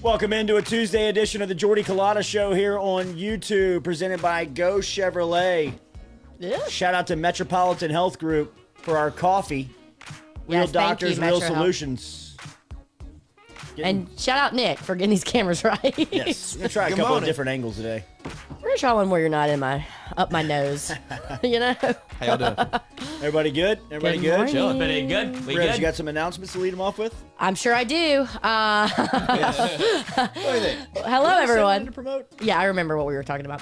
Welcome into a Tuesday edition of the Jordy Culotta Show here on YouTube, presented by Go Chevrolet. Yeah. Shout out to Metropolitan Health Group for our coffee. Real Yes, thank doctors, you, real Metro Health. solutions. And shout out Nick for getting these cameras right. Yes, we're going to try a couple of different angles today. We're gonna try one where you're not up my nose. You know? How y'all doing? Everybody good? Everybody Good good? morning. Chilling. Pretty good. We Ribs, good? you got some announcements to lead them off with? I'm sure I do. What do you think? Hello, Something everyone. to promote? Yeah, I remember what we were talking about.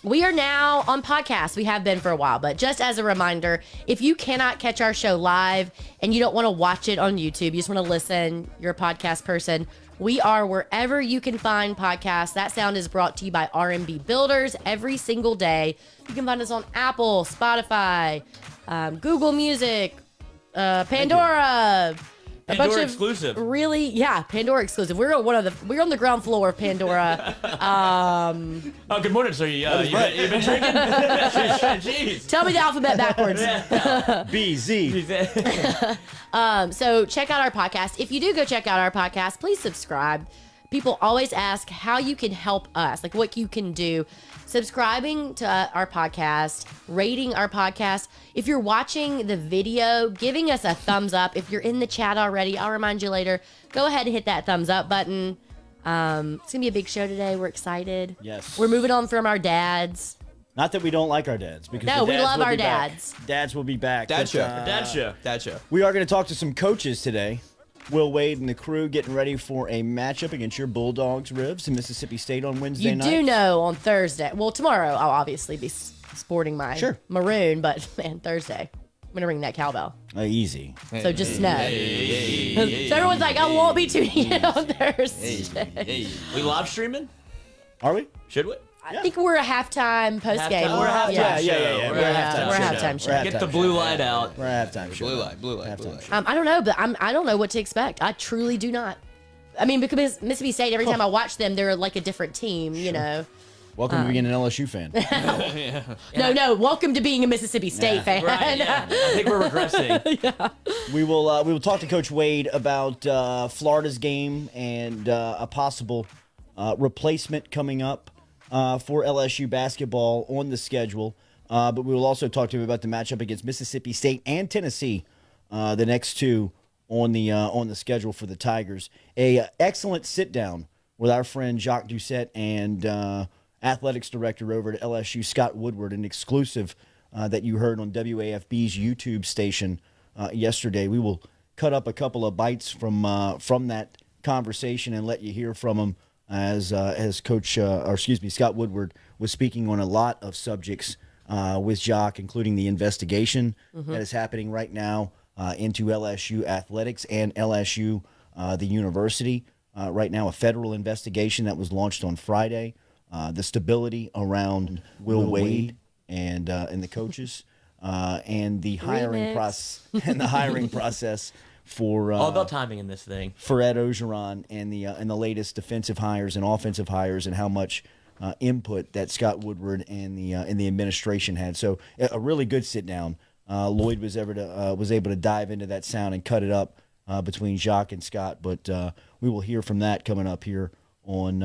We are now on podcast. We have been for a while, but just as a reminder, if you cannot catch our show live and you don't want to watch it on YouTube, you just want to listen, you're a podcast person, we are wherever you can find podcasts. That sound is brought to you by R&B Builders every single day. You can find us on Apple, Spotify, Google Music, Pandora. A bunch Pandora of exclusive. Pandora exclusive. We're on the ground floor of Pandora. Oh, good morning, sir. You've been drinking? Jeez. Tell me the alphabet backwards. B, Z. So check out our podcast. If you do go check out our podcast, please subscribe. People always ask how you can help us, like what you can do. Subscribing to our podcast, rating our podcast. If you're watching the video, giving us a thumbs up. If you're in the chat already, I'll remind you later. Go ahead and hit that thumbs up button. It's going to be a big show today. We're excited. Yes. We're moving on from our dads. Not that we don't like our dads. Because No, the we dads love will our be back. dads. Dads will be back. Dad But, show. Dad show. We are going to talk to some coaches today. Will Wade and the crew getting ready for a matchup against your Bulldogs, Ribs, in Mississippi State on Wednesday night. You do know on Thursday. Well, tomorrow I'll obviously be sporting my maroon, but man, Thursday I'm going to ring that cowbell. Easy. So just know. So everyone's like, I won't be tuning in on Thursday. We live streaming? Are we? Should we? I think we're a halftime post game. We're a halftime Yeah. show. We're a halftime We're a show. halftime show. We're a Get the halftime blue show. light out. We're a halftime show. Blue light. I don't know, but I don't know what to expect. I truly do not. I mean, because Mississippi State, every time I watch them, they're like a different team, you know. Welcome to being an LSU fan. No, welcome to being a Mississippi State fan. Right, yeah. I think we're regressing. We will talk to Coach Wade about Florida's game and a possible replacement coming up for LSU basketball on the schedule. But we will also talk to him about the matchup against Mississippi State and Tennessee, the next two on the schedule for the Tigers. A excellent sit down with our friend Jacques Doucette and athletics director over at LSU, Scott Woodward, an exclusive that you heard on WAFB's YouTube station yesterday. We will cut up a couple of bites from that conversation and let you hear from him as Scott Woodward was speaking on a lot of subjects with Jacques, including the investigation that is happening right now into LSU athletics and LSU, the university. Right now, a federal investigation that was launched on Friday. The stability around Will Wade and the coaches and the hiring process for All about timing in this thing. for Ed Ogeron and the latest defensive hires and offensive hires and how much input that Scott Woodward and the administration had. So a really good sit down. Lloyd was able to dive into that sound and cut it up between Jacques and Scott. But we will hear from that coming up here on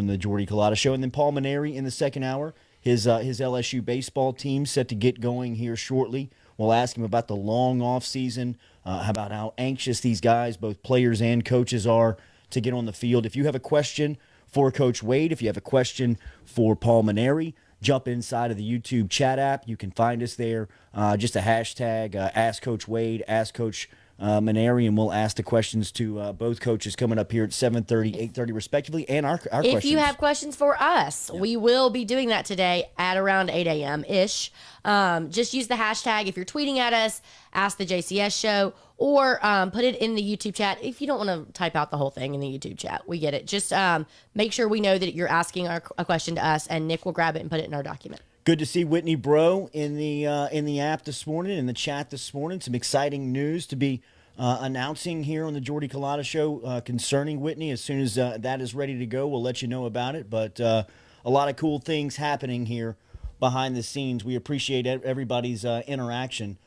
the Jordy Culotta Show. And then Paul Mainieri in the second hour, his LSU baseball team set to get going here shortly. We'll ask him about the long off season, about how anxious these guys, both players and coaches, are to get on the field. If you have a question for Coach Wade, if you have a question for Paul Mainieri, jump inside of the YouTube chat app. You can find us there. Just a hashtag, Ask Coach Wade, Ask Coach Mainieri, and we'll ask the questions to both coaches coming up here at 7:30, 8:30 respectively, and our questions. If you have questions for us, we will be doing that today at around 8 a.m.-ish. Just use the hashtag if you're tweeting at us, Ask the JCS Show, or put it in the YouTube chat. If you don't want to type out the whole thing in the YouTube chat, we get it. Just make sure we know that you're asking a question to us, and Nick will grab it and put it in our document. Good to see Whitney Bro in the app this morning, in the chat this morning. Some exciting news to be announcing here on the Jordy Culotta Show concerning Whitney. As soon as that is ready to go, we'll let you know about it. But a lot of cool things happening here behind the scenes. We appreciate everybody's interaction.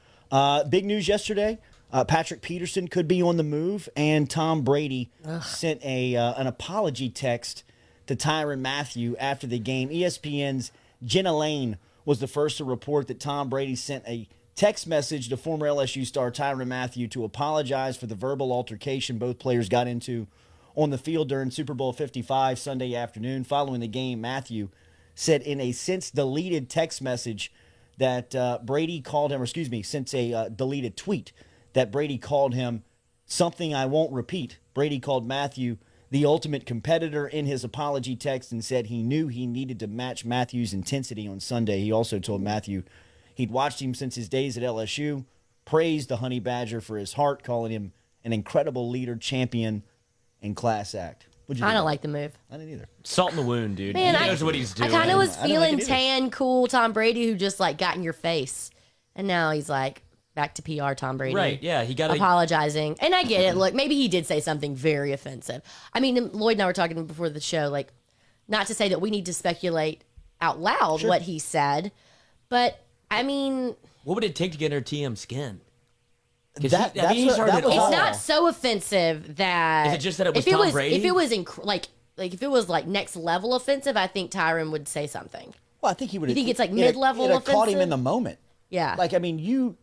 Big news yesterday. Patrick Peterson could be on the move, and Tom Brady sent an apology text to Tyrann Mathieu after the game. ESPN's Jenna Lane was the first to report that Tom Brady sent a text message to former LSU star Tyrann Mathieu to apologize for the verbal altercation both players got into on the field during Super Bowl 55 Sunday afternoon. Following the game, Mathieu said in a since-deleted text message that Brady called him, or excuse me, since a deleted tweet, that Brady called him something I won't repeat. Brady called Mathieu the ultimate competitor in his apology text and said he knew he needed to match Mathieu's intensity on Sunday. He also told Mathieu he'd watched him since his days at LSU, praised the Honey Badger for his heart, calling him an incredible leader, champion, and class act. I don't like the move. I didn't either. Salt in the wound, dude. Man, he knows what he's doing. I kind of was I didn't feeling like it either. tan, cool Tom Brady who just like got in your face. And now he's like back to PR Tom Brady. Right, yeah. He got apologizing. And I get it. Look, maybe he did say something very offensive. I mean, Lloyd and I were talking before the show, like, not to say that we need to speculate out loud what he said, but I mean, What would it take to get under TM's skin? That was it's all. not so offensive that Is it just that it was if Tom Brady? If it was like if it was like next level offensive, I think Tyrann would say something. Well, I think he would. You think it's like mid-level It caught him offensive? in the moment. Yeah. Like, I mean, you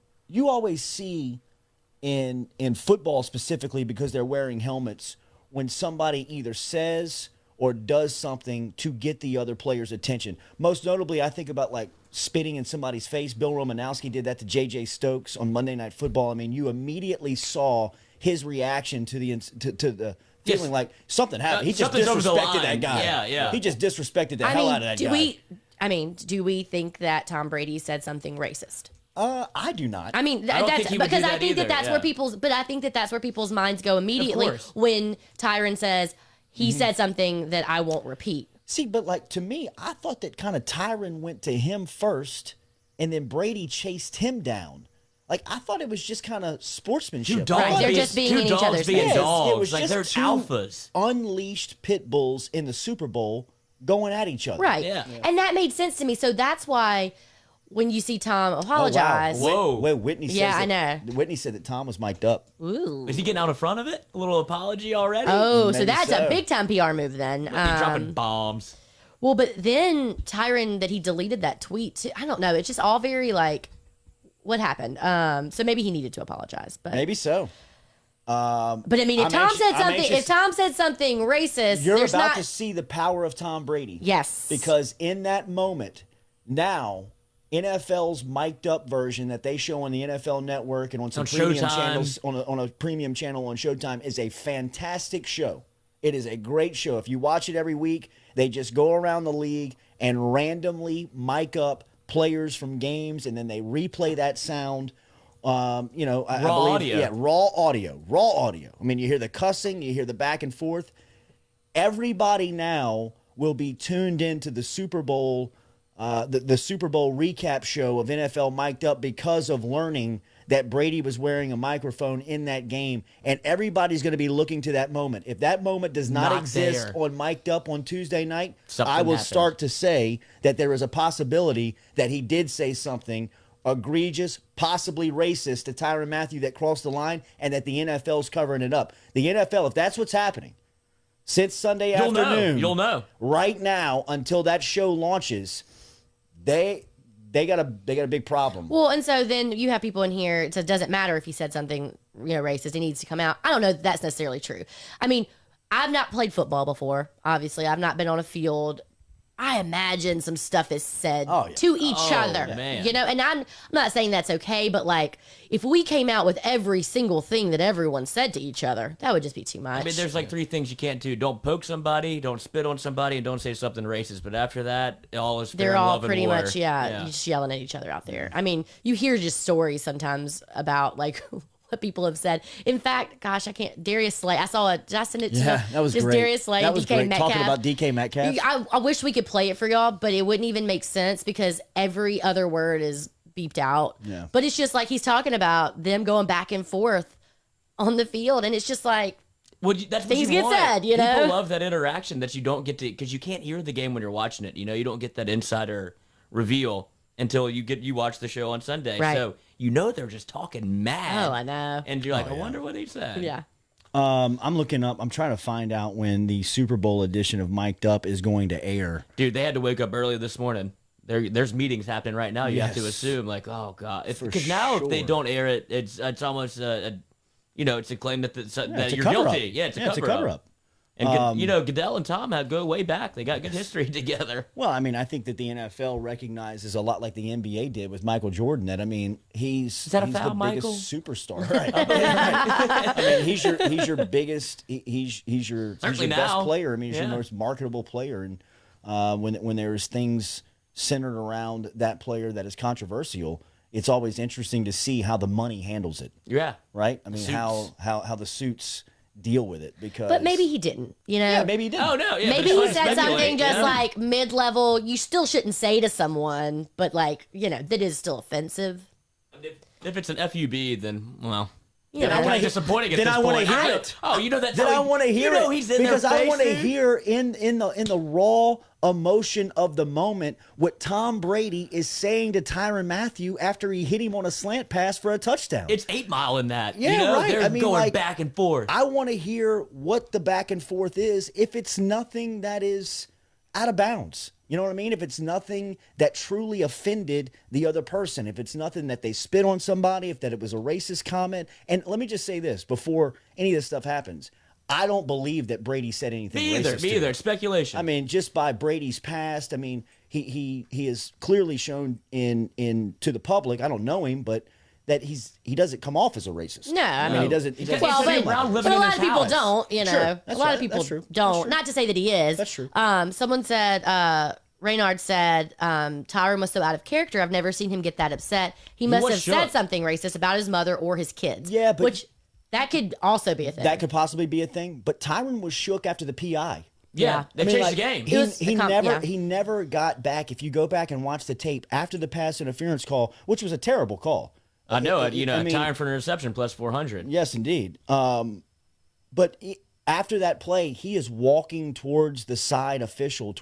always see in football specifically, because they're wearing helmets, when somebody either says or does something to get the other player's attention. Most notably, I think about like spitting in somebody's face. Bill Romanowski did that to J.J. Stokes on Monday Night Football. I mean, you immediately saw his reaction to the feeling like something happened. He just something's over the disrespected line. that guy. Yeah. He just disrespected the hell out of that guy. Do we think that Tom Brady said something racist? I do not. I mean, I don't that's think he would because do I that think either, that that's yeah. where people's minds go immediately course. when Tyrann says he said something that I won't repeat. See, but like to me, I thought that kind of Tyrann went to him first, and then Brady chased him down. Like, I thought it was just kind of sportsmanship. Two dogs Right, they're being, just being two in each dogs other's being faces. dogs. It was Like, just they're two alphas. unleashed pit bulls in the Super Bowl going at each other. Right. Yeah. And that made sense to me. So that's why when you see Tom apologize. Whoa. Well, Whitney says Yeah, I that, know. Whitney said that Tom was mic'd up. Ooh. Is he getting out in front of it? A little apology already? Oh, so Maybe that's so. a big time PR move then. He's dropping bombs. Well, but then Tyrann, that he deleted that tweet. Too, I don't know. It's just all very like, what happened? So maybe he needed to apologize. But Maybe so. But I mean, if I'm Tom anxious- said I'm something, anxious- if Tom said something racist, You're there's about not. to see the power of Tom Brady. Yes. Because in that moment, now NFL's mic'd up version that they show on the NFL Network and on some On premium Showtime. channels on a premium channel on Showtime is a fantastic show. It is a great show. If you watch it every week, they just go around the league and randomly mic up players from games, and then they replay that sound. I believe, audio. Yeah, raw audio. I mean, you hear the cussing, you hear the back and forth. Everybody now will be tuned into the Super Bowl, the Super Bowl recap show of NFL Mic'd Up because of learning that Brady was wearing a microphone in that game, and everybody's going to be looking to that moment. If that moment does not exist there. on Mic'd Up on Tuesday night, Something I will happened. start to say that there is a possibility that he did say something egregious, possibly racist to Tyrann Mathieu that crossed the line, and that the NFL's covering it up. The NFL, if that's what's happening, since Sunday afternoon, You'll know. right now until that show launches, they got a big problem. Well, and so then you have people in here. It says, doesn't matter if he said something, racist. It needs to come out. I don't know if that's necessarily true. I mean, I've not played football before. Obviously, I've not been on a field. I imagine some stuff is said to each other, man. and I'm not saying that's okay, but like if we came out with every single thing that everyone said to each other, that would just be too much. I mean, there's like three things you can't do. Don't poke somebody, don't spit on somebody, and don't say something racist. But after that, all is fair They're and all love and pretty war. much, just yelling at each other out there. I mean, you hear just stories sometimes about like what people have said. In fact, gosh, I can't. Darius Slay. I saw it. Did I send it to you? That was just great. Darius Slay, that was DK great. Metcalf. Talking about DK Metcalf. I wish we could play it for y'all, but it wouldn't even make sense because every other word is beeped out. Yeah. But it's just like he's talking about them going back and forth on the field, and it's just like, that's things what you get want. said, you know? People love that interaction that you don't get to, because you can't hear the game when you're watching it. You know, you don't get that insider reveal until you watch the show on Sunday. Right. So you know they're just talking mad. oh, I know. And you're like, I wonder what he said. Yeah. I'm looking up. I'm trying to find out when the Super Bowl edition of Mic'd Up is going to air. Dude, they had to wake up early this morning. There's meetings happening right now. You have to Yes. assume, like, oh god, For because now if they sure. don't air it, it's almost it's a claim that it's that a you're cover-up. guilty. Yeah, it's a Yeah, it's a cover-up. cover-up. And Goodell and Tom go way back. They got good history together. Well, I mean, I think that the NFL recognizes a lot like the NBA did with Michael Jordan. That he's that a he's foul, the Michael? biggest superstar. Right. I mean, he's your biggest. He's your Certainly best now. player. I mean, he's your Yeah. most marketable player. And when there's things centered around that player that is controversial, it's always interesting to see how the money handles it. Yeah. Right. I mean, Suits. how the suits deal with it because. But maybe he didn't, you know? Yeah, maybe he did. Oh no. Yeah. Maybe but he it's fun said to something speculate, just yeah. like mid-level. You still shouldn't say to someone, but like, that is still offensive. If it's an FUB, then well. You know, Kind of disappointing at then this I wanna point. hear it. Oh, you know that. Then I want to hear you know it he's in because their I face, want to dude. hear in the raw emotion of the moment what Tom Brady is saying to Tyrann Mathieu after he hit him on a slant pass for a touchdown. It's 8 Mile in that. Yeah, you know? right. They're I mean, going like, back and forth. I want to hear what the back and forth is if it's nothing that is out of bounds. You know what I mean? If it's nothing that truly offended the other person, if it's nothing that they spit on somebody, if that it was a racist comment. And let me just say this before any of this stuff happens. I don't believe that Brady said anything Me either. racist Me to either. him. It's speculation. I mean, just by Brady's past, I mean, he has clearly shown in to the public. I don't know him, but that he doesn't come off as a racist. No, I I mean, mean, he doesn't. He doesn't Well, seem but- like it. living but a in lot his of people house. don't, you know. Sure, a that's lot right. of people That's true. don't. That's true. Not to say that he is. That's true. Someone said, Reynard said, Tyrann was so out of character. I've never seen him get that upset. He must was have said shook. something racist about his mother or his kids. Yeah, but- which that could also be a thing. That could possibly be a thing. But Tyrann was shook after the PI. yeah, they I mean, changed like, the game. It was He the never yeah. he never got back. If you go back and watch the tape after the pass interference call, which was a terrible call. I know it. You know, I mean, time for an interception plus 400. Yes, indeed. But after that play, he is walking towards the sideline official,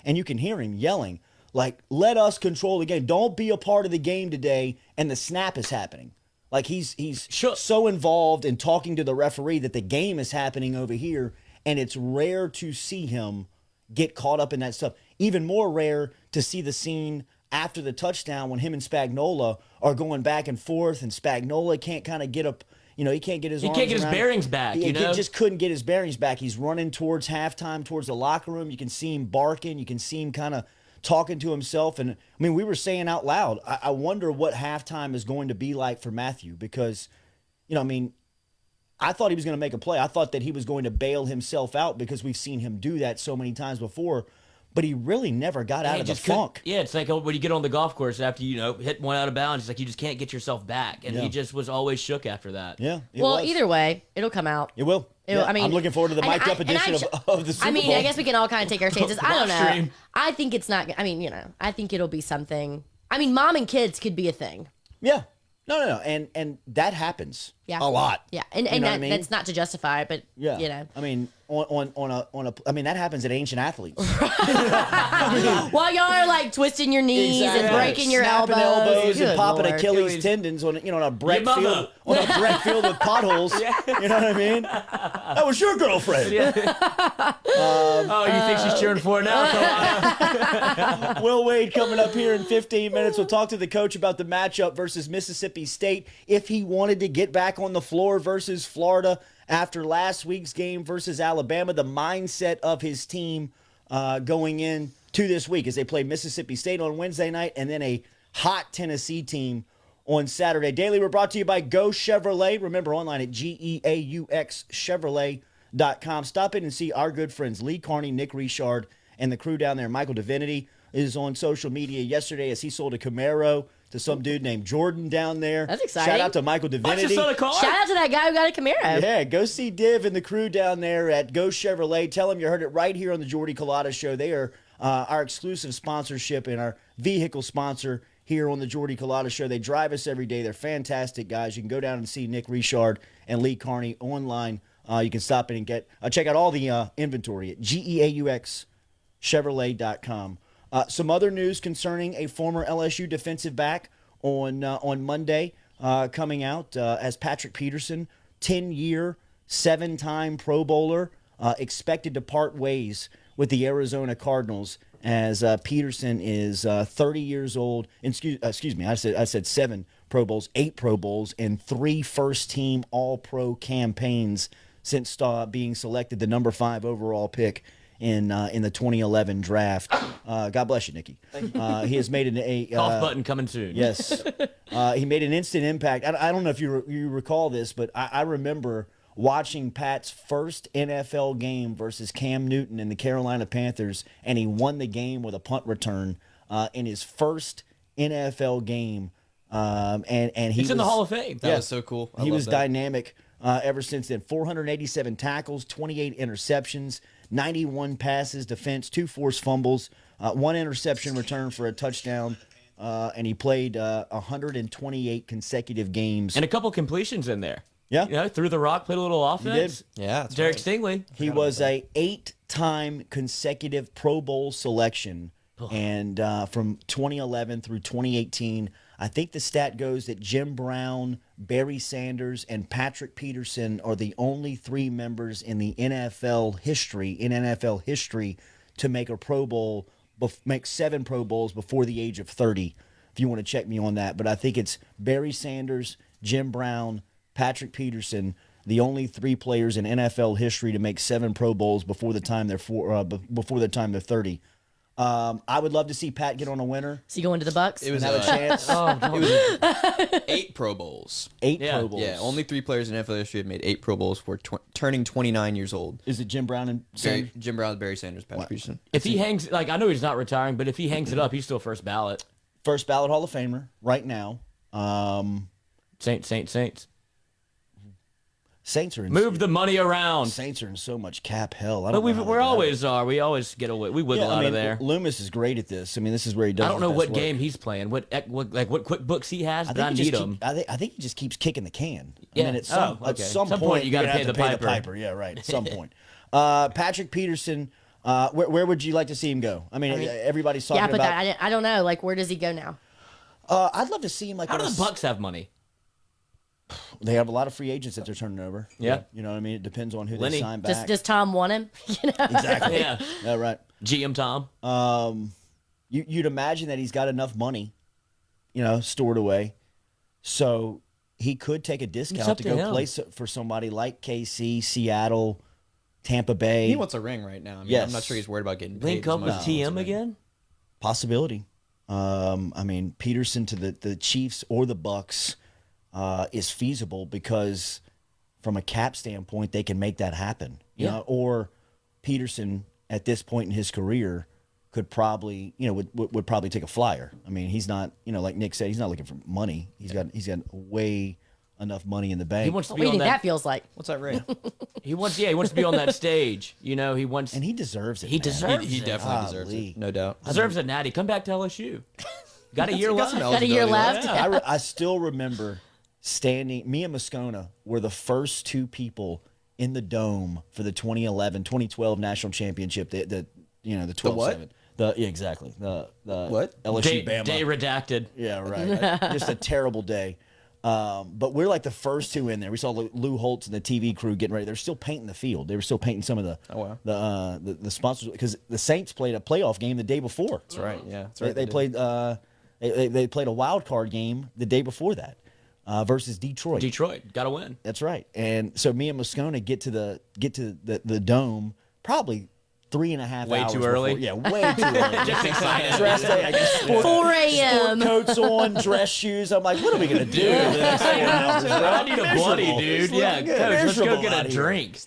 and you can hear him yelling, like, let us control the game. Don't be a part of the game today, and the snap is happening. Like, he's Sure. so involved in talking to the referee that the game is happening over here, and it's rare to see him get caught up in that stuff. Even more rare to see the scene after the touchdown when him and Spagnuolo are going back and forth, and Spagnuolo can't kind of get up. You know, he can't get his He arms can't get his around- bearings back, He you know? just couldn't get his bearings back. He's running towards halftime, towards the locker room. You can see him barking. You can see him kind of talking to himself. And, I mean, we were saying out loud, I wonder what halftime is going to be like for Mathieu because, you know, I mean, I thought he was going to make a play. I thought that he was going to bail himself out because we've seen him do that so many times before. But he really never got out He of the just couldn't- funk. Yeah, it's like when you get on the golf course after hit one out of bounds. It's like you just can't get yourself back, and Yeah. he just was always shook after that. Yeah. it well, was. either way, it'll come out. It will. It'll- Yeah, I mean, I'm looking forward to the and mic'd up I- and edition I- of the Super I mean, Bowl. I guess we can all kind of take our chances. I don't Live know. stream. I think it's not. I mean, I think it'll be something. I mean, mom and kids could be a thing. Yeah. No. And that happens Yeah. a lot. Yeah, and You know what I mean? that's not to justify it, but Yeah. I mean, I mean, that happens at ancient athletes. while y'all are like twisting your knees and breaking your Snapping elbows, and Good popping Lord. Achilles tendons on a Breck Your mother. field with potholes. You know what I mean? That was your girlfriend. Oh, you think she's cheering for it now? Culotta? Will Wade coming up here in 15 minutes. We'll talk to the coach about the matchup versus Mississippi State. If he wanted to get back on the floor versus Florida after last week's game versus Alabama, the mindset of his team going in to this week as they play Mississippi State on Wednesday night and then a hot Tennessee team on Saturday. Daily, we're brought to you by Go Chevrolet. Remember, online at GEAUXChevrolet.com. Stop in and see our good friends Lee Carney, Nick Richard, and the crew down there. Michael Divinity is on social media yesterday as he sold a Camaro to some dude named Jordan down there. That's exciting. Shout out to Michael I Divinity. just saw a car. Shout out to that guy who got a Camaro. Yeah, go see Div and the crew down there at Go Chevrolet. Tell them you heard it right here on the Jordy Culotta Show. They are our exclusive sponsorship and our vehicle sponsor here on the Jordy Culotta Show. They drive us every day. They're fantastic guys. You can go down and see Nick Richard and Lee Carney online. You can stop in and check out all the inventory at GEAUXChevrolet.com. Some other news concerning a former LSU defensive back on Monday coming out as Patrick Peterson, 10-year, 7-time Pro Bowler, expected to part ways with the Arizona Cardinals as Peterson is 30 years old. Excuse me, I said 7 Pro Bowls, 8 Pro Bowls, and 3 first-team All-Pro campaigns since being selected the number 5 overall pick in the 2011 draft. God bless you, Nikki. He has made a Golf button coming soon. Yes, he made an instant impact. I don't know if you recall this, but I remember watching Pat's first NFL game versus Cam Newton and the Carolina Panthers, and he won the game with a punt return in his first NFL game. And He's in the Hall of Fame. That was so cool. He was dynamic ever since then. 487 tackles, 28 interceptions, 91 passes, defense, 2 forced fumbles, 1 interception return for a touchdown, and he played 128 consecutive games. And a couple completions in there. Yeah. You know, threw the rock, played a little offense. Yeah, that's Derek right. Stingley. He was a 8-time consecutive Pro Bowl selection, and from 2011 through 2018, I think the stat goes that Jim Brown, Barry Sanders, and Patrick Peterson are the only 3 members in the NFL history to make a Pro Bowl, make 7 Pro Bowls before the age of 30. If you want to check me on that, but I think it's Barry Sanders, Jim Brown, Patrick Peterson, the only 3 players in NFL history to make 7 Pro Bowls before the time they're 30. I would love to see Pat get on a winner. Is he going to the Bucks? It was Have a chance. It was 8 Pro Bowls. 8 Yeah. Pro Bowls. Yeah, only 3 players in NFL history have made 8 Pro Bowls for turning 29 years old. Is it Jim Brown and Sanders? Jim Brown, Barry Sanders, Patrick Peterson. If he hangs, I know he's not retiring, but if he hangs it up, he's still first ballot. First ballot Hall of Famer right now. Saints. Saints are in Move the money around. Saints are in so much cap hell. I But don't know how they we get out of always are. We always get away. We it. wiggle Yeah, out of there. Loomis is great at this. I mean, this is where he does. I don't his know best what work. game he's playing. What QuickBooks he has, but I he need just him. I think he just keeps kicking the can. Yeah. I mean, at Okay. some point you got to you're pay gonna the have to piper. Yeah, right. At some point. Patrick Peterson. Where would you like to see him go? I mean, everybody's talking yeah, but about. I don't know. Like, where does he go now? I'd love to see him like. How on do a the Bucks have money? They have a lot of free agents that they're turning over. Yeah. You know what I mean? It depends on who Lenny. they sign back. Does Tom want him? You know? Exactly. Yeah. Yeah, right. GM Tom. You'd imagine that he's got enough money, stored away, so he could take a It's discount up to to go him. play for somebody like KC, Seattle, Tampa Bay. He wants a ring right now. I mean, Yes. I'm not sure he's worried about getting paid Link as up much with as he wants a TM ring. again? Possibility. I mean, Peterson to the Chiefs or the Bucks is feasible because from a cap standpoint, they can make that happen. You Yeah. know, or Peterson at this point in his career could probably, would probably take a flyer. I mean, he's not, like Nick said, he's not looking for money. He's got way enough money in the bank. He wants to What be do you on think that that. feels like? What's that ring? He wants to be on that stage. He wants. and he deserves it. He man. deserves He it. definitely deserves Golly. it. No doubt. Deserves a natty. Come back to LSU. Got a year got left. some Got a year eligibility left. I still remember me and Moscona were the first 2 people in the dome for the 2012 national championship. The 12-7. what? Yeah, exactly. The What? LSU Day, Bama. day redacted. Yeah, right. Just a terrible day. But we're like the first 2 in there. We saw Lou Holtz and the TV crew getting ready. They're still painting the field. They were still painting some of the sponsors because the Saints played a playoff game the day before. That's right. Yeah. That's They, right. they did. played. They played a wild card game the day before that versus Detroit. Detroit. Got to win. That's right. And so me and Moscona get to the dome probably 3.5 Way hours too early? before. Yeah, way too early. Just excited. Dressed, I guess, 4 a.m. coats on, dress shoes. I'm like, what are we gonna do? For the next 4 hours? I need a bloody, dude. Yeah, good. coach, let's go Miserable get out a here. drink.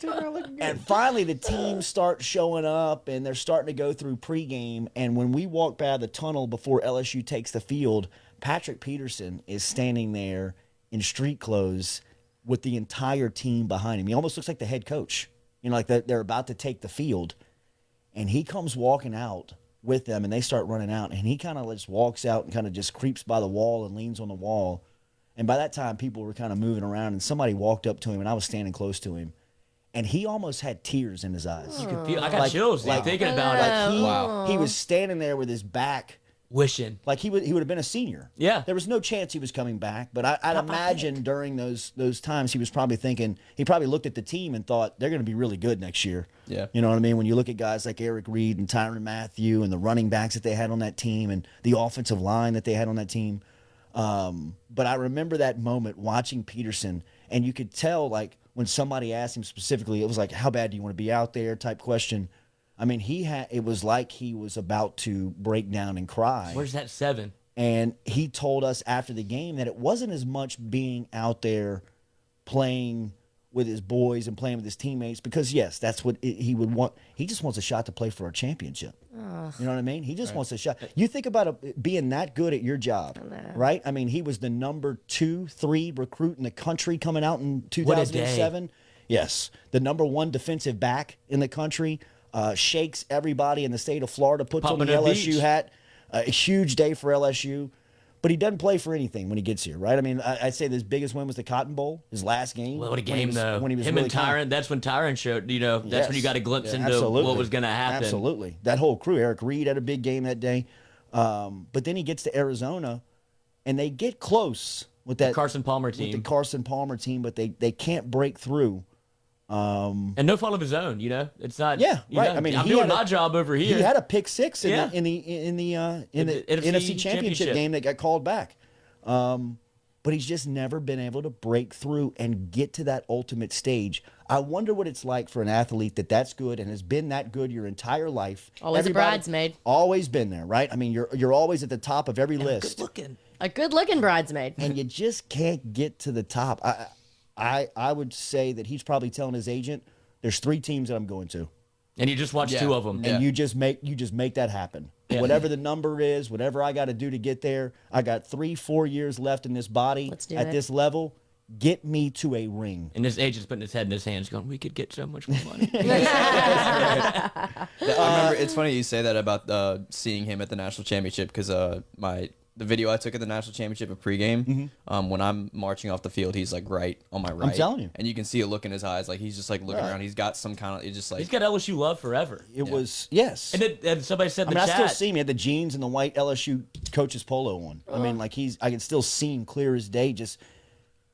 And finally, the teams start showing up, and they're starting to go through pregame. And when we walk by the tunnel before LSU takes the field, Patrick Peterson is standing there in street clothes with the entire team behind him. He almost looks like the head coach. Like they're about to take the field. And he comes walking out with them, and they start running out. And he kind of just walks out and kind of just creeps by the wall and leans on the wall. And by that time, people were kind of moving around, and somebody walked up to him, and I was standing close to him. And he almost had tears in his eyes. You could feel, I got chills thinking about it. He was standing there with his back, wishing. like he would have been a senior. Yeah. There was no chance he was coming back. But I'd imagine during those times he was probably thinking, he probably looked at the team and thought, they're going to be really good next year. Yeah. You know what I mean? When you look at guys like Eric Reed and Tyrann Mathieu and the running backs that they had on that team and the offensive line that they had on that team. But I remember that moment watching Peterson, and you could tell, like, when somebody asked him specifically, it was like, how bad do you want to be out there type question. I mean, it was like he was about to break down and cry. Where's that 7? And he told us after the game that it wasn't as much being out there playing with his boys and playing with his teammates, because, yes, that's what he would want. He just wants a shot to play for a championship. You know what I mean? He just wants a shot. You think about it, being that good at your job, right? I mean, he was the number 2, 3 recruit in the country coming out in 2007. Yes, the number 1 defensive back in the country. Shakes everybody in the state of Florida, puts on the LSU hat. A huge day for LSU. But he doesn't play for anything when he gets here, right? I mean, I'd say his biggest win was the Cotton Bowl, his last game. Well, what a game, though. When he was him really and Tyrann, that's when Tyrann showed, that's when you got a glimpse into absolutely. what was going to happen. Absolutely. That whole crew, Eric Reed had a big game that day. But then he gets to Arizona, and they get close with that Carson Palmer team. With the Carson Palmer team, but they can't break through. And no fault of his own, It's not. Yeah, right. Know, I mean, I'm doing my job over here. He had a pick 6 in Yeah. the NFC Championship game that got called back. But he's just never been able to break through and get to that ultimate stage. I wonder what it's like for an athlete that's good and has been that good your entire life. Always a bridesmaid. Always been there, right? I mean, you're always at the top of every list. Good looking. A good-looking bridesmaid. And you just can't get to the top. I would say that he's probably telling his agent, there's 3 teams that I'm going to. And you just watched 2 of them. And you just make that happen. Yeah. Whatever the number is, whatever I got to do to get there, I got 3-4 years left in this body at this level. Get me to a ring. And this agent's putting his head in his hands going, we could get so much more money. I remember, it's funny you say that about seeing him at the national championship, because the video I took at the national championship at pregame, when I'm marching off the field, he's like right on my right. I'm telling you. And you can see a look in his eyes, like he's just like looking around. He's got some kind of, it's just like. He's got LSU love forever. It was, yes. And somebody said in the I chat. still see him. He had the jeans and the white LSU coach's polo on. I mean, like I can still see him clear as day.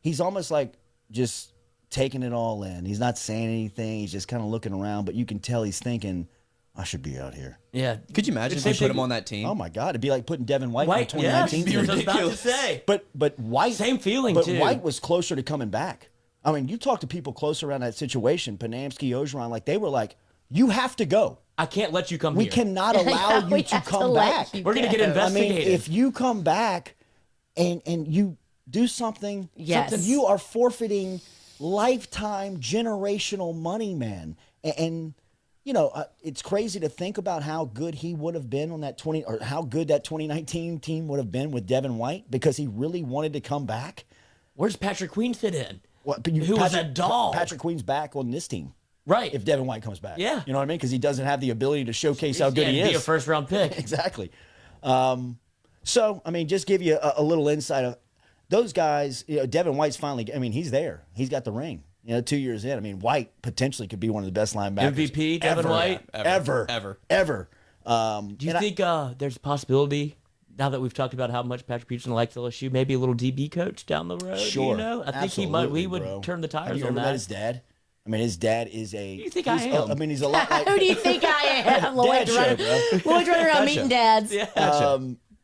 He's almost like just taking it all in. He's not saying anything. He's just kind of looking around, but you can tell he's thinking, I should be out here. Yeah. Could you imagine if they put him on that team? Oh my God, it'd be like putting Devin White on the 2019 team. I was about to say. But White, same feeling but too. White was closer to coming back. I mean, you talk to people closer around that situation, Panamsky, Ogeron, like they were like, you have to go. I can't let you come We here. cannot allow you to come back. We're going to get I investigated. mean, if you come back and you do something, you are forfeiting lifetime generational money, man. And it's crazy to think about how good he would have been on that how good that 2019 team would have been with Devin White, because he really wanted to come back. Where's Patrick Queen fit in? Who was a dog? Patrick Queen's back on this team. Right. If Devin White comes back. Yeah. You know what I mean? Because he doesn't have the ability to showcase how good he is. Be a first-round pick. Exactly. So, I mean, just give you a little insight of those guys. Devin White's finally, I mean, he's there. He's got the ring. 2 years in. I mean, White potentially could be one of the best linebackers. MVP, Devin White? Ever. Do you think there's a possibility, now that we've talked about how much Patrick Peterson likes LSU, maybe a little DB coach down the road? Sure. I think he would turn the tires Have you on ever that. met his dad? I mean, his dad is a. Who do you think I am? I mean, he's a lot like. Who do you think I am? Lloyd's running around meeting dads. Yeah.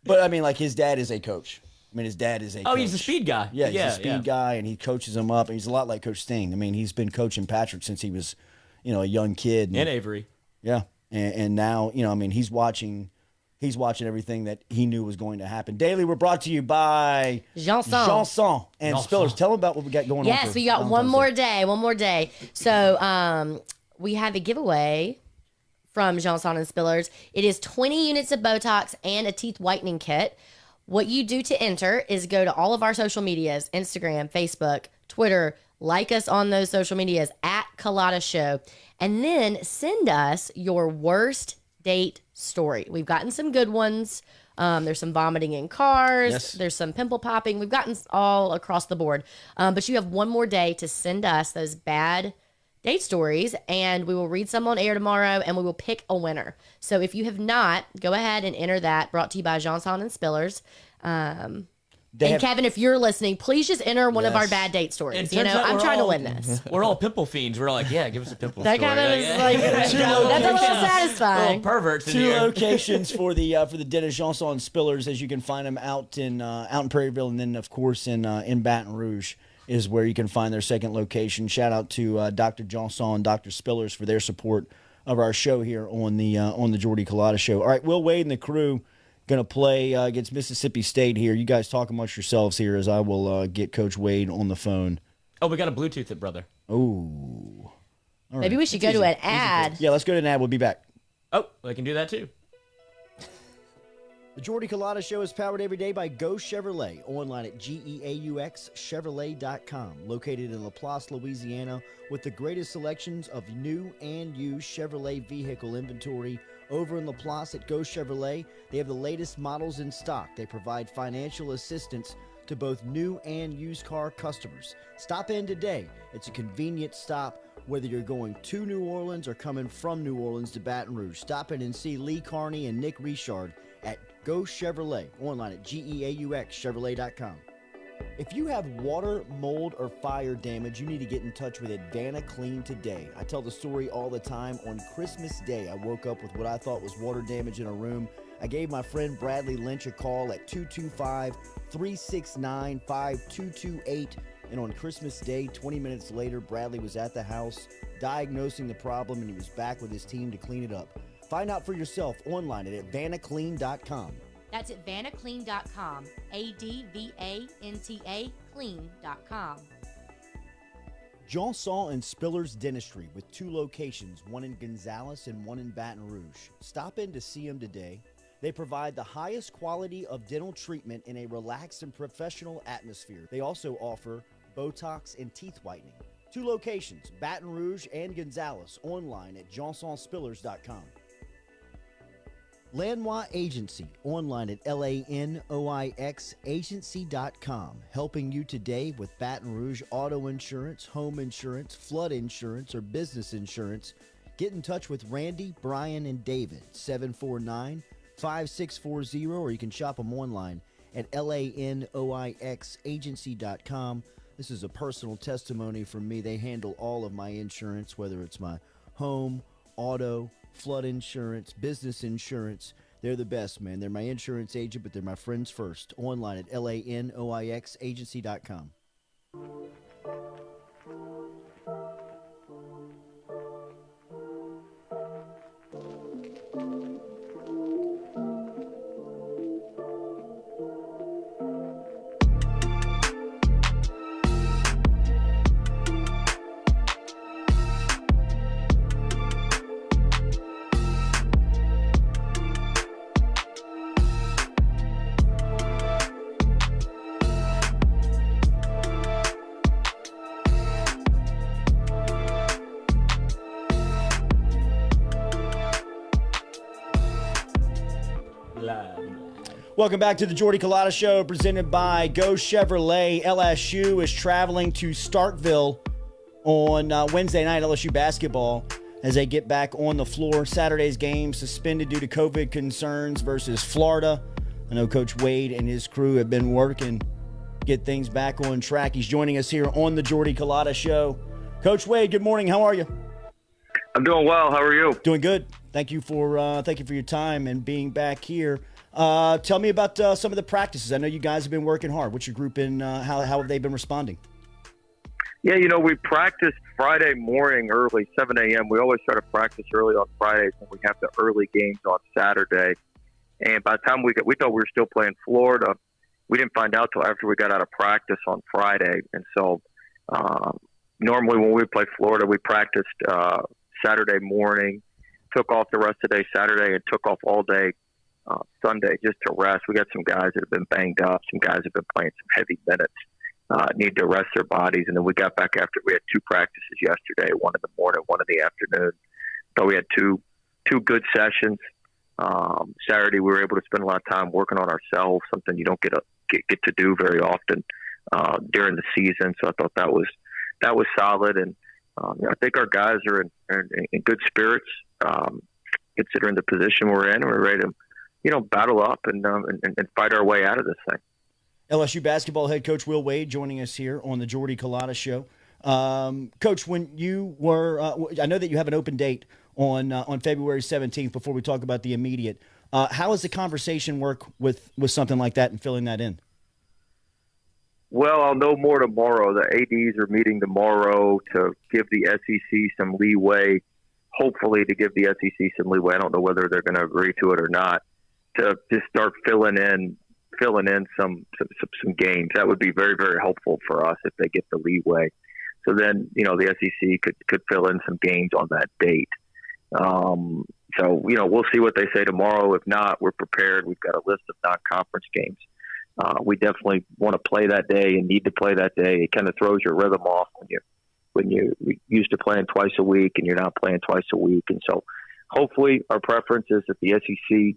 But I mean, like his dad is a coach. I mean, his dad is a. Oh, coach. he's a speed guy. Yeah, he's a speed guy, and he coaches him up. And he's a lot like Coach Sting. I mean, he's been coaching Patrick since he was, a young kid. And Avery. Yeah, and now I mean, he's watching everything that he knew was going to happen. Daily, we're brought to you by Janson and Spillers. Tell them about what we got going on. Yes, we got one more day. So we have a giveaway from Janson and Spillers. It is 20 units of Botox and a teeth whitening kit. What you do to enter is go to all of our social medias, Instagram, Facebook, Twitter, like us on those social medias at Culotta Show, and then send us your worst date story. We've gotten some good ones. There's some vomiting in cars. Yes. There's some pimple popping. We've gotten all across the board. But you have one more day to send us those bad date stories, and we will read some on air tomorrow, and we will pick a winner. So if you have not, go ahead and enter that. Brought to you by Johnson and Spillers. Kevin, if you're listening, please just enter one of our bad date stories. It turns out I'm we're trying to all- win this. We're all pimple fiends. We're like, yeah, give us a pimple That story. kind of is Yeah. like, that's a little satisfying. Little perverts in Two here. locations for the Dennis Johnson and Spillers, as you can find them out in Prairieville, and then of course in Baton Rouge is where you can find their second location. Shout out to Dr. Johnson and Dr. Spillers for their support of our show here on the Jordy Culotta Show. All right, Will Wade and the crew going to play against Mississippi State here. You guys talk amongst yourselves here as I will get Coach Wade on the phone. Oh, we got to Bluetooth it, brother. Oh, Maybe we should go to an ad. yeah. Let's go to an ad. We'll be back. Oh, they can do that too. The Jordy Culotta Show is powered every day by Go Chevrolet, online at GEAUXChevrolet.com, located in LaPlace, Louisiana, with the greatest selections of new and used Chevrolet vehicle inventory. Over in LaPlace at Go Chevrolet, they have the latest models in stock. They provide financial assistance to both new and used car customers. Stop in today. It's a convenient stop, whether you're going to New Orleans or coming from New Orleans to Baton Rouge. Stop in and see Lee Carney and Nick Richard at Go Chevrolet, online at GEAUXChevrolet.com. If you have water, mold, or fire damage, you need to get in touch with Advana Clean today. I tell the story all the time. On Christmas Day, I woke up with what I thought was water damage in a room. I gave my friend Bradley Lynch a call at 225-369-5228. And on Christmas Day, 20 minutes later, Bradley was at the house diagnosing the problem, and he was back with his team to clean it up. Find out for yourself online at AdvanaClean.com. That's at vanaclean.com. ADVANTA clean.com. Johnson and Spillers Dentistry with two locations, one in Gonzales and one in Baton Rouge. Stop in to see them today. They provide the highest quality of dental treatment in a relaxed and professional atmosphere. They also offer Botox and teeth whitening. Two locations, Baton Rouge and Gonzales, online at johnsonspillers.com. Lanois Agency, online at LANOIXagency.com, helping you today with Baton Rouge auto insurance, home insurance, flood insurance, or business insurance. Get in touch with Randy, Brian, and David, 749-5640, or you can shop them online at LANOIXagency.com. This is a personal testimony from me. They handle all of my insurance, whether it's my home, auto, flood insurance, business insurance. They're the best, man. They're my insurance agent, but they're my friends first. Online at LANOIXagency.com. Welcome back to the Jordy Culotta Show, presented by Go Chevrolet. LSU is traveling to Starkville on Wednesday night, LSU Basketball, as they get back on the floor. Saturday's game suspended due to COVID concerns versus Florida. I know Coach Wade and his crew have been working to get things back on track. He's joining us here on the Jordy Culotta Show. Coach Wade, good morning. How are you? I'm doing well. How are you? Doing good. Thank you for your time and being back here. Tell me about some of the practices. I know you guys have been working hard. What's your group in? How have they been responding? Yeah, we practiced Friday morning early, 7 a.m. We always try to practice early on Fridays when we have the early games on Saturday. And by the time we thought we were still playing Florida. We didn't find out till after we got out of practice on Friday. And so normally when we play Florida, we practiced Saturday morning, took off the rest of the day Saturday, and took off all day Sunday just to rest. We got some guys that have been banged up. Some guys have been playing some heavy minutes. Need to rest their bodies. And then we got back after we had 2 practices yesterday, one in the morning, one in the afternoon. So we had two good sessions. Saturday we were able to spend a lot of time working on ourselves, something you don't get to do very often during the season. So I thought that was solid. And I think our guys are in good spirits, considering the position we're in. We're ready to, battle up and fight our way out of this thing. LSU basketball head coach Will Wade joining us here on the Jordy Culotta show. Coach, when you were, I know that you have an open date on February 17th. Before we talk about the immediate, how does the conversation work with something like that and filling that in? Well, I'll know more tomorrow. The ADs are meeting tomorrow to give the SEC some leeway, hopefully to give the SEC some leeway. I don't know whether they're going to agree to it or not, to just start filling in some games. That would be very, very helpful for us if they get the leeway. So then, the SEC could fill in some games on that date. So, we'll see what they say tomorrow. If not, we're prepared. We've got a list of non-conference games. We definitely want to play that day and need to play that day. It kind of throws your rhythm off when you're used to playing twice a week and you're not playing twice a week. And so hopefully our preference is that the SEC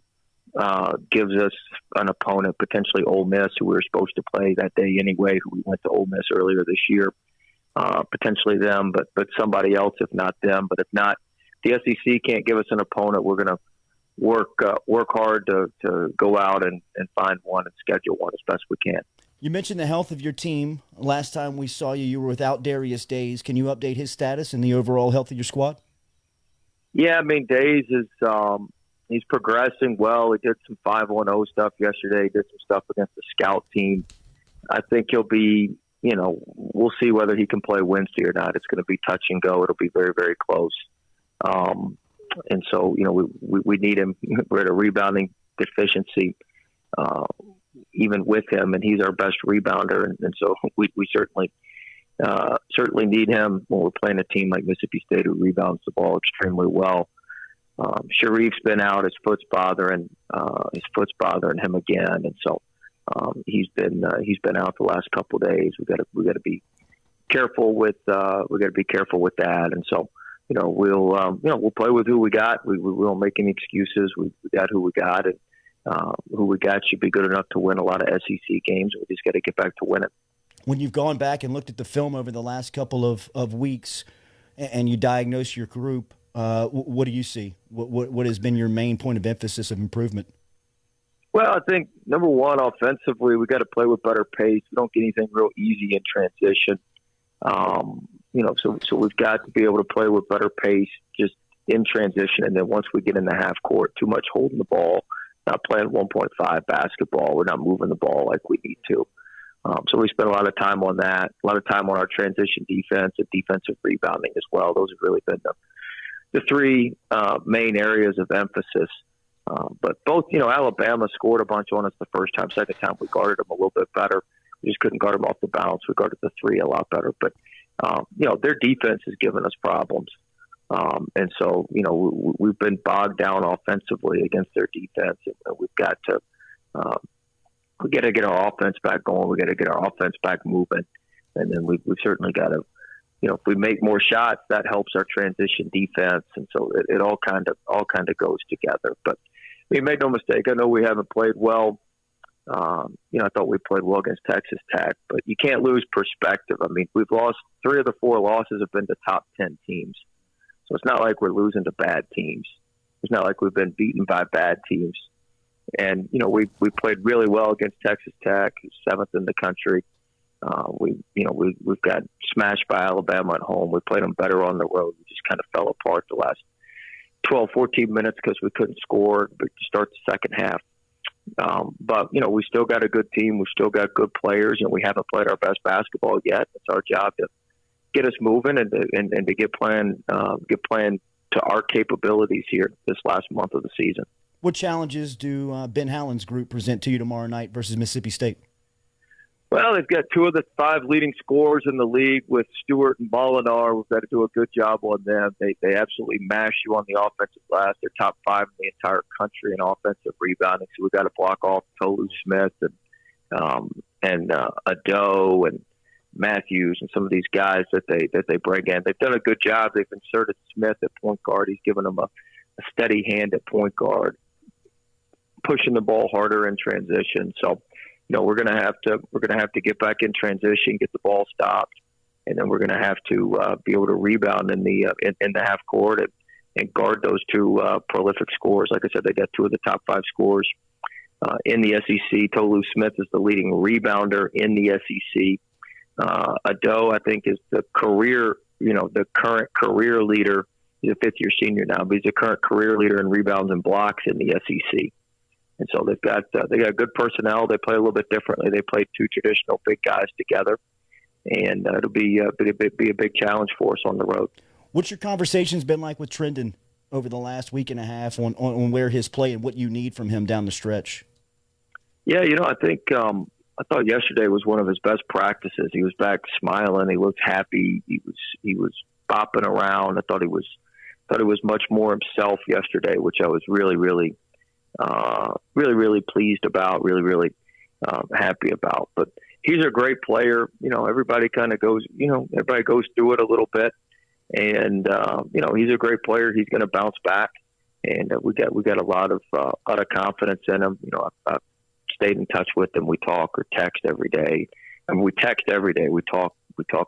gives us an opponent, potentially Ole Miss, who we were supposed to play that day anyway, who we went to Ole Miss earlier this year. Potentially them, but somebody else if not them. But if not, the SEC can't give us an opponent. We're going to work hard to go out and find one and schedule one as best we can. You mentioned the health of your team. Last time we saw you were without Darius Days. Can you update his status and the overall health of your squad? Yeah, Days is he's progressing well. He did some 5-on-0 stuff yesterday. He did some stuff against the scout team. I think he'll be, we'll see whether he can play Wednesday or not. It's going to be touch and go. It'll be very, very close. And so, we need him. We're at a rebounding deficiency, even with him, and he's our best rebounder. And so we certainly need him when we're playing a team like Mississippi State who rebounds the ball extremely well. Sharif's been out; his foot's bothering him again, and so he's been out the last couple of days. We got to be careful with that, and so. We'll play with who we got. We won't make any excuses. We got who we got, and who we got should be good enough to win a lot of SEC games. We just got to get back to winning. When you've gone back and looked at the film over the last couple of weeks, and you diagnose your group, what do you see? What has been your main point of emphasis of improvement? Well, I think number one, offensively, we got to play with better pace. We don't get anything real easy in transition. So we've got to be able to play with better pace just in transition. And then once we get in the half court, too much holding the ball, not playing 1.5 basketball. We're not moving the ball like we need to. So we spend a lot of time on that, a lot of time on our transition defense and defensive rebounding as well. Those have really been the three main areas of emphasis. But both, Alabama scored a bunch on us the first time. Second time we guarded them a little bit better. We just couldn't guard them off the bounce. We guarded the three a lot better. But their defense has given us problems. And so, we've been bogged down offensively against their defense. And we got to get our offense back going. We got to get our offense back moving. And then we've certainly got to, if we make more shots, that helps our transition defense. And so it all kind of goes together. But make no mistake, I know we haven't played well. I thought we played well against Texas Tech, but you can't lose perspective. We've lost 3 of the 4 losses have been to top 10 teams. So it's not like we're losing to bad teams. It's not like we've been beaten by bad teams. And, we played really well against Texas Tech, who's 7th in the country. We've got smashed by Alabama at home. We played them better on the road. We just kind of fell apart the last 12, 14 minutes because we couldn't score to start the second half. But we still got a good team. We've still got good players, and we haven't played our best basketball yet. It's our job to get us moving and to get playing to our capabilities here this last month of the season. What challenges do Ben Howland's group present to you tomorrow night versus Mississippi State? Well, they've got 2 of the 5 leading scorers in the league with Stewart and Molinar. We've got to do a good job on them. They absolutely mash you on the offensive glass. They're top 5 in the entire country in offensive rebounding. So we've got to block off Tolu Smith and Ado and Matthews and some of these guys that they bring in. They've done a good job. They've inserted Smith at point guard. He's given them a steady hand at point guard, pushing the ball harder in transition. So, we're gonna have to get back in transition, get the ball stopped, and then we're gonna have to be able to rebound in the half court and guard those 2 prolific scorers. Like I said, they got 2 of the top 5 scorers in the SEC. Tolu Smith is the leading rebounder in the SEC. Ado, I think, is the current career leader. He's a 5th-year senior now, but he's the current career leader in rebounds and blocks in the SEC. And so they got good personnel. They play a little bit differently. They play 2 traditional big guys together, and it'll be a big challenge for us on the road. What's your conversations been like with Trendon over the last week and a half on where his play and what you need from him down the stretch? Yeah, I think I thought yesterday was one of his best practices. He was back smiling. He looked happy. He was bopping around. I thought he was much more himself yesterday, which I was really pleased about, really happy about. But he's a great player. Everybody kind of goes, everybody goes through it a little bit. And, he's a great player. He's going to bounce back. And we got a lot of confidence in him. I've stayed in touch with him. We talk or text every day. I mean, we text every day. We talk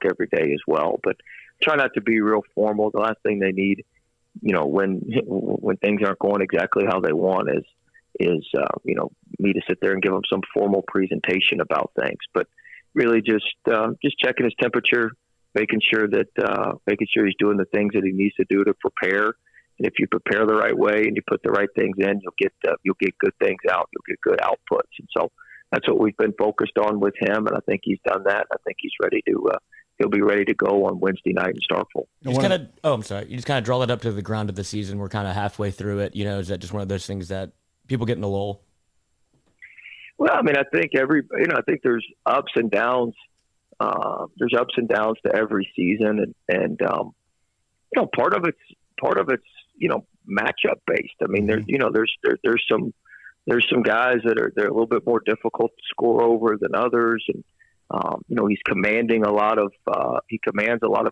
every day as well. But try not to be real formal. The last thing they need, when things aren't going exactly how they want is me to sit there and give them some formal presentation about things. But really just checking his temperature, making sure he's doing the things that he needs to do to prepare. And if you prepare the right way and you put the right things in, you'll get good things out. You'll get good outputs. And so that's what we've been focused on with him. And I think he's done that. I think he's ready to. He'll be ready to go on Wednesday night in Starkville. I'm sorry. You just kind of draw that up to the ground of the season. We're kind of halfway through it. Is that just one of those things that people get in a lull? Well, I mean, I think I think there's ups and downs. There's ups and downs to every season, and part of it's matchup based. I mean, there's some guys they're a little bit more difficult to score over than others, and he commands a lot of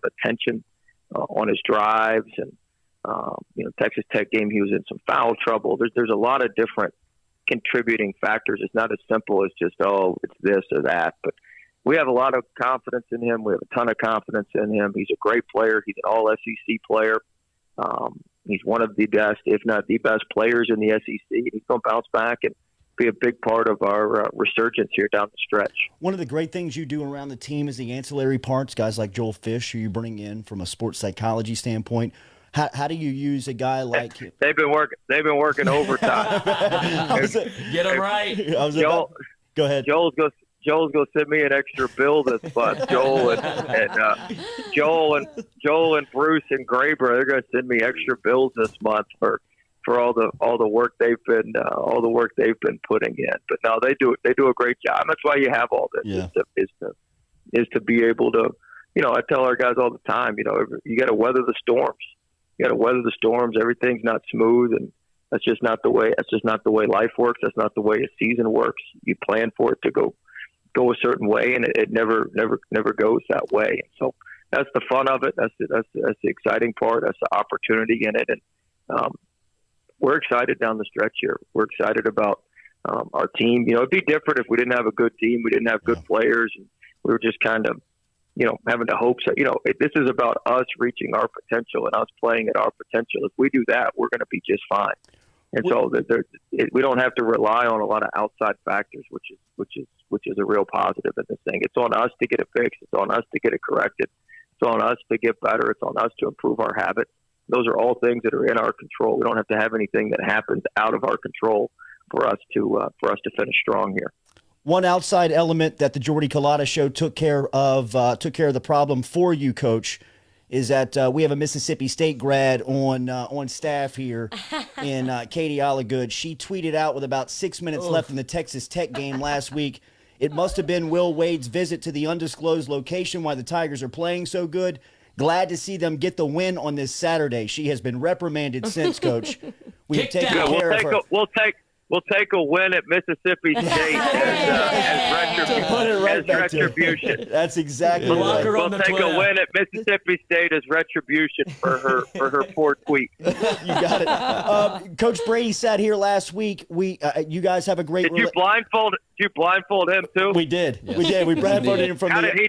attention on his drives, and Texas Tech game he was in some foul trouble. There's a lot of different contributing factors. It's not as simple as just it's this or that, but we have a lot of confidence in him. We have a ton of confidence in him. He's a great player. He's an all SEC player. He's one of the best, if not the best players in the SEC. He's going to bounce back and be a big part of our resurgence here down the stretch. One of the great things you do around the team is the ancillary parts, guys like Joel Fish, who you bring in from a sports psychology standpoint. How do you use a guy like him? They've been working overtime. Get them right. Joel, go ahead. Joel's going to send me an extra bill this month. Joel and Bruce and Graber, they're going to send me extra bills this month for all the work they've been putting in. But no, they do a great job. That's why you have all this. Yeah. Is to be able to, I tell our guys all the time, you got to weather the storms. You got to weather the storms. Everything's not smooth, and that's just not the way life works. That's not the way a season works. You plan for it to go a certain way, and it never goes that way. So that's the fun of it. That's the exciting part. That's the opportunity in it, and we're excited down the stretch here. We're excited about our team. It'd be different if we didn't have a good team. We didn't have good players, and we were just kind of having to hope. So this is about us reaching our potential and us playing at our potential. If we do that, we're going to be just fine. And so we don't have to rely on a lot of outside factors, which is a real positive in this thing. It's on us to get it fixed. It's on us to get it corrected. It's on us to get better. It's on us to improve our habits. Those are all things that are in our control. We don't have to have anything that happens out of our control for us to finish strong here. One outside element that the Jordy Culotta show took care of the problem for you, Coach, is that we have a Mississippi State grad on staff here in Katie Allagood. She tweeted out with about 6 minutes left in the Texas Tech game last week. It must have been Will Wade's visit to the undisclosed location why the Tigers are playing so good. Glad to see them get the win on this Saturday. She has been reprimanded since, Coach. We've taken care of her. We'll take a win at Mississippi State as retribution. That's exactly right. We'll take a win at Mississippi State as retribution for her poor tweet. You got it. Coach Brady sat here last week. You guys have a great. Did you blindfold him too? We did. Yes. We did. We blindfolded him from How did he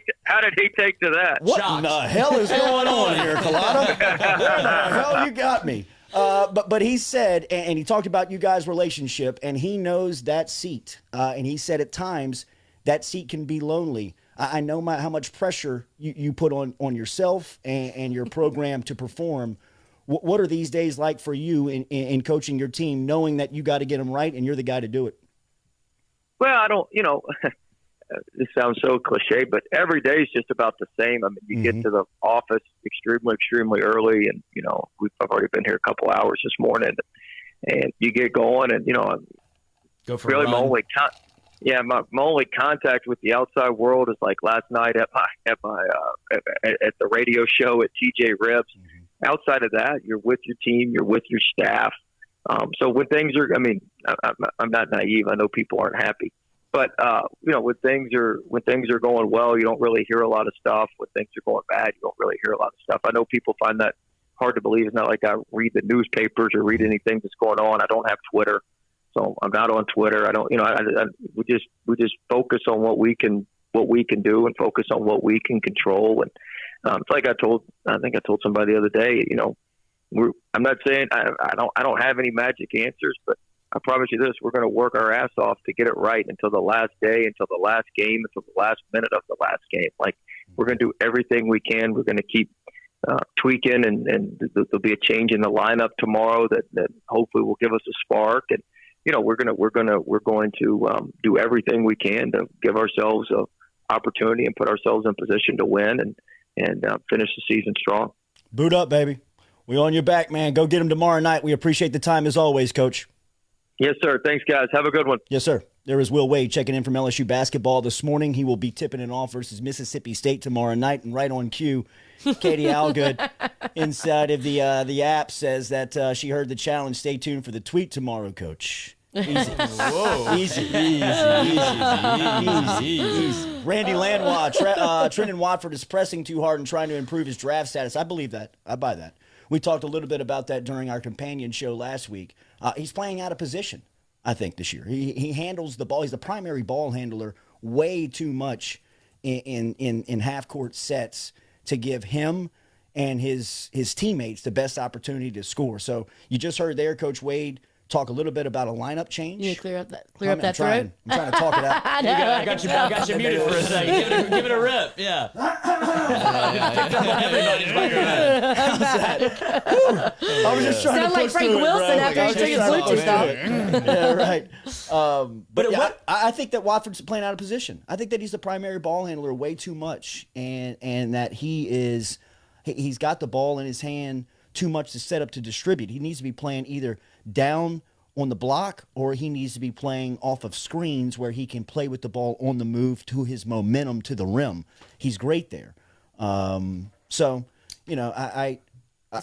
take to that? What in the hell is going on here, Culotta? Where the hell you got me? But he said, and he talked about you guys' relationship, and he knows that seat. And he said at times that seat can be lonely. I know how much pressure you put on yourself and your program to perform. What are these days like for you in coaching your team, knowing that you got to get them right and you're the guy to do it? Well, I don't, this sounds so cliche, but every day is just about the same. I mean, you get to the office extremely early, and I've already been here a couple hours this morning, and you get going, and go for really a run. my only contact with the outside world is like last night at the radio show at TJ Ribs. Outside of that, you're with your team, you're with your staff. So when things are, I'm not naive. I know people aren't happy. But when things are going well, you don't really hear a lot of stuff. When things are going bad, you don't really hear a lot of stuff. I know people find that hard to believe. It's not like I read the newspapers or read anything that's going on. I don't have Twitter, so I'm not on Twitter. I don't. We just focus on what we can do and focus on what we can control. And it's like I think I told somebody the other day. I'm not saying I don't have any magic answers, but I promise you this, we're going to work our ass off to get it right until the last day, until the last game, until the last minute of the last game. Like, we're going to do everything we can. We're going to keep tweaking, and there'll be a change in the lineup tomorrow that hopefully will give us a spark. And, we're going to do everything we can to give ourselves an opportunity and put ourselves in position to win and finish the season strong. Boot up, baby. We on your back, man. Go get them tomorrow night. We appreciate the time as always, Coach. Yes, sir. Thanks, guys. Have a good one. Yes, sir. There is Will Wade checking in from LSU Basketball this morning. He will be tipping it off versus Mississippi State tomorrow night. And right on cue, Katie Algood inside of the app says that she heard the challenge. Stay tuned for the tweet tomorrow, Coach. Easy. Whoa. Easy. Randy Landwa, Trenton Watford is pressing too hard and trying to improve his draft status. I believe that. I buy that. We talked a little bit about that during our companion show last week. He's playing out of position, I think, this year. He handles the ball. He's the primary ball handler way too much in half-court sets to give him and his teammates the best opportunity to score. So you just heard there, Coach Wade, talk a little bit about a lineup change. You clear up that throat? I'm trying to talk it out. I got you muted for a second. Give it a rip. Yeah. Everybody's I was just trying Sound to like push Frank through Wilson it, after he took his Bluetooth off. Yeah, right. But I think that Watford's playing out of position. I think that he's the primary ball handler way too much, and that he's got the ball in his hand too much to set up to distribute. He needs to be playing either down on the block or he needs to be playing off of screens where he can play with the ball on the move to his momentum to the rim. He's great there. It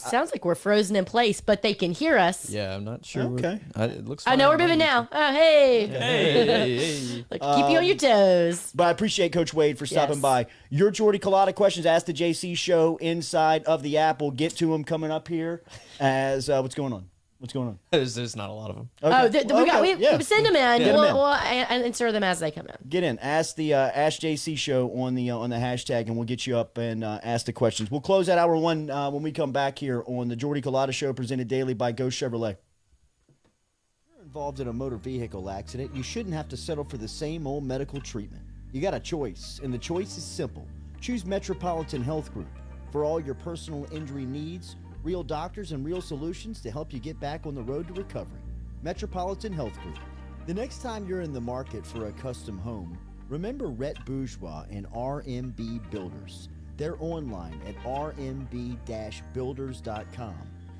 sounds like we're frozen in place, but they can hear us. Yeah, I'm not sure. Okay. It looks. I know we're moving now. Oh, hey. Hey. Like, keep you on your toes. But I appreciate Coach Wade for stopping Yes. by. Your Jordy Culotta questions, Ask the JC show inside of the app. We'll get to them coming up here. As what's going on? What's going on? There's not a lot of them. Okay. We send them in. Get 'em in. We'll answer them as they come in. Get in. Ask the Ask JC show on the hashtag, and we'll get you up and ask the questions. We'll close out hour one when we come back here on the Jordy Culotta show, presented daily by Ghost Chevrolet. If you're involved in a motor vehicle accident, you shouldn't have to settle for the same old medical treatment. You got a choice, and the choice is simple. Choose Metropolitan Health Group for all your personal injury needs. Real doctors and real solutions to help you get back on the road to recovery. Metropolitan Health Group. The next time you're in the market for a custom home, remember Rhett Bourgeois and RMB Builders. They're online at rmb-builders.com.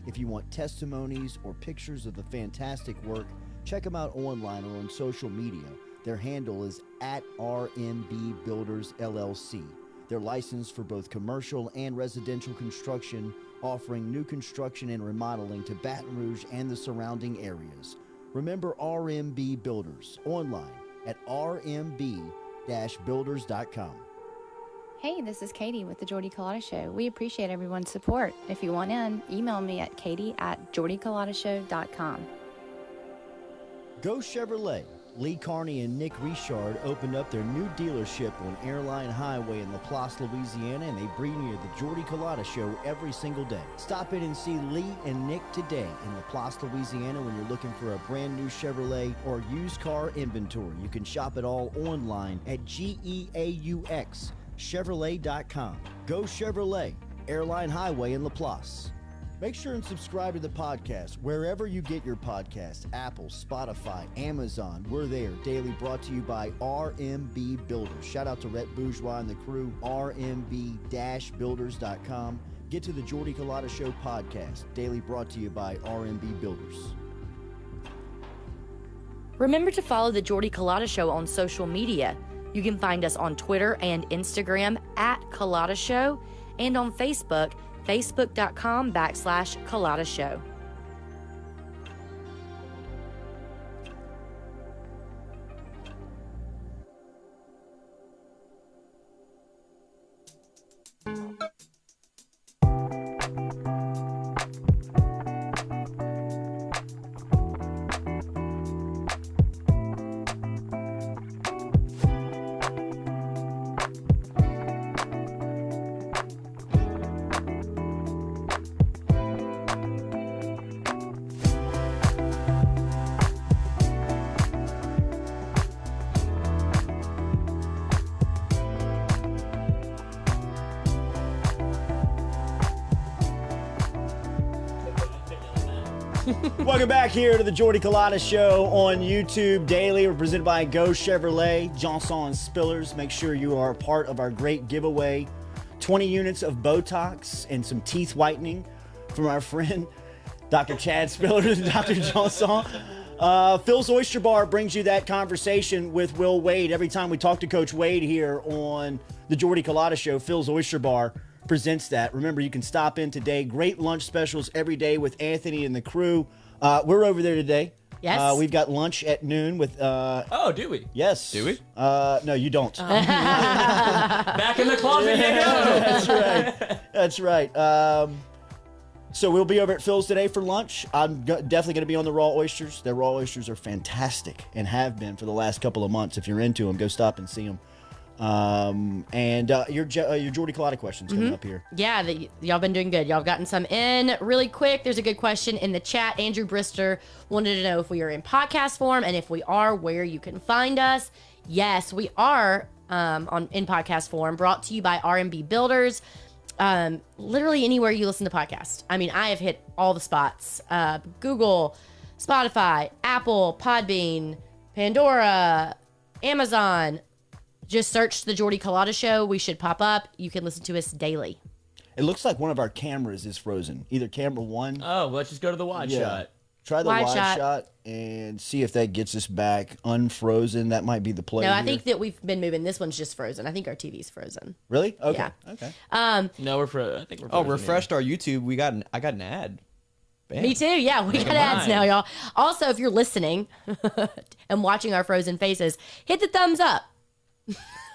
If you want testimonies or pictures of the fantastic work, check them out online or on social media. Their handle is at RMB Builders LLC. They're licensed for both commercial and residential construction, offering new construction and remodeling to Baton Rouge and the surrounding areas. Remember RMB Builders online at rmb-builders.com. Hey, this is Katie with the Jordy Culotta Show. We appreciate everyone's support. If you want in, email me at katie@jordyculotta.com. Go Chevrolet. Lee Carney and Nick Richard opened up their new dealership on Airline Highway in LaPlace, Louisiana, and they bring you the Jordy Culotta Show every single day. Stop in and see Lee and Nick today in LaPlace, Louisiana when you're looking for a brand new Chevrolet or used car inventory. You can shop it all online at GEAUX.Chevrolet.com. Go Chevrolet, Airline Highway in LaPlace. Make sure and subscribe to the podcast wherever you get your podcasts. Apple, Spotify, Amazon. We're there. Daily brought to you by RMB Builders. Shout out to Rhett Bourgeois and the crew. RMB-Builders.com. Get to the Jordy Culotta Show podcast. Daily brought to you by RMB Builders. Remember to follow the Jordy Culotta Show on social media. You can find us on Twitter and Instagram at Culotta Show, and on Facebook, facebook.com/Culotta Show. Welcome back here to the Jordy Culotta Show on YouTube Daily. We're presented by Go Chevrolet, Johnson Spillers. Make sure you are a part of our great giveaway. 20 units of Botox and some teeth whitening from our friend Dr. Chad Spillers and Dr. Johnson. Phil's Oyster Bar brings you that conversation with Will Wade. Every time we talk to Coach Wade here on the Jordy Culotta Show, Phil's Oyster Bar presents that. Remember, you can stop in today. Great lunch specials every day with Anthony and the crew. We're over there today. Yes. We've got lunch at noon with... Oh, do we? Yes. Do we? No, you don't. Back in the closet you go. That's right. That's right. So we'll be over at Phil's today for lunch. I'm definitely going to be on the raw oysters. Their raw oysters are fantastic and have been for the last couple of months. If you're into them, go stop and see them. And your Jordy Culotta questions coming up here. Yeah, y'all been doing good. Y'all have gotten some in really quick. There's a good question in the chat. Andrew Brister wanted to know if we are in podcast form, and if we are, where you can find us. Yes, we are in podcast form, brought to you by R&B Builders. Literally anywhere you listen to podcasts. I mean, I have hit all the spots. Google, Spotify, Apple, Podbean, Pandora, Amazon. Just search the Jordy Culotta Show. We should pop up. You can listen to us daily. It looks like one of our cameras is frozen. Either camera one. Oh, let's just go to the wide shot. Try the Wide wide shot. shot and see if that gets us back unfrozen. That might be the play. No, I here. think that we've been moving. This one's just frozen. I think our TV's frozen. Really? Okay. Yeah. Okay. No, I think we're. Oh, frozen, refreshed our YouTube. I got an ad. Bam. Me too. Yeah, we got ads mine. now, y'all. Also, if you're listening and watching our frozen faces, hit the thumbs up.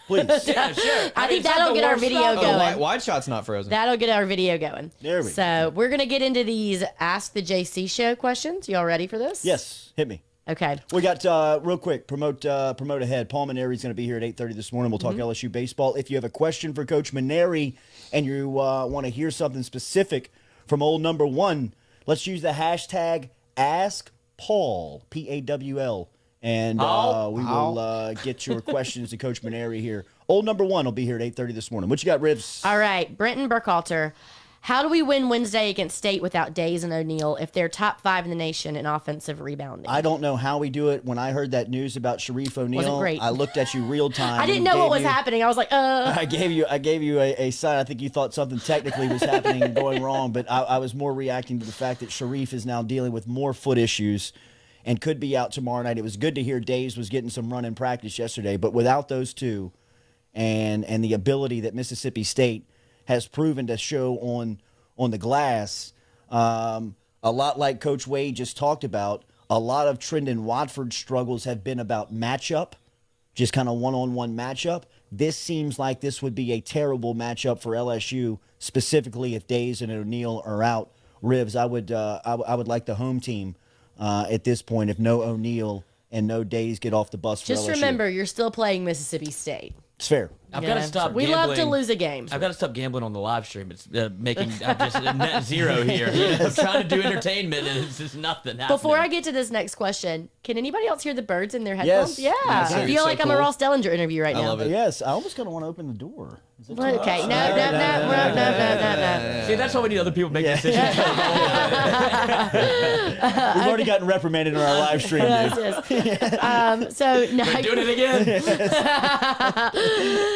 Please. Yeah, sure. I think it's not that'll the get our worst video stuff. Oh, going. wide shot's not frozen. That'll get our video going. There we So we're going to get into these Ask the JC Show questions. Y'all ready for this? Yes. Hit me. Okay. We got real quick. Promote ahead. Paul Mainieri is going to be here at 8:30 this morning. We'll talk LSU baseball. If you have a question for Coach Mainieri and you want to hear something specific from old number one, let's use the hashtag AskPaul, PAWL, and we will get your questions to Coach Mainieri here. Old number one will be here at 8:30 this morning. What you got, Ribs? All right. Brenton Burkhalter. How do we win Wednesday against State without Days and O'Neal if they're top 5 in the nation in offensive rebounding? I don't know how we do it. When I heard that news about Sharif O'Neal, Wasn't great. I looked at you real time. I didn't know what was happening. I was like, I gave you a sign. I think you thought something technically was happening and going wrong, but I was more reacting to the fact that Sharif is now dealing with more foot issues. and could be out tomorrow night. It was good to hear Days was getting some run in practice yesterday, but without those two and the ability that Mississippi State has proven to show on the glass, a lot like Coach Wade just talked about, a lot of Trendon Watford's struggles have been about matchup, just kind of one-on-one matchup. This seems like this would be a terrible matchup for LSU, specifically if Days and O'Neal are out. Rivs, I would like the home team at this point if no O'Neal and no Days get off the bus for Just LSU. remember, you're still playing Mississippi State. It's fair. I've got to stop We gambling. love to lose a game. I've got to stop gambling on the live stream. It's I'm just a net zero here. I'm trying to do entertainment, and it's just nothing happening. Before I get to this next question, can anybody else hear the birds in their headphones? Yes. Yeah. Yes, I sir. feel So like I'm a cool. Ross Dellinger interview right now. love it. Yes, I almost kind of want to open the door. Is it too Okay. much? No. See, that's why we need other people to make decisions. We've already gotten reprimanded on our live stream, dude. Yes. So Doing it again.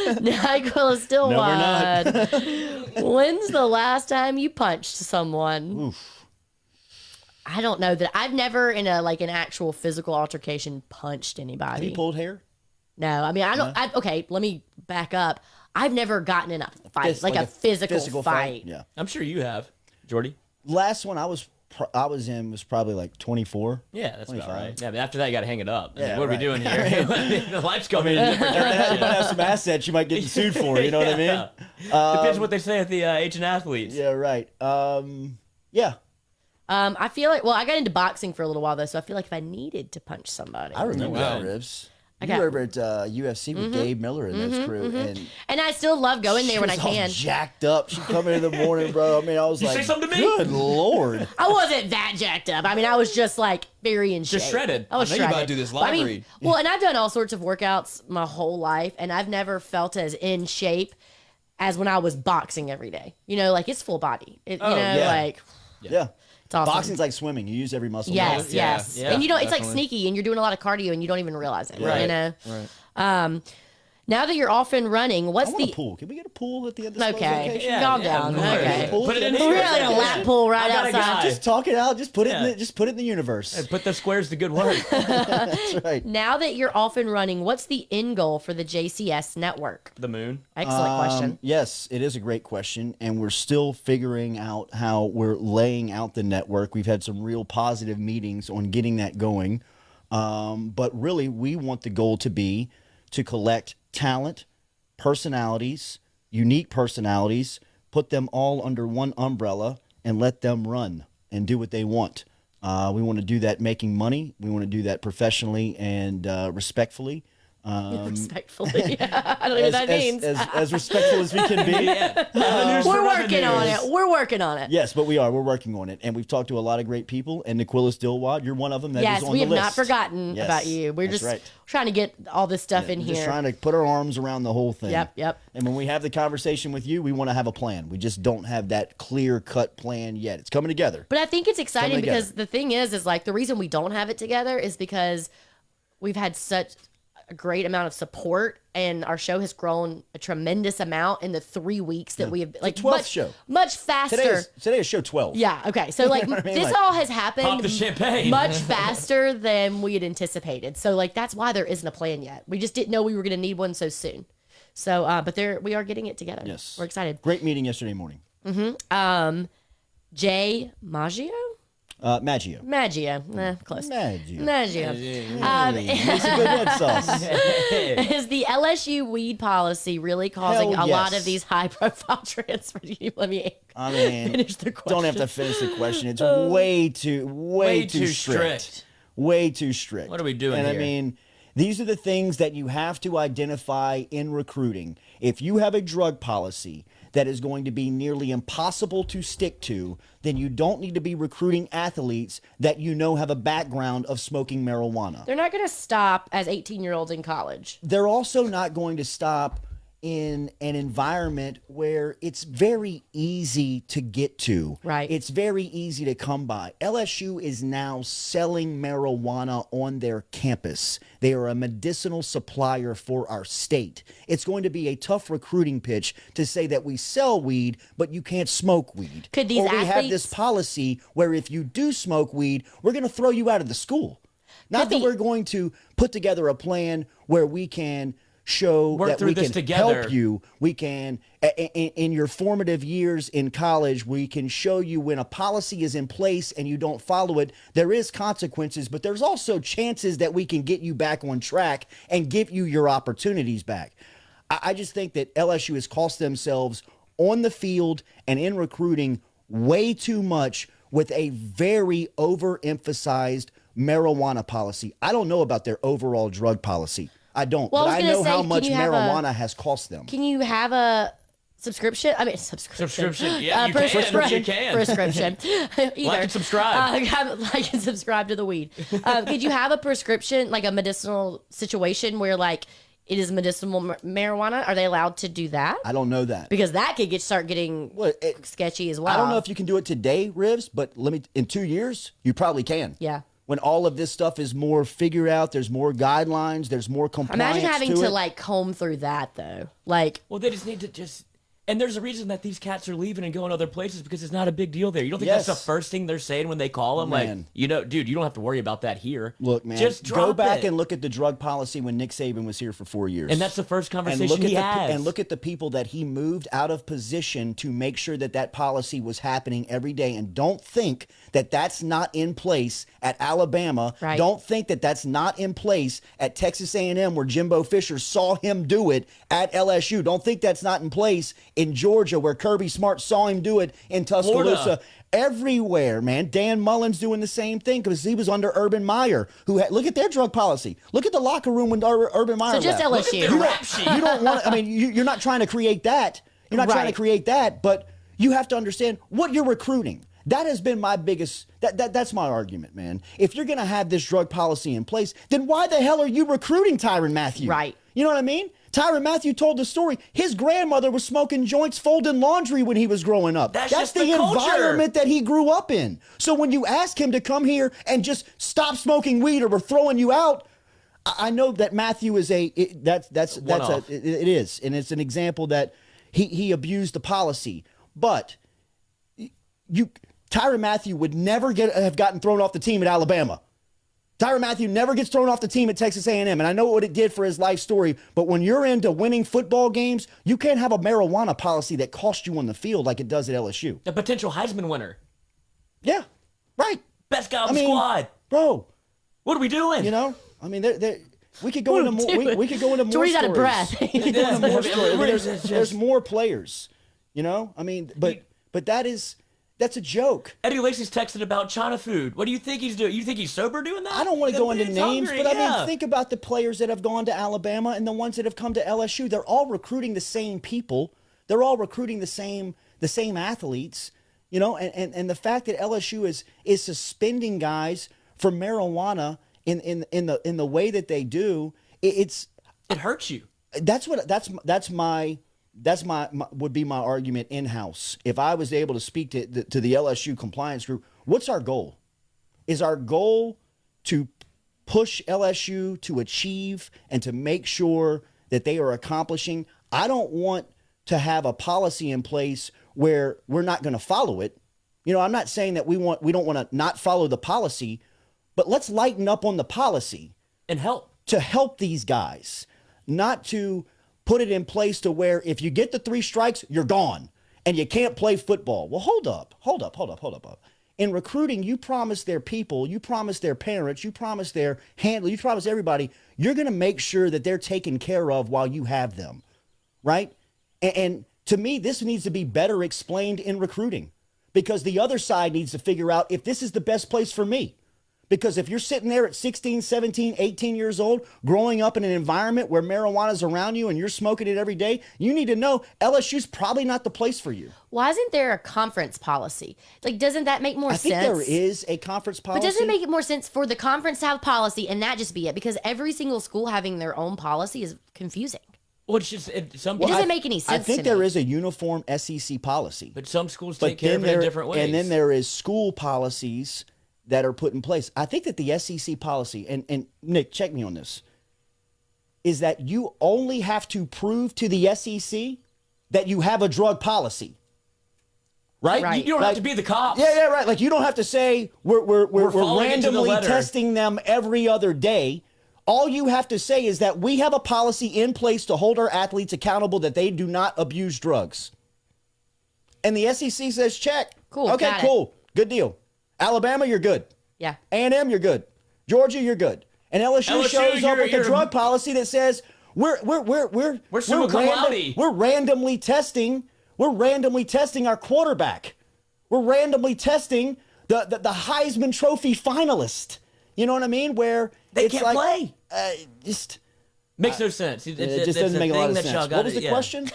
NyQuil is still No, we're not. wide. When's the last time you punched someone? Oof. I don't know that I've never in an actual physical altercation punched Have anybody. you pulled hair? No, I mean I don't. Okay, let me back up. I've never gotten in a fight, like a physical fight. Yeah. I'm sure you have, Jordy. Last one I was in was probably like 24. Yeah, that's 25. about right. Yeah, but after that, you got to hang it up. I mean, Yeah, what are we right. doing here? The life's coming in a different You direction. might have some assets you might get sued for. You know what I mean? Depends what they say at the Agent Athletes. Yeah, right. Yeah. I feel like I got into boxing for a little while though, so I feel like if I needed to punch somebody, I remember Wow. that, Ribs. You got- were over at UFC with Gabe Miller and his crew, and I still love going there when I she was all can. jacked up. She'd come in the morning, bro. I mean, I was You like, say something to me? good lord. I wasn't that jacked up. I mean, I was just very in shape. Just shredded. I was I know you shredded. about to do this But live read. Well, and I've done all sorts of workouts my whole life, and I've never felt as in shape as when I was boxing every day. It's full body. yeah. Yeah. It's awesome. Boxing's like swimming. You use every muscle. Yes, Yeah, yes. yeah, And it's like definitely. sneaky, and you're doing a lot of cardio, and you don't even realize it. Right. Right. Now that you're off and running, I what's want a the pool. Can we get a pool at the end of this okay? location? Yeah, Calm yeah, down. of course. Okay. Put it in We're here. We're like a lap pool right I got a outside. guy. Just talk it out. Just put it in Yeah. the, just put it in the universe. Put the squares to good work. That's right. Now that you're off and running, what's the end goal for the JCS network? The moon. Excellent question. Yes, it is a great question, and we're still figuring out how we're laying out the network. We've had some real positive meetings on getting that going, but really, we want the goal to be to collect talent, personalities, unique personalities, put them all under one umbrella, and let them run and do what they want. We want to do that making money. We want to do that professionally and respectfully. Respectfully. I don't know what that means. As respectful as we can be. We're working on it. We're working on it. Yes, but we are. We're working on it. And we've talked to a lot of great people. And Niquilis Dilwad, you're one of them that is Yes, on we the have list. not forgotten Yes, about you. We're that's just right. trying to get all this stuff in Just here. trying to put our arms around the whole thing. Yep. And when we have the conversation with you, we want to have a plan. We just don't have that clear-cut plan yet. It's coming together. But I think it's exciting Coming together. because the thing is the reason we don't have it together is because we've had such a great amount of support and our show has grown a tremendous amount in the 3 weeks that we have 12th show. much faster. Today is show 12. Yeah. Okay. So what I mean? this Like, all has happened Pop the champagne. much faster than we had anticipated. So that's why there isn't a plan yet. We just didn't know we were going to need one so soon. So, but we are getting it together. Yes. We're excited. Great meeting yesterday morning. Jay Maggio? Maggio. Close. Maggio. Maggio. Makes a good red sauce. Is the LSU weed policy really causing Hell a lot yes. of these high-profile transfers? Let me I mean, finish the question. don't have to finish the question. It's way too strict. Way too strict. What are we doing And here? I mean, these are the things that you have to identify in recruiting. If you have a drug policy that is going to be nearly impossible to stick to, then you don't need to be recruiting athletes that have a background of smoking marijuana. They're not going to stop as 18-year-olds in college. They're also not going to stop in an environment where it's very easy to get to. Right. It's very easy to come by. LSU is now selling marijuana on their campus. They are a medicinal supplier for our state. It's going to be a tough recruiting pitch to say that we sell weed, but you can't smoke weed. Could these or we have athletes- this policy where if you do smoke weed, we're going to throw you out of the school. Not that we're going to put together a plan where we can show Work that through we this can together. help you. We can, in your formative years in college, we can show you when a policy is in place and you don't follow it, there is consequences, but there's also chances that we can get you back on track and give you your opportunities back. I just think that LSU has cost themselves on the field and in recruiting way too much with a very overemphasized marijuana policy. I don't know about their overall drug policy. I don't, Well, but I I was gonna know say, how can much you have marijuana has cost them. Can you have a subscription? I mean, subscription. Yeah, you prescription. can. Prescription. Either. Like and subscribe. Like and subscribe to the weed. Could you have a prescription, like a medicinal situation where like it is medicinal marijuana? Are they allowed to do that? I don't know that. Because that could start getting sketchy as well. I don't know if you can do it today, Rivs, but in 2 years, you probably can. Yeah. When all of this stuff is more figured out, there's more guidelines, there's more compliance. Imagine having to to it. like comb through that though. Like, Well, they just need to just. And there's a reason that these cats are leaving and going other places because it's not a big deal there. You don't think Yes. that's the first thing they're saying when they call them? Man. Like, you know, dude, you don't have to worry about that here. Look, man, just go drop back it. and look at the drug policy when Nick Saban was here for 4 years. And that's the first and conversation look at he the, has. and look at the people that he moved out of position to make sure that that policy was happening every day. And don't think that that's not in place at Alabama. Right. Don't think that that's not in place at Texas A&M where Jimbo Fisher saw him do it at LSU. Don't think that's not in place in Georgia where Kirby Smart saw him do it in Tuscaloosa. Florida. Everywhere, man. Dan Mullen's doing the same thing because he was under Urban Meyer, who had, look at their drug policy. Look at the locker room when Urban Meyer so just left. Look at LSU. their rap sheet. You don't want. I mean, you're not trying to create that. You're not trying to Right. create that. But you have to understand what you're recruiting. That has been my biggest. That's my argument, man. If you're going to have this drug policy in place, then why the hell are you recruiting Tyrann Mathieu? Right. You know what I mean? Tyrann Mathieu told the story. His grandmother was smoking joints, folding laundry when he was growing up. That's just the the culture. environment that he grew up in. So when you ask him to come here and just stop smoking weed or we're throwing you out, I know that Matthew is it is, and it's an example that he abused the policy. But Tyrann Mathieu would never have gotten thrown off the team at Alabama. Tyrann Mathieu never gets thrown off the team at Texas A&M, and I know what it did for his life story, but when you're into winning football games, you can't have a marijuana policy that costs you on the field like it does at LSU. The potential Heisman winner. Yeah, right. Best guy on the squad. Bro, What are we doing? you know, I mean, we could go into more. We could go into more. Jordy's out of stories. breath. We could go into more stories. I mean, It's just- there's more players. You know, I mean, but that's a joke. Eddie Lacy's texted about China food. What do you think he's doing? You think he's sober doing that? I don't want to The go into man's names, hungry, but I yeah. mean, think about the players that have gone to Alabama and the ones that have come to LSU. They're all recruiting the same people. They're all recruiting the same athletes. You know, and the fact that LSU is suspending guys for marijuana in the way that they do, it hurts you. that's my would be my argument in-house. If I was able to speak to the LSU compliance group, what's our goal? Is our goal to push LSU to achieve and to make sure that they are accomplishing? I don't want to have a policy in place where we're not going to follow it. You know, I'm not saying that we don't want to not follow the policy, but let's lighten up on the policy And help. to help these guys, not to put it in place to where if you get the 3 strikes, you're gone and you can't play football. Well, hold up. In recruiting, you promise their people, you promise their parents, you promise their handler, you promise everybody, you're going to make sure that they're taken care of while you have them, right? And to me, this needs to be better explained in recruiting because the other side needs to figure out if this is the best place for me. Because if you're sitting there at 16, 17, 18 years old, growing up in an environment where marijuana's around you and you're smoking it every day, you need to know LSU's probably not the place for you. Why isn't there a conference policy? Like, doesn't that make more I think sense? there is a conference policy. But doesn't it make it more sense for the conference to have policy and that just be it? Because every single school having their own policy is confusing. Well, it's just some. It doesn't make any sense. I think to there me. is a uniform SEC policy. But some schools But take care of it in different ways. And then there is school policies that are put in place. I think that the SEC policy, and Nick, check me on this, is that you only have to prove to the SEC that you have a drug policy. right? Right. You don't have to be the cops. Yeah, right. Like you don't have to say we're following it to the randomly letter. testing them every other day. All you have to say is that we have a policy in place to hold our athletes accountable that they do not abuse drugs. And the SEC says check. Cool, Okay, got it. cool. Good deal. Alabama, you're good. Yeah. A&M, you're good. Georgia, you're good. And LSU shows up with a drug policy that says we're summa cum laude. we're randomly testing our quarterback. We're randomly testing the Heisman Trophy finalist. You know what I mean? Where They it's can't like, play. Just Makes no sense. it just doesn't make a lot of sense. What was the question?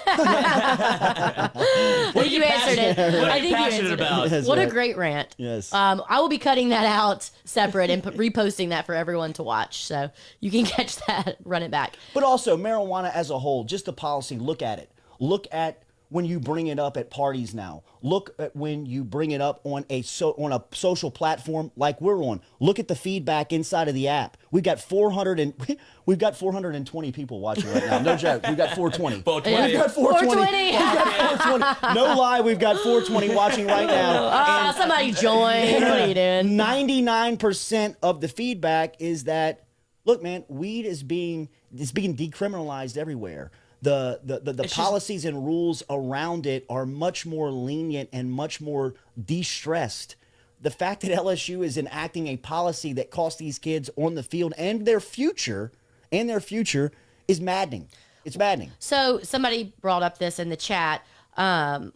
What You answered it. I think you answered about? it. That's What a right. great rant. Yes. I will be cutting that out separate and reposting that for everyone to watch. So you can catch that, run it back. But also marijuana as a whole, just the policy. Look at it. Look at when you bring it up at parties now. Look at when you bring it up on a social platform like we're on. Look at the feedback inside of the app. We've got 420 people watching right now. No joke. We've got 420. 420. We've got 420. 420. We've got 420. No lie, we've got 420 watching right now. Somebody join. What are you doing? 99% of the feedback is that, look, man, weed is being decriminalized everywhere. The policies and rules around it are much more lenient and much more de-stressed. The fact that LSU is enacting a policy that costs these kids on the field and their future is maddening. It's maddening. So somebody brought up this in the chat.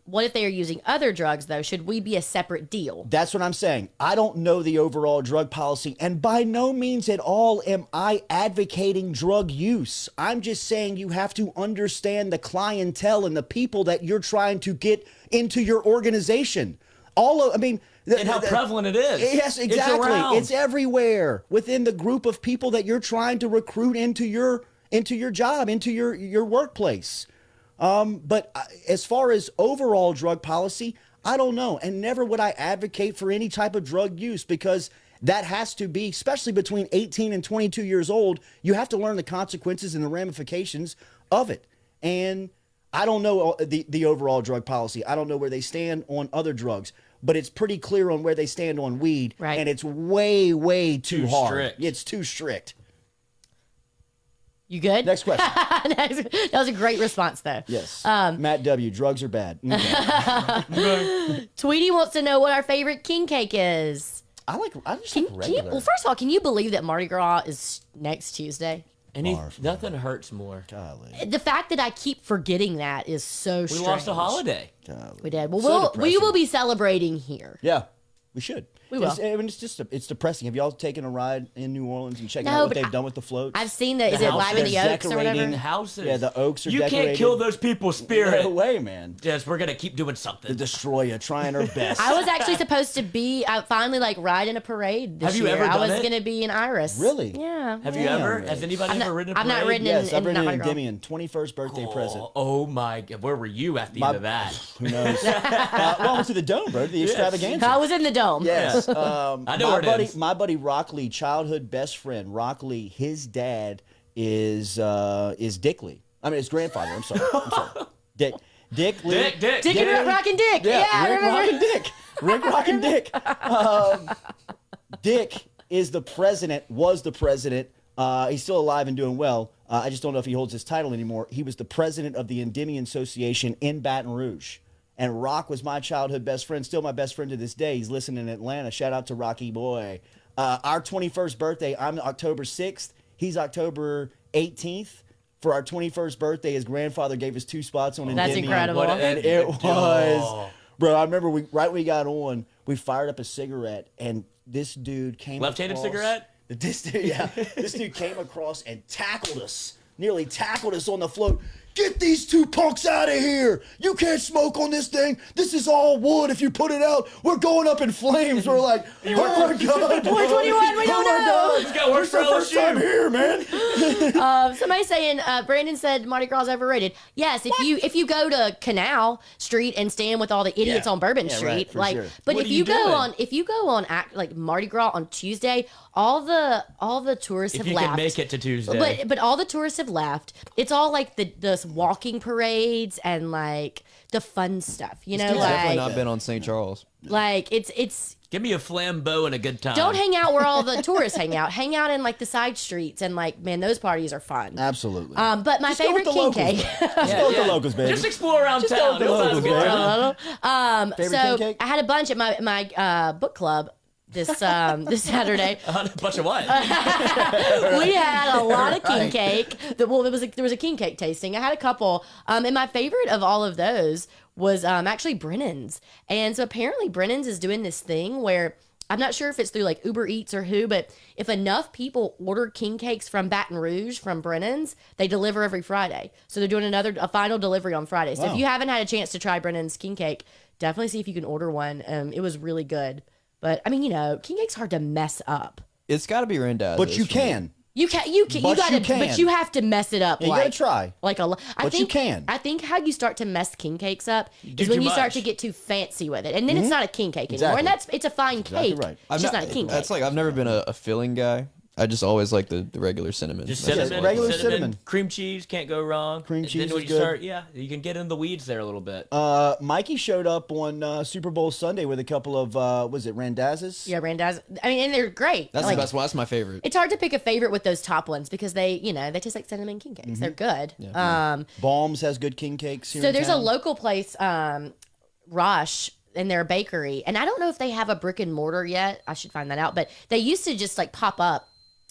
What if they are using other drugs, though? Should we be a separate deal? That's what I'm saying. I don't know the overall drug policy, and by no means at all am I advocating drug use. I'm just saying you have to understand the clientele and the people that you're trying to get into your organization. And how prevalent it is. Yes, exactly. It's everywhere within the group of people that you're trying to recruit into your job, into your workplace. But as far as overall drug policy, I don't know. And never would I advocate for any type of drug use because that has to be, especially between 18 and 22 years old, you have to learn the consequences and the ramifications of it. And I don't know the overall drug policy. I don't know where they stand on other drugs, but it's pretty clear on where they stand on weed. Right. And it's way, way too hard. Strict. It's too strict. You good? Next question. That was a great response, though. Yes. Matt W., drugs are bad. Okay. Tweety wants to know what our favorite king cake is. I just Can like you, regular. well, first of all, can you believe that Mardi Gras is next Tuesday? Nothing hurts more. Golly. The fact that I keep forgetting that is so We strange. lost a holiday. Golly. We did. Well, So we will depressing. be celebrating here. Yeah, we should. We will. It's depressing. Have y'all taken a ride in New Orleans and checking No, out what but they've done with the floats? I've seen that. Is it Live in the houses Oaks or whatever? decorating. The houses. Yeah, the oaks are You decorated. can't kill those people's spirit. No way, man. Yes, we're gonna keep doing The something. Destroyer trying her best. I was actually supposed to be finally riding a parade this Have you year. ever I done was it? going to be in Iris. Really? Yeah. Have you Damn, ever? man. Has anybody ever ridden a I've not parade? ridden Yes, I've in ridden in Mardi Gras. Endymion. 21st birthday present. Oh my God! Where were you at the end of that? Who knows? Well, I went to the Dome, bro. The extravaganza. I was in the Dome. Yes. I know where it is. My buddy Rockley, childhood best friend, Rockley, his dad is Dick Lee. I mean, his grandfather. I'm sorry. Dick Lee. Dick. Dick and Rock and Dick. Yeah, I Rick remember. Rock and Dick. Rick Rock and Dick. Dick is the president, was the president. He's still alive and doing well. I just don't know if he holds his title anymore. He was the president of the Endymion Association in Baton Rouge. And Rock was my childhood best friend, still my best friend to this day. He's listening in Atlanta. Shout out to Rocky Boy. Our 21st birthday, I'm October 6th. He's October 18th. For our 21st birthday, his grandfather gave us 2 spots on Endymion. That's incredible. And it was, bro, I remember right when we got on, we fired up a cigarette, and this dude came Left-handed across- cigarette? This dude came across and nearly tackled us on the float. Get these 2 punks out of here. You can't smoke on this thing. This is all wood. If you put it out, we're going up in flames. We're like, oh my God. 2021, we don't know. He's got works for First time LSU. here, man. Somebody saying Brandon said Mardi Gras is overrated. Yes, if you go to Canal Street and stand with all the idiots Yeah. on Bourbon Yeah, Street, right, for like, sure. but What if are you you go doing? on like Mardi Gras on Tuesday, all the tourists If have you left. can make it to Tuesday. But all the tourists have left. It's all like the walking parades and like the fun stuff, you know, I've definitely like not been on St. Charles. it's. Give me a flambeau and a good time. Don't hang out where all the tourists hang out. Hang out in like the side streets and like, man, those parties are fun. Absolutely. But my Just go with favorite the king locals, cake. Just go with the locals, baby. Just explore around Just go town. with the You'll have a locals, good baby. time. Favorite So king cake? I had a bunch at my book club this this Saturday. A bunch of what? We had a lot of king cake. There was a king cake tasting. I had a couple. And my favorite of all of those was actually Brennan's. And so apparently Brennan's is doing this thing where I'm not sure if it's through like Uber Eats or who, but if enough people order king cakes from Baton Rouge from Brennan's, they deliver every Friday. So they're doing a final delivery on Friday. So Wow. if you haven't had a chance to try Brennan's king cake, definitely see if you can order one. It was really good. But I mean, king cake's hard to mess up. It's got to be Rendaz's. But you can. You can, But gotta, you can. but you have to mess it up. Yeah, you like, gotta try. Like a, I But think, you can. I think how you start to mess king cakes up do is when too you start much. to get too fancy with it, and then it's not a king cake anymore. Exactly. And it's a fine exactly cake. right. It's just not a king cake. That's like I've never been a filling guy. I just always like the regular cinnamon. Just That's cinnamon, regular cinnamon, cinnamon. cream cheese can't go wrong. Cream And cheese then when is you good. start, you can get in the weeds there a little bit. Mikey showed up on Super Bowl Sunday with a couple of was it Randaz's? Yeah, Randaz. I mean, and they're great. That's Like, the best one. That's my favorite. It's hard to pick a favorite with those top ones because they taste like cinnamon king cakes. They're good. Balms has good king cakes here. So in there's a town. local place, Rosh, and they're a bakery, and I don't know if they have a brick and mortar yet. I should find that out. But they used to just like pop up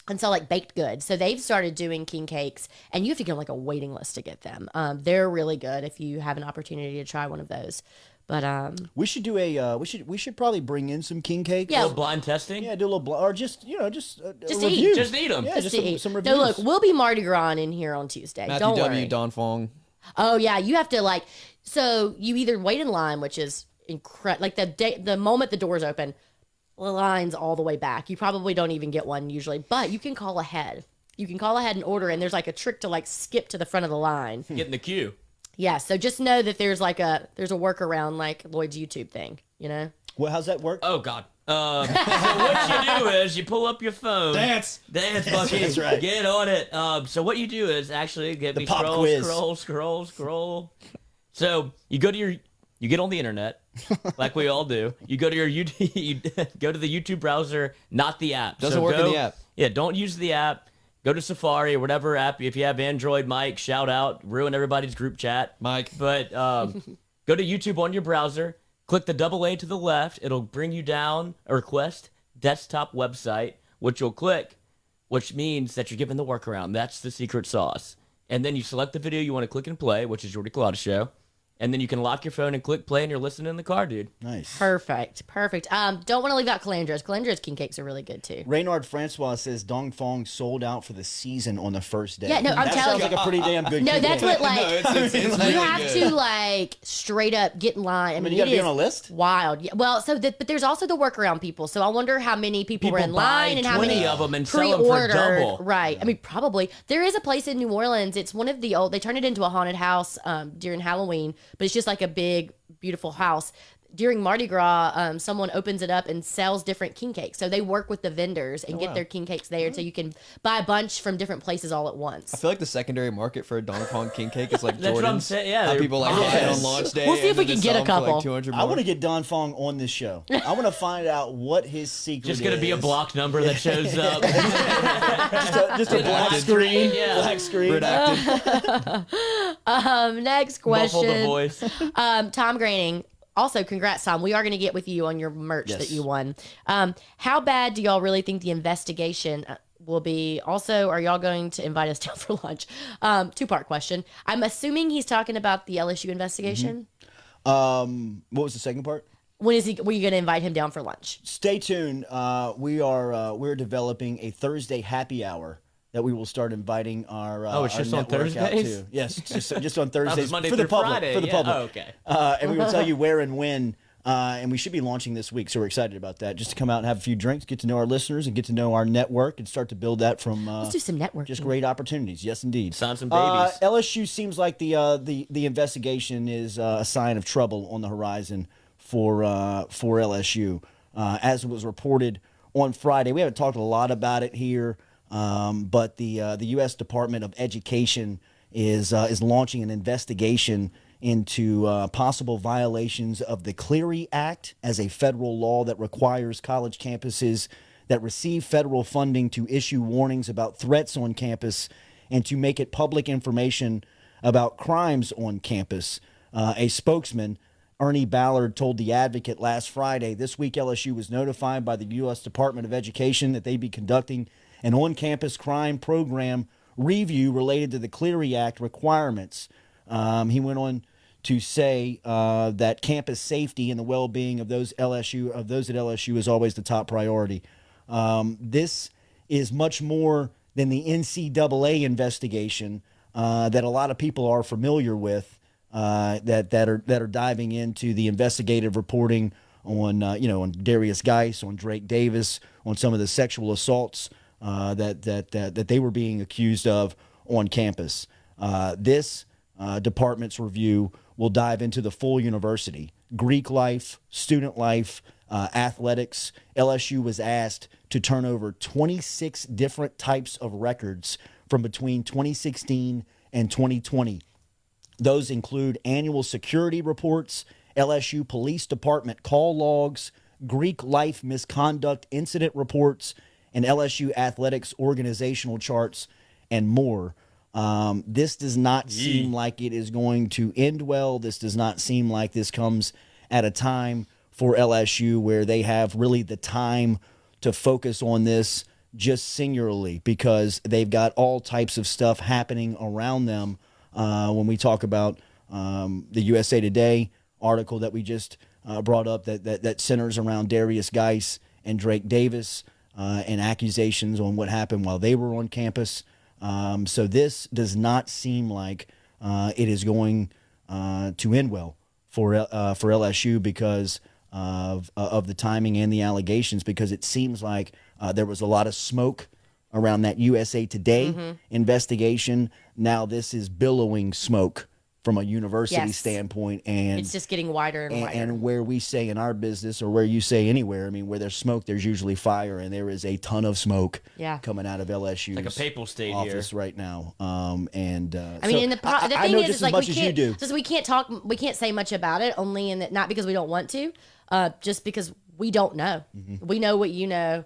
and sell like baked goods. So they've started doing king cakes, and you have to get on like a waiting list to get them. They're really good if you have an opportunity to try one of those. But We should do a we should probably bring in some king cakes. Yeah. A little blind testing. Yeah, do a little or just a Just review. eat. Just eat them. Yeah, just just to some, eat. some reviews. No, look, we'll be Mardi Gras in here on Tuesday. Matthew Don't W. worry. Don Fong. Oh yeah, you have to like. So you either wait in line, which is incredible. Like the moment the doors open, the line's all the way back. You probably don't even get one usually, but you can call ahead. You can call ahead and order, and there's like a trick to like skip to the front of the line. Get in the queue. Yeah, so just know that there's a workaround like Lloyd's YouTube thing. You know. Well, how's that work? Oh God. So what you do is you pull up your phone. Dance, Bucky. That's right. Get on it. So what you do is actually get me pop quiz. scroll. So you get on the internet, like we all do. You go to you go to the YouTube browser, not the app. Doesn't work in the app. Yeah, don't use the app. Go to Safari or whatever app. If you have Android, Mike, shout out, ruin everybody's group chat. Mike. But go to YouTube on your browser. Click the double A to the left. It'll bring you down a request desktop website, which you'll click, which means that you're given the workaround. That's the secret sauce. And then you select the video you want to click and play, which is Jordy Culotta Show. And then you can lock your phone and click play, and you're listening in the car, dude. Nice. Perfect. Don't want to leave out Calandra's. Calandra's king cakes are really good too. Reynard Francois says Dong Fong sold out for the season on the first day. Yeah, no, I'm that telling sounds you. like a pretty damn good. No, king that's cake. what like it's you really have good. to like straight up get in line. I mean, you gotta it be is on a list? wild. Yeah, well, but there's also the workaround people. So I wonder how many people were People in line buy and how 20 many of them and sell 'em for pre-ordered. double. Right. I mean, probably there is a place in New Orleans. It's one of the old. They turned it into a haunted house during Halloween, but it's just like a big, beautiful house. During Mardi Gras, someone opens it up and sells different king cakes. So they work with the vendors and get their king cakes there, so you can buy a bunch from different places all at once. I feel like the secondary market for a Don Fong king cake is like That's what I'm Jordan's. saying, yeah, How they're- people like buy it on launch day. We'll see if and we then can they get sell a 'em for, couple. Like 200 I more. want to get Don Fong on this show. I want to find out what his secret Just gonna be a is. block number that shows up. just a black screen. Yeah. Black screen. Redacted. Next Muffle the question. voice. Tom Graining. Also, congrats, Tom. We are going to get with you on your merch Yes. that you won. How bad do y'all really think the investigation will be? Also, are y'all going to invite us down for lunch? Two-part question. I'm assuming he's talking about the LSU investigation. What was the second part? Were you going to invite him down for lunch? Stay tuned. We're developing a Thursday happy hour that we will start inviting our it's our just on network out Thursdays? to. Yes, just on That was Thursdays Monday for the through public. Friday. For the yeah. public. Oh, okay. And we will tell you where and when And we should be launching this week, so we're excited about that. Just to come out and have a few drinks, get to know our listeners, and get to know our network, and start to build that from. Let's do some networking. Just great opportunities. Yes, indeed. Sign some babies. LSU seems like the investigation is a sign of trouble on the horizon for LSU, as was reported on Friday. We haven't talked a lot about it here, but the U.S. Department of Education is launching an investigation into possible violations of the Clery Act as a federal law that requires college campuses that receive federal funding to issue warnings about threats on campus and to make it public information about crimes on campus. A spokesman, Ernie Ballard, told The Advocate last Friday, this week LSU was notified by the U.S. Department of Education that they'd be conducting an on-campus crime program review related to the Clery Act requirements. He went on to say that campus safety and the well-being of those at LSU is always the top priority. This is much more than the NCAA investigation that a lot of people are familiar with, that are diving into the investigative reporting on on Darius Geis, on Drake Davis, on some of the sexual assaults that they were being accused of on campus. This department's review will dive into the full university, Greek life, student life, athletics. LSU was asked to turn over 26 different types of records from between 2016 and 2020. Those include annual security reports, LSU Police Department call logs, Greek life misconduct incident reports, and LSU athletics organizational charts, and more. This does not seem like it is going to end well. This does not seem like this comes at a time for LSU where they have really the time to focus on this just singularly, because they've got all types of stuff happening around them. When we talk about the USA Today article that we just brought up that centers around Darius Geis and Drake Davis and accusations on what happened while they were on campus. So this does not seem like it is going to end well for LSU because of the timing and the allegations, because it seems like there was a lot of smoke around that USA Today investigation. Now this is billowing smoke from a university standpoint, and it's just getting wider and wider. And where we say in our business, or where you say anywhere, I mean, where there's smoke, there's usually fire, and there is a ton of smoke coming out of LSU's like a papal state office here right now. I mean, and the thing is like we can't say much about it, only in that, not because we don't want to, just because we don't know. We know what you know,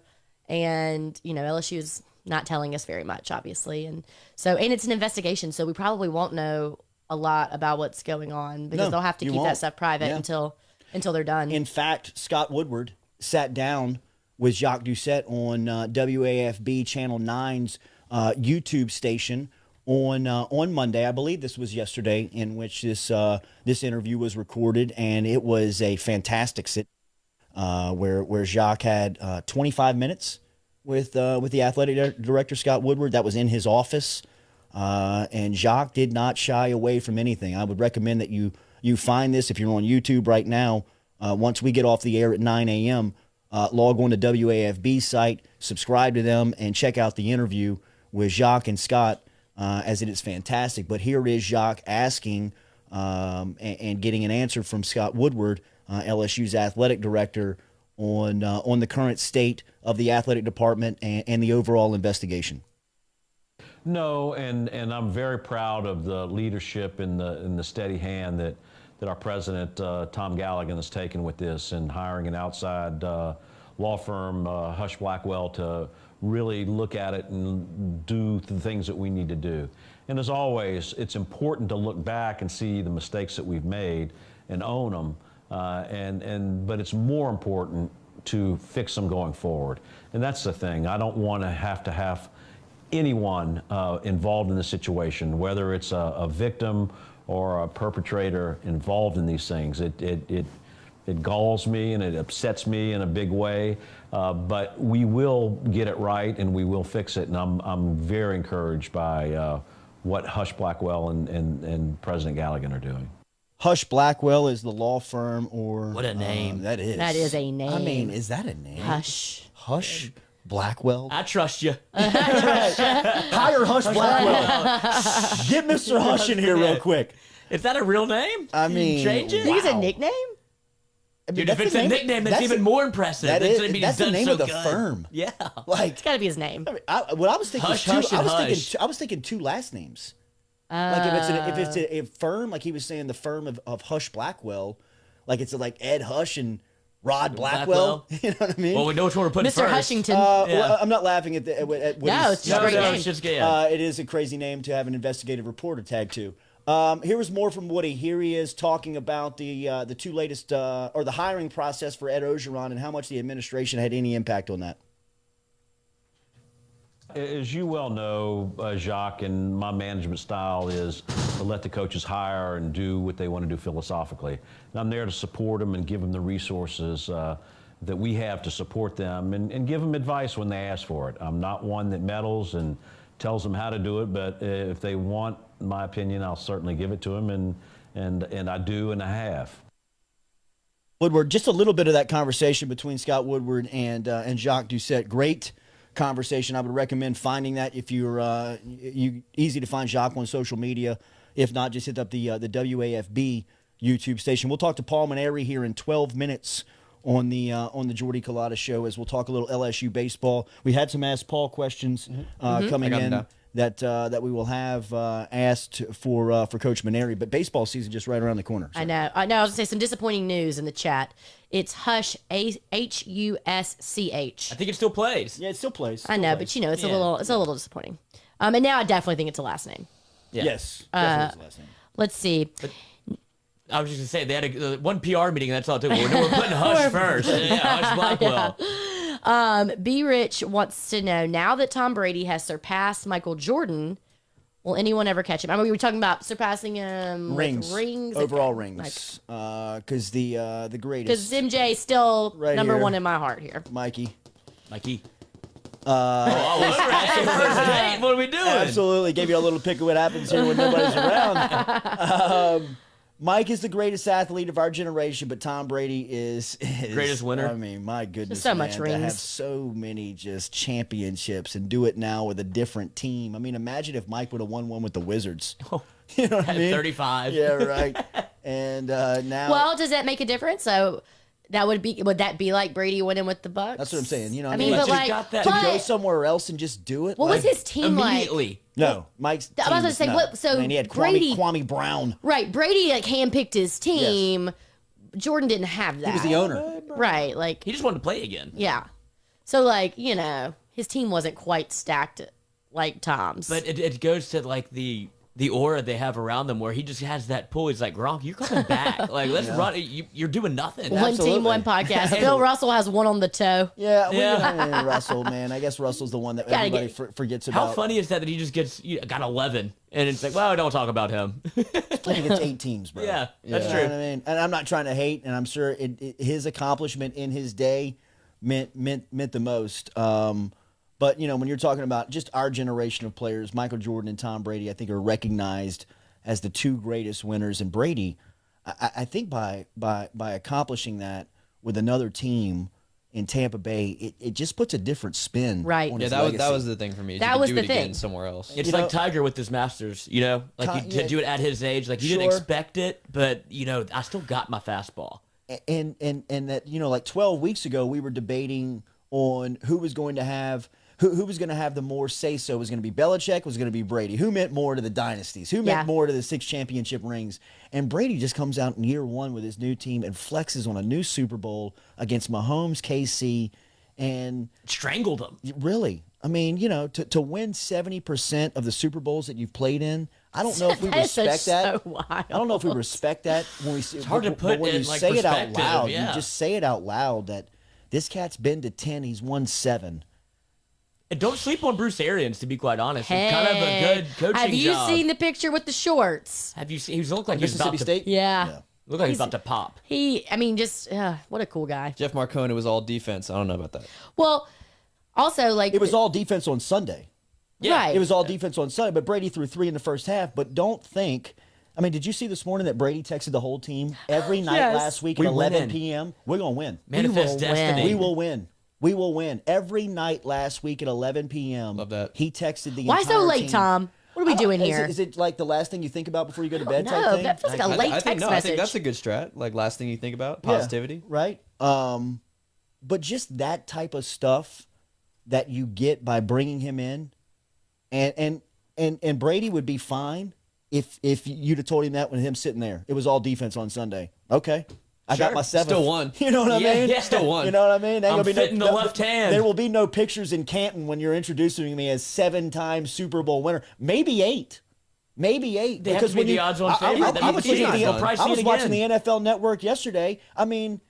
and LSU is not telling us very much, obviously, and it's an investigation, so we probably won't know a lot about what's going on, because they'll have to keep that stuff private until they're done. In fact, Scott Woodward sat down with Jacques Doucette on WAFB Channel 9's YouTube station on Monday. I believe this was yesterday, in which this interview was recorded, and it was a fantastic sit where Jacques had 25 minutes with the athletic director, Scott Woodward. That was in his office. And Jacques did not shy away from anything. I would recommend that you find this if you're on YouTube right now. Once we get off the air at 9 a.m., log on to WAFB's site, subscribe to them, and check out the interview with Jacques and Scott, as it is fantastic. But here is Jacques asking and getting an answer from Scott Woodward, LSU's athletic director, on the current state of the athletic department and the overall investigation. No, and I'm very proud of the leadership and the steady hand that our president, Tom Galligan, has taken with this, and hiring an outside law firm, Hush Blackwell, to really look at it and do the things that we need to do. And as always, it's important to look back and see the mistakes that we've made and own them, but it's more important to fix them going forward. And that's the thing. I don't want to have anyone involved in the situation, whether it's a victim or a perpetrator involved in these things. It galls me and it upsets me in a big way, but we will get it right and we will fix it. And I'm very encouraged by what Hush Blackwell and President Galligan are doing. Hush Blackwell is the law firm, or What a name. that is. That is a name. I mean, is that a name? Hush Blackwell. I trust you. Hire Hush Blackwell. Get Mr. Hush in here real quick. Is that a real name? I mean, Change it? I think it's a nickname. I mean, Dude, that's if it's the a name- nickname, that's even more impressive. That is, I mean, that's he's the done name so of the good. firm. Yeah. Like, It's got to be his name. what I was thinking, Hush, two, hush, I and was thinking, hush. I was thinking two last names. Like if it's a firm, like he was saying, the firm of Hush Blackwell, like it's like Ed Hush and Rod Blackwell. You know what I mean? Well, we know which one we're putting Mr. first. Hushington. Well, I'm not laughing at what No, he's it's just a great No, name. it's just good. It is a crazy name to have an investigative reporter tag to. Here was more from Woody. Here he is talking about the two latest or the hiring process for Ed Orgeron and how much the administration had any impact on that. As you well know, Jacques, and my management style is to let the coaches hire and do what they want to do philosophically. And I'm there to support them and give them the resources that we have to support them and give them advice when they ask for it. I'm not one that meddles and tells them how to do it, but if they want my opinion, I'll certainly give it to them, and I do, and I have. Woodward, just a little bit of that conversation between Scott Woodward and Jacques Doucette. Great conversation. I would recommend finding that if you're easy to find Jacques on social media. If not, just hit up the WAFB YouTube station. We'll talk to Paul Mainieri here in 12 minutes on the Jordy Culotta show, as we'll talk a little LSU baseball. We had some Ask Paul questions coming I got in them that we will have asked for Coach Mainieri. But baseball season just right around the corner. So. I know. I was going to say some disappointing news in the chat. It's Hush, Husch. I think it still plays. Yeah, it still plays. I know, but you know, it's a little disappointing. And now I definitely think it's a last name. Yeah. Yes, definitely his last name. Let's see. I was just going to say, they had one PR meeting, and that's all it took. We're putting Hush first. Yeah, Hush Blackwell. B. Rich wants to know, now that Tom Brady has surpassed Michael Jordan, will anyone ever catch him? I mean, we were talking about surpassing him Rings, with rings, overall like- rings, because the Because greatest MJ is still Right number here. one in my heart here. Mikey. Mikey. All right. First date. What are we doing? Absolutely. Gave you a little pick of what happens here when nobody's around. Mike is the greatest athlete of our generation, but Tom Brady is Greatest winner. I mean, my goodness, so much man, to rings. have so many just championships and do it now with a different team. I mean, imagine if Mike would have won one with the Wizards. You know what I At mean? 35. Yeah, right. And now, Well, does that make a difference? So would that be like Brady winning with the Bucks? that's what I'm saying. You know, I what mean, but you like, got that- to go but somewhere else and just do it. what like, was his team like? Immediately. No, Mike's. I was team gonna is say, no. what- so Man, he had Brady- Kwame Brown. Right, Brady like handpicked his team. Jordan didn't have that. He was the owner. Right, like He just wanted to play again. yeah. So like his team wasn't quite stacked like Tom's. But it goes to like the aura they have around them, where he just has that pull. He's like, Gronk, you're coming back. Like, let's run. You're doing nothing. one Absolutely. team, one podcast. Bill Russell has one on the toe. Yeah, Yeah. Russell, man. I guess Russell's the one that Gotta everybody get- forgets about. How funny is that he just got 11, and it's like, well, don't talk about him. Playing against 8 teams, bro. Yeah, that's You true. know what I mean? And I'm not trying to hate, and I'm sure his accomplishment in his day meant the most. But when you're talking about just our generation of players, Michael Jordan and Tom Brady, I think are recognized as the two greatest winners. And Brady, I think by accomplishing that with another team in Tampa Bay, it just puts a different spin. Right. On Yeah, his that legacy. was the thing for me. That You could was do the it again thing. somewhere else. It's You like know- Tiger with his Masters, like Yeah. to do it at his age. Like, you didn't Sure. expect it, but, I still got my fastball. and that like 12 weeks ago we were debating on who was going to have the more say so. Was going to be Belichick, was going to be Brady, who meant more to the dynasties, who meant Yeah. more to the 6 championship rings. And Brady just comes out in year 1 with his new team and flexes on a new Super Bowl against Mahomes, KC, and Strangled him. really, I mean, to win 70% of the Super Bowls that you've played in, I don't know if we That is respect that. so wild. I don't know if we respect that when we see. It's hard to put when you in, like, say it out perspective, loud. yeah. You just say it out loud that this cat's been to 10, he's won 7. And don't sleep on Bruce Arians, to be quite honest. Hey, It's kind of a good coaching have you job. seen the picture with the shorts? Have you seen? He looked like he was about Mississippi to. State. Yeah. Looked like he was about to pop. Just what a cool guy. Jeff Marcone, it was all defense. I don't know about that. Well, also like It was all defense on Sunday. Yeah. right. It was all defense on Sunday, but Brady threw 3 in the first half. But don't think I mean, did you see this morning that Brady texted the whole team every night Yes. last week We at 11 win. p.m.? We're going to win. Manifest will destiny. win. We will win. We will win. Every night last week at 11 p.m. Love that. He texted the Why entire so late, team. Tom? What are we doing Is here? Is it like the last thing you think about before you go to bed type No, thing? that feels like a late I think text no. I message. think that's a good strat. Like last thing you think about, Yeah, positivity. right? But just that type of stuff that you get by bringing him in, and Brady would be fine if you'd have told him that with him sitting there. It was all defense on Sunday. Okay. I got Sure. my seventh. Still won. You know what I mean? Yeah. Still won. You know what I mean? Ain't I'm gonna be fitting the left hand. There will be no pictures in Canton when you're introducing me as 7-time Super Bowl winner. Maybe 8. Maybe 8. They have to be the odds-on favorite. That I means was, he's looking at not the, done. Price I was it watching again. the NFL Network yesterday. I mean,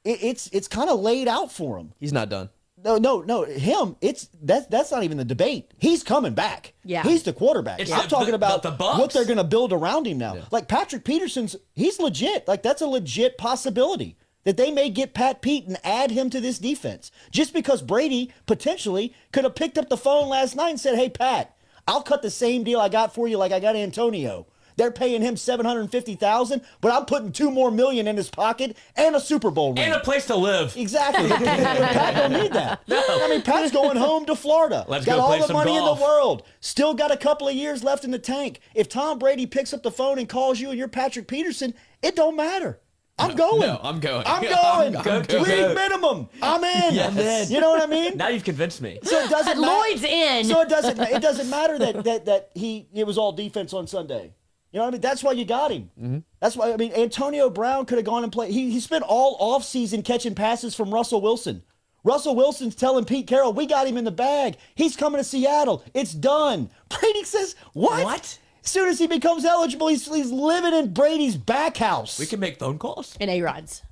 it's kind of laid out for him. He's not done. No. Him. That's not even the debate. He's coming back. Yeah. He's the quarterback. It's I'm the- talking about the Bucs. what they're going to build around him now. Like Patrick Peterson's, he's legit. Like that's a legit possibility that they may get Pat Pete and add him to this defense. Just because Brady potentially could have picked up the phone last night and said, "Hey Pat, I'll cut the same deal I got for you like I got Antonio." They're paying him $750,000, but I'm putting $2 more million in his pocket and a Super Bowl ring. And a place to live. Exactly. But Pat don't need that. I mean, Pat's going home to Florida. Let's got go all play the some money golf. in the world. Still got a couple of years left in the tank. If Tom Brady picks up the phone and calls you and you're Patrick Peterson, it don't matter. I'm going. No, I'm going. I'm going. I'm going. League minimum. I'm in. Yes. You know what I mean? Now you've convinced me. So it doesn't Lloyd's in. So it doesn't matter that it was all defense on Sunday. You know what I mean? That's why you got him. Mm-hmm. That's why, I mean, Antonio Brown could have gone and played. He spent all offseason catching passes from Russell Wilson. Russell Wilson's telling Pete Carroll, we got him in the bag. He's coming to Seattle. It's done. Brady says, what? What? As soon as he becomes eligible, he's living in Brady's back house. We can make phone calls. In A-Rod's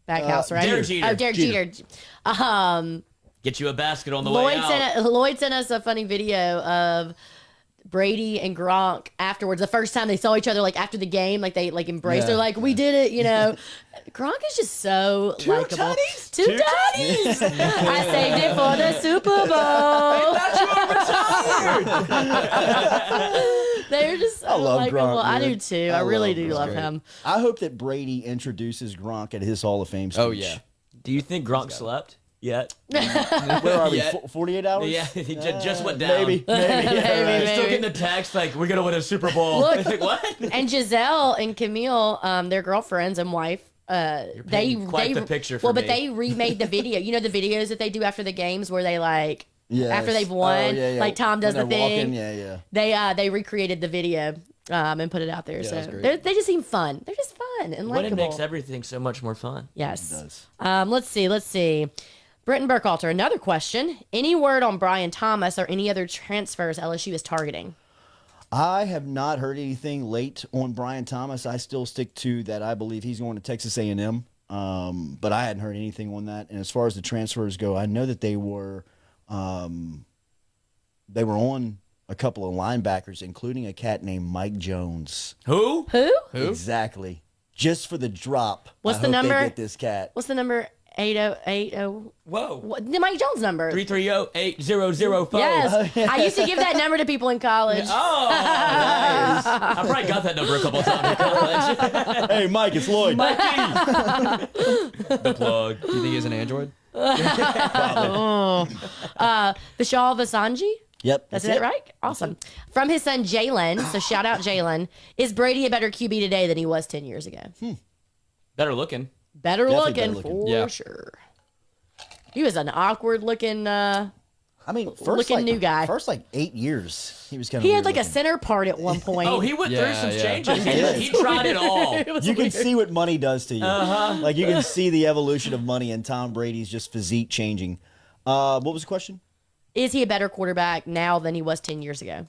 back house, right? Derek Jeter. Oh, Derek Jeter. Get you a basket on the way out. Lloyd sent us a funny video of Brady and Gronk afterwards. The first time they saw each other, like after the game, like they like embraced. Yeah. They're like, "We did it," you know. Gronk is just so likable. Two tutties. I saved it for the Super Bowl. They're just so love likable. Gronk, I man. do too. I really do Gronk. love him. I hope that Brady introduces Gronk at his Hall of Fame speech. Oh yeah. Do you think Gronk slept yet? Where are we? Yeah. 48 hours? Yeah, he just went down. Maybe. Maybe. He's still getting the text like, we're going to win a Super Bowl. Look. Like, what? And Giselle and Camille, their girlfriends and wife, painting quite the picture for well, but me. they remade the video. You know the videos that they do after the games where they like Yes. after they've won, Oh, yeah, yeah. like Tom does When the they're thing. walking, yeah. They recreated the video and put it out there. Yeah, so that's great. they just seem fun. They're just fun and What it likable. makes everything so much more fun. Yes. does. Let's see. Britton Burkhalter, another question. Any word on Brian Thomas or any other transfers LSU is targeting? I have not heard anything late on Brian Thomas. I still stick to that. I believe he's going to Texas A&M, but I hadn't heard anything on that. And as far as the transfers go, I know that they were on a couple of linebackers, including a cat named Mike Jones. Who? Who? Exactly. Just for the drop. What's I the hope number? They get this cat. What's the number? 8080. Whoa. What? The Mike Jones number. 330-8005. Yes. I used to give that number to people in college. Oh, nice. I probably got that number a couple times in college. Hey, Mike, it's Lloyd. The plug. Do you think he has an Android? Vishal Vasanji? Yep. That's it, right? Awesome. From his son Jalen, so shout out Jalen. Is Brady a better QB today than he was 10 years ago? Better looking. Better Definitely looking, better looking. for Yeah. sure. He was an awkward looking. I mean, first Looking new guy. First 8 years, he was kind of. He had like a center part at one point. Oh, he went through Yeah, some yeah. changes. did. He tried it all. You can see what money does to you. Like you can see the evolution of money and Tom Brady's just physique changing. What was the question? Is he a better quarterback now than he was 10 years ago?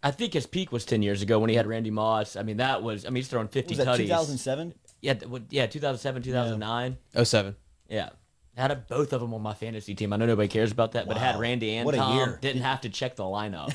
I think his peak was 10 years ago when he had Randy Moss. I mean, he's throwing 50 Was that tutties. 2007? Yeah, 2007, 2009. 07. Yeah. I had both of them on my fantasy team. I know nobody cares about that, but I had Wow. Randy and What a Tom. year. Didn't have to check the lineup.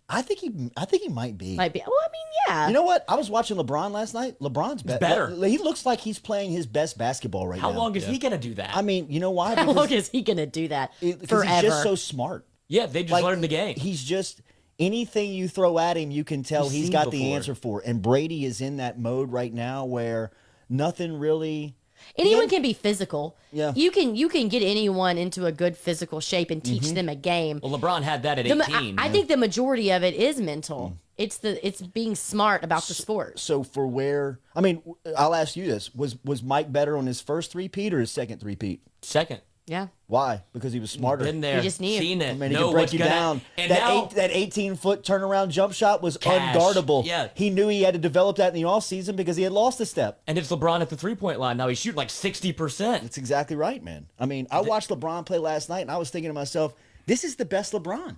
I think he might be. Might be. Well, I mean, yeah. You know what? I was watching LeBron last night. LeBron's better. He looks like he's playing his best basketball right How now. long is he going to do that? I mean, you know why? How long is he going to do that? Because Forever. he's just so smart. yeah, they just Like, learned the game. He's just anything you throw at him, you can tell he's seen got the before. answer for. And Brady is in that mode right now where nothing really. Anyone can be physical. Yeah. You can get anyone into a good physical shape and teach them a game. Well, LeBron had that at 18. I think the majority of it is mental. It's being smart about the sport. So for where, I mean, I'll ask you this: was Mike better on his first three-peat or his second three-peat? Second. Yeah. Why? Because he was smarter. Been there. You just knew. Seen it. I mean, he know could break what's you gonna, down. And That now, that 18-foot turnaround jump shot was Cash. unguardable. Yeah. He knew he had to develop that in the offseason because he had lost a step. and it's LeBron at the 3-point line. Now he's shooting like 60%. That's exactly right, man. I mean, I watched LeBron play last night, and I was thinking to myself, this is the best LeBron.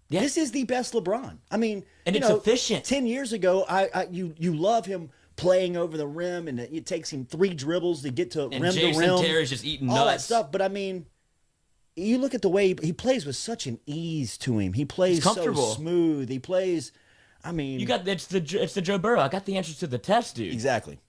Yeah. This is the best LeBron. I mean, And you it's know, efficient. 10 years ago, you love him playing over the rim, and it takes him 3 dribbles to get to And rim Jason to rim. Terry's just eating all that nuts. stuff. But I mean, you look at the way he plays with such an ease to him. He plays so comfortable. smooth. He plays. I mean, You got it's the Joe Burrow. I got the answers to the test, dude. exactly.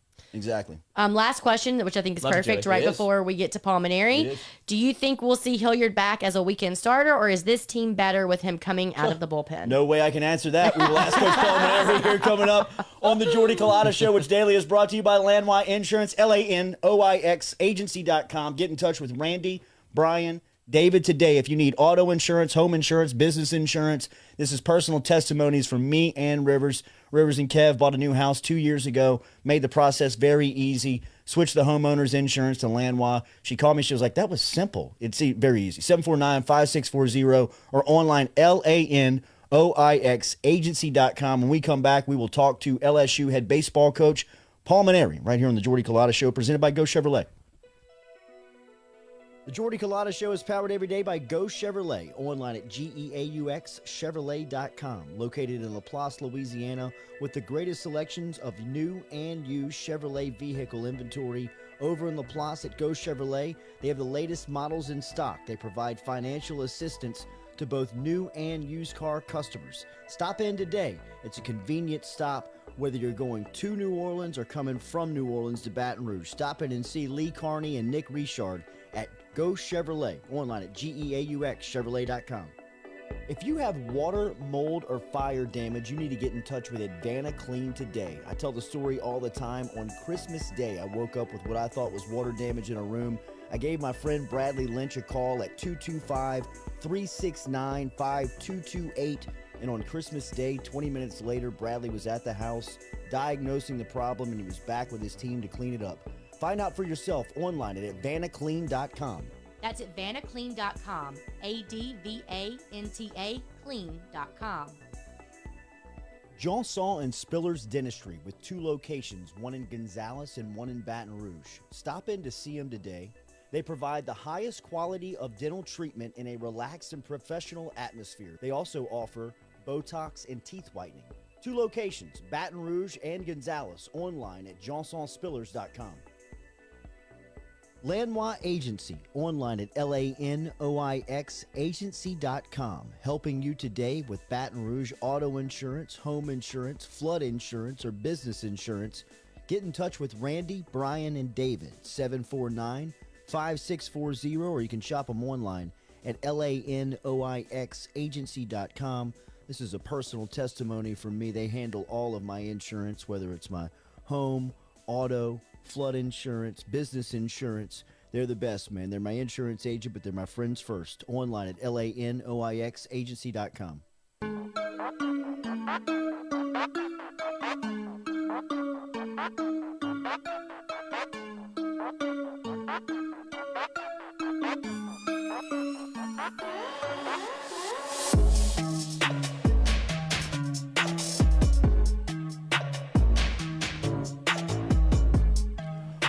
Last question, which I think is Love it, perfect Joey. right It is. before we get to Paul It Mainieri. is. Do you think we'll see Hilliard back as a weekend starter, or is this team better with him coming out of the bullpen? No way I can answer that. We will ask Coach Paul Mainieri here coming up on the Jordy Culotta Show, which daily is brought to you by Lanoix Insurance, LANOIX agency.com. Get in touch with Randy, Brian, David today if you need auto insurance, home insurance, business insurance. This is personal testimonies from me and Rivers. Rivers and Kev bought a new house 2 years ago, made the process very easy, switched the homeowner's insurance to Lanoix. She called me. She was like, that was simple. It's very easy. 749-5640 or online, LANOIX agency.com. When we come back, we will talk to LSU head baseball coach Paul Mainieri right here on the Jordy Culotta Show, presented by Go Chevrolet. The Jordy Culotta Show is powered every day by Go Chevrolet, online at GEAUXchevrolet.com, located in LaPlace, Louisiana, with the greatest selections of new and used Chevrolet vehicle inventory. Over in LaPlace at Go Chevrolet, they have the latest models in stock. They provide financial assistance to both new and used car customers. Stop in today. It's a convenient stop, whether you're going to New Orleans or coming from New Orleans to Baton Rouge. Stop in and see Lee Carney and Nick Richard at Go Chevrolet, online at GEAUXchevrolet.com. If you have water, mold, or fire damage, you need to get in touch with Advana Clean today. I tell the story all the time. On Christmas Day, I woke up with what I thought was water damage in a room. I gave my friend Bradley Lynch a call at 225-369-5228. And on Christmas Day, 20 minutes later, Bradley was at the house diagnosing the problem, and he was back with his team to clean it up. Find out for yourself online at AdvanaClean.com. That's at vanaclean.com, ADVANTA clean.com. Johnson and Spiller's Dentistry with 2 locations, one in Gonzales and one in Baton Rouge. Stop in to see them today. They provide the highest quality of dental treatment in a relaxed and professional atmosphere. They also offer Botox and teeth whitening. 2 locations, Baton Rouge and Gonzales, online at johnsonspillers.com. Lanoix Agency, online at LANOIX agency.com, helping you today with Baton Rouge auto insurance, home insurance, flood insurance, or business insurance. Get in touch with Randy, Brian, and David, 749-5640, or you can shop them online at LANOIX agency.com. This is a personal testimony from me. They handle all of my insurance, whether it's my home, auto, flood insurance, business insurance. They're the best, man. They're my insurance agent, but they're my friends first. Online at LANOIX agency.com.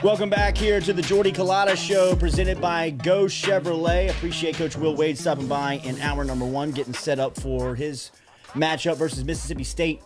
Welcome back here to the Jordy Culotta Show, presented by Go Chevrolet. Appreciate Coach Will Wade stopping by in hour number 1, getting set up for his matchup versus Mississippi State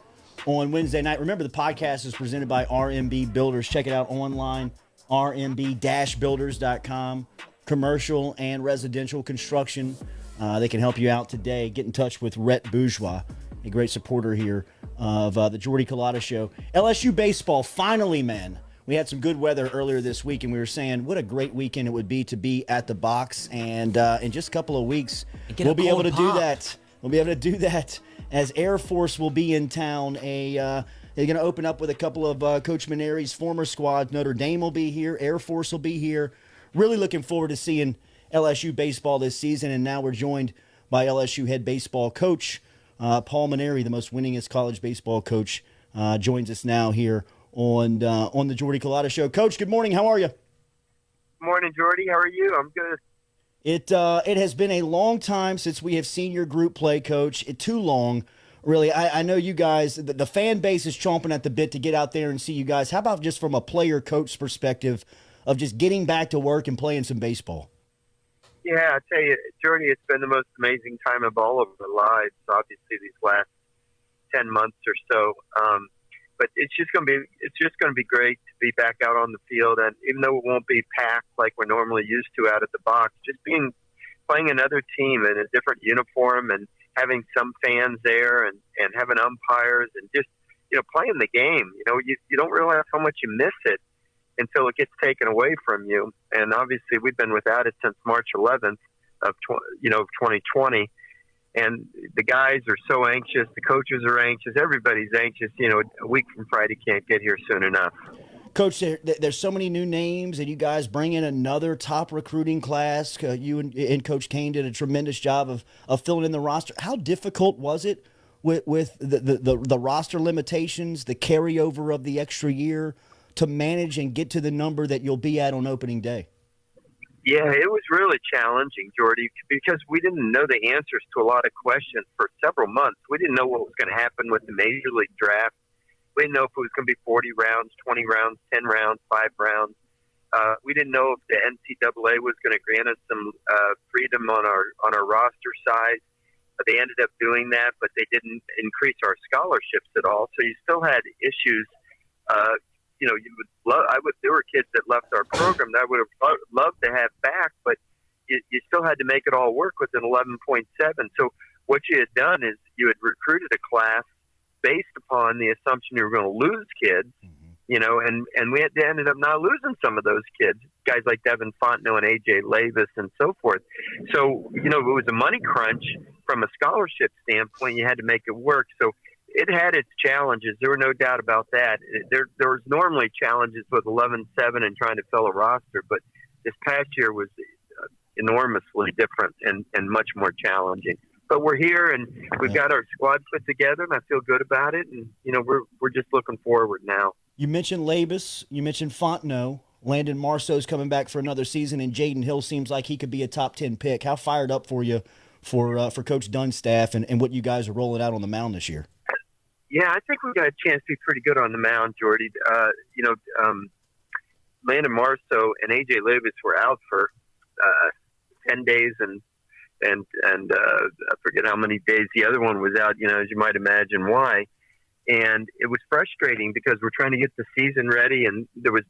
on Wednesday night. Remember, the podcast is presented by RMB Builders. Check it out online, rmb-builders.com. Commercial and residential construction. They can help you out today. Get in touch with Rhett Bourgeois, a great supporter here of the Jordy Culotta Show. LSU Baseball, finally, man. We had some good weather earlier this week, and we were saying what a great weekend it would be to be at the box. And in just a couple of weeks, Get we'll a be able cold to do pop. that. We'll be able to do that as Air Force will be in town. They're going to open up with a couple of Coach Mainieri's former squads. Notre Dame will be here. Air Force will be here. Really looking forward to seeing LSU baseball this season. And now we're joined by LSU head baseball coach Paul Mainieri, the most winningest college baseball coach, joins us now here on the Jordy Culotta Show. Coach, good morning. How are you? Morning, Jordy. How are you? I'm good. It has been a long time since we have seen your group play, Coach. Too long, really. I know you guys, the fan base is chomping at the bit to get out there and see you guys. How about just from a player-coach perspective of just getting back to work and playing some baseball? Yeah, I tell you, Jordy, it's been the most amazing time of all of our lives, obviously, these last 10 months or so. But it's just going to be great to be back out on the field, and even though it won't be packed like we're normally used to out at the box, just playing another team in a different uniform and having some fans there and having umpires and just playing the game. You don't realize how much you miss it until it gets taken away from you. And obviously, we've been without it since March 11th of 2020. And the guys are so anxious. The coaches are anxious. Everybody's anxious. A week from Friday can't get here soon enough. Coach, there's so many new names, and you guys bring in another top recruiting class. You and Coach Kane did a tremendous job of filling in the roster. How difficult was it with the roster limitations, the carryover of the extra year, to manage and get to the number that you'll be at on opening day? Yeah, it was really challenging, Jordy, because we didn't know the answers to a lot of questions for several months. We didn't know what was going to happen with the Major League Draft. We didn't know if it was going to be 40 rounds, 20 rounds, 10 rounds, 5 rounds. We didn't know if the NCAA was going to grant us some freedom on our roster size. They ended up doing that, but they didn't increase our scholarships at all. So you still had issues. There were kids that left our program that I would have loved to have back, but you still had to make it all work with an 11.7. So what you had done is you had recruited a class based upon the assumption you were going to lose kids, and we ended up not losing some of those kids, guys like Devin Fontenot and A.J. Levis and so forth. So, it was a money crunch from a scholarship standpoint. You had to make it work. So it had its challenges. There were no doubt about that. There was normally challenges with 11-7 and trying to fill a roster, but this past year was enormously different and much more challenging. But we're here, and we've got our squad put together, and I feel good about it. And, we're just looking forward now. You mentioned Labus. You mentioned Fontenot. Landon Marceau's coming back for another season, and Jaden Hill seems like he could be a top 10 pick. How fired up for you for Coach Dunn's staff and what you guys are rolling out on the mound this year? Yeah, I think we got a chance to be pretty good on the mound, Jordy. Landon Marceau and A.J. Levis were out for 10 days, and I forget how many days the other one was out, as you might imagine why. And it was frustrating because we're trying to get the season ready, and there was,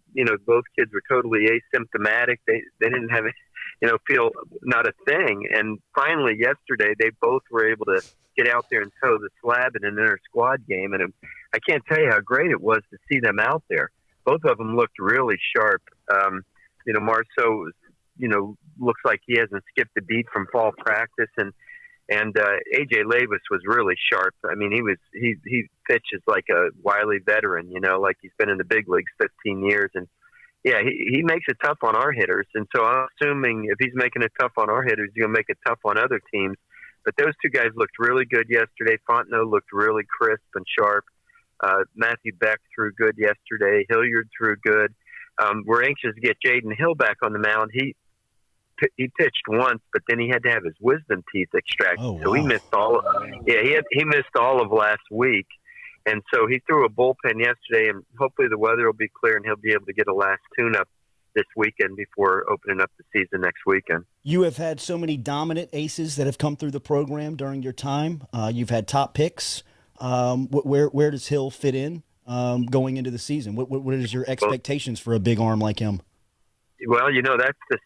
both kids were totally asymptomatic. They didn't have it, feel not a thing. And finally, yesterday, they both were able to get out there and toe the slab in an inter-squad game. And I can't tell you how great it was to see them out there. Both of them looked really sharp. Marceau, looks like he hasn't skipped a beat from fall practice. And A.J. Levis was really sharp. I mean, he pitches like a wily veteran, like he's been in the big leagues 15 years. And, yeah, he makes it tough on our hitters. And so I'm assuming if he's making it tough on our hitters, he's going to make it tough on other teams. But those two guys looked really good yesterday. Fontenot looked really crisp and sharp. Matthew Beck threw good yesterday. Hilliard threw good. We're anxious to get Jaden Hill back on the mound. He pitched once, but then he had to have his wisdom teeth extracted. Oh, wow. So he missed all. He missed all of last week, and so he threw a bullpen yesterday. And hopefully the weather will be clear, and he'll be able to get a last tune-up this weekend before opening up the season next weekend. You have had so many dominant aces that have come through the program during your time. You've had top picks. Where does Hill fit in going into the season? What is your expectations for a big arm like him? Well, that's the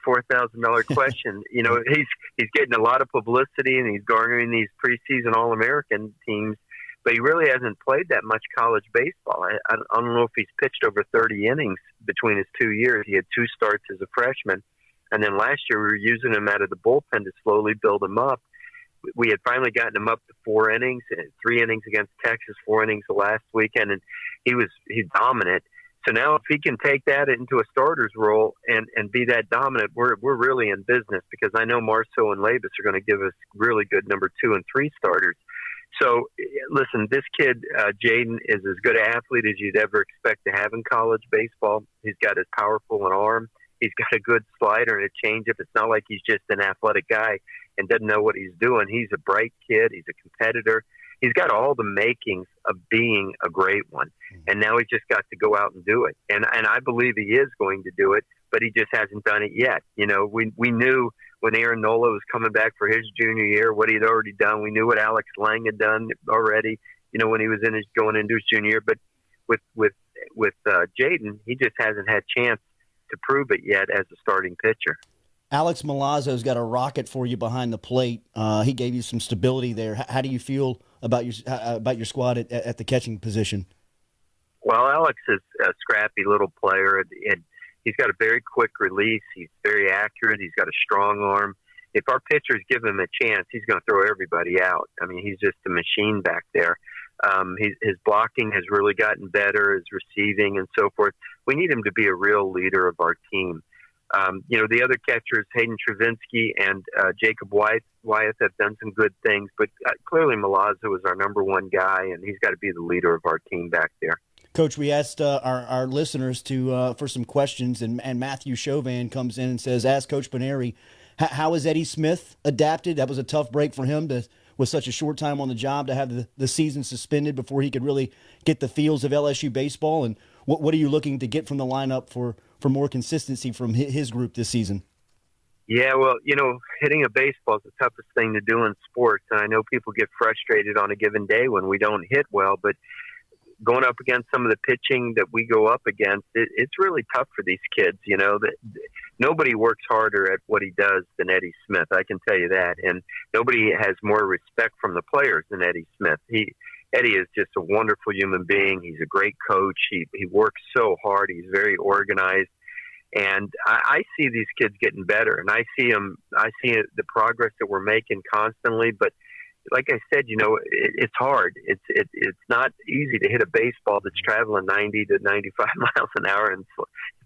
$64,000 question. He's getting a lot of publicity, and he's garnering these preseason All-American teams, but he really hasn't played that much college baseball. I don't know if he's pitched over 30 innings between his 2 years. He had 2 starts as a freshman, and then last year we were using him out of the bullpen to slowly build him up. we had finally gotten him up to 4 innings, 3 innings against Texas, 4 innings the last weekend, and he's dominant. So now if he can take that into a starter's role and be that dominant, we're really in business, because I know Marceau and Labus are going to give us really good number 2 and 3 starters. So listen, this kid, Jaden, is as good an athlete as you'd ever expect to have in college baseball. He's got as powerful an arm. He's got a good slider and a changeup. It's not like he's just an athletic guy and doesn't know what he's doing. He's a bright kid. He's a competitor. He's got all the makings of being a great one. And now he's just got to go out and do it. And I believe he is going to do it, but he just hasn't done it yet. You know, we knew when Aaron Nola was coming back for his junior year, what he had already done. We knew what Alex Lang had done already, you know, when he was going into his junior year. But with Jaden, he just hasn't had chance to prove it yet as a starting pitcher. Alex Milazzo's got a rocket for you behind the plate. He gave you some stability there. How do you feel about your squad at the catching position? Well, Alex is a scrappy little player, and he's got a very quick release. He's very accurate. He's got a strong arm. If our pitchers give him a chance, he's going to throw everybody out. I mean, he's just a machine back there. His blocking has really gotten better, his receiving and so forth. We need him to be a real leader of our team. You know, the other catchers, Hayden Travinsky and Jacob Wyeth, have done some good things, but clearly Milazzo is our number 1 guy, and he's got to be the leader of our team back there. Coach, we asked our listeners for some questions, and Matthew Chauvin comes in and says, ask Coach Mainieri, how has Eddie Smith adapted? That was a tough break for him with such a short time on the job, to have the season suspended before he could really get the feels of LSU baseball. And what are you looking to get from the lineup for more consistency from his group this season? Yeah, well, you know, hitting a baseball is the toughest thing to do in sports. And I know people get frustrated on a given day when we don't hit well, but going up against some of the pitching that we go up against, it's really tough for these kids. You know, that nobody works harder at what he does than Eddie Smith. I can tell you that. And nobody has more respect from the players than Eddie Smith. Eddie is just a wonderful human being. He's a great coach. He works so hard. He's very organized. And I see these kids getting better, and I see the progress that we're making constantly. But like I said, you know, it's hard. It's not easy to hit a baseball that's traveling 90 to 95 miles an hour and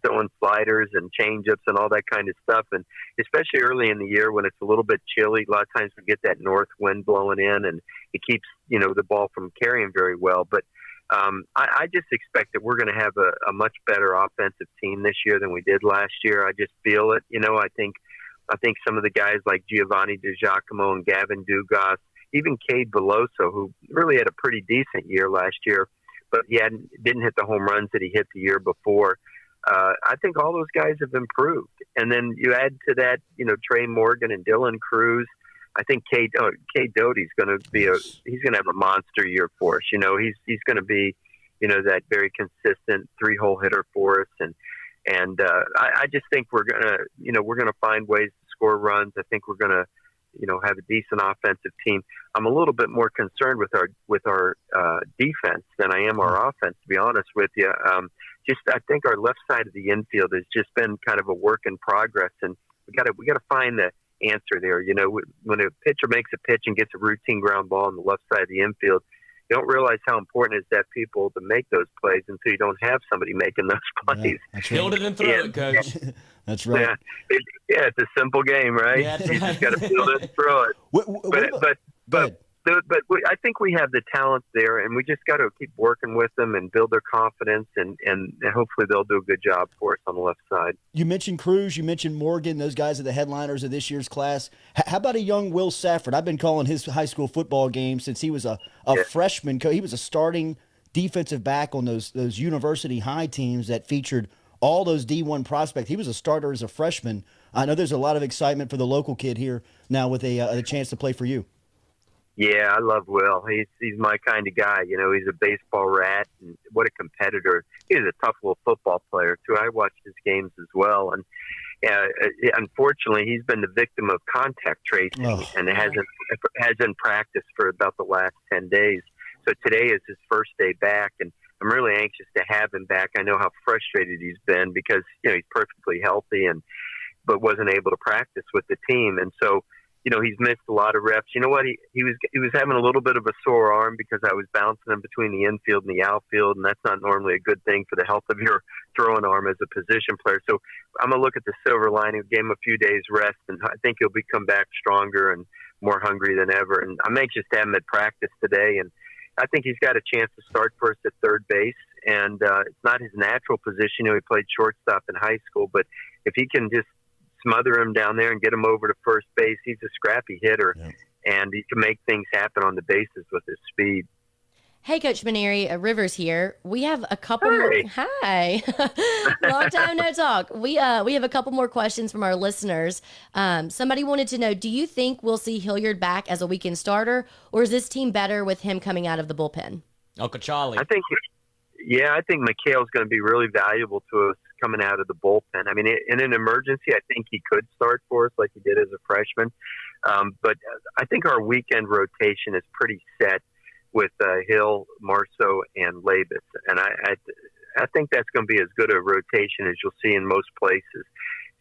throwing sliders and changeups and all that kind of stuff. And especially early in the year when it's a little bit chilly, a lot of times we get that north wind blowing in, and it keeps, you know, the ball from carrying very well. But I just expect that we're going to have a much better offensive team this year than we did last year. I just feel it. You know, I think some of the guys like Giovanni DiGiacomo and Gavin Dugas, even Cade Veloso, who really had a pretty decent year last year, but he didn't hit the home runs that he hit the year before. I think all those guys have improved. And then you add to that, you know, Trey Morgan and Dylan Cruz. I think Cade Doty's going to be he's going to have a monster year for us. You know, he's going to be, you know, that very consistent 3-hole hitter for us. And I just think we're going to find ways to score runs. I think we're going to, you know, have a decent offensive team. I'm a little bit more concerned with our defense than I am our offense, to be honest with you. I think our left side of the infield has just been kind of a work in progress, and we got to find the answer there. You know, when a pitcher makes a pitch and gets a routine ground ball on the left side of the infield, you don't realize how important it is to have people to make those plays until you don't have somebody making those plays. Yeah, Build it and throw it, Coach. That's right. Yeah, it's a simple game, right? Yeah, you just got to build it and throw it. But I think we have the talent there, and we just got to keep working with them and build their confidence, and hopefully they'll do a good job for us on the left side. You mentioned Cruz, you mentioned Morgan. Those guys are the headliners of this year's class. How about a young Will Safford? I've been calling his high school football game since he was a freshman. He was a starting defensive back on those university high teams that featured all those D1 prospects. He was a starter as a freshman. I know there's a lot of excitement for the local kid here now with a chance to play for you. Yeah, I love Will. He's my kind of guy. You know, he's a baseball rat, and what a competitor. He's a tough little football player, too. I watched his games as well, and unfortunately, he's been the victim of contact tracing and hasn't practiced for about the last 10 days. So today is his first day back, and I'm really anxious to have him back. I know how frustrated he's been because, you know, he's perfectly healthy but wasn't able to practice with the team. And so, he's missed a lot of reps. You know what? He was having a little bit of a sore arm because I was bouncing him between the infield and the outfield, and that's not normally a good thing for the health of your throwing arm as a position player. So I'm going to look at the silver lining, gave him a few days rest, and I think he'll come back stronger and more hungry than ever. And I'm anxious to have him at practice today, and I think he's got a chance to start first at third base. And it's not his natural position. He played shortstop in high school, but if he can just smother him down there and get him over to first base, he's a scrappy hitter, and he can make things happen on the bases with his speed. Hey, Coach Mainieri, Rivers here. We have a couple more. Hi. Long time no talk. We have a couple more questions from our listeners. Somebody wanted to know, do you think we'll see Hilliard back as a weekend starter, or is this team better with him coming out of the bullpen? Uncle Charlie. I think McHale's going to be really valuable to us coming out of the bullpen. I mean, in an emergency, I think he could start for us like he did as a freshman. But I think our weekend rotation is pretty set with Hill, Marceau, and Labus. And I think that's going to be as good a rotation as you'll see in most places.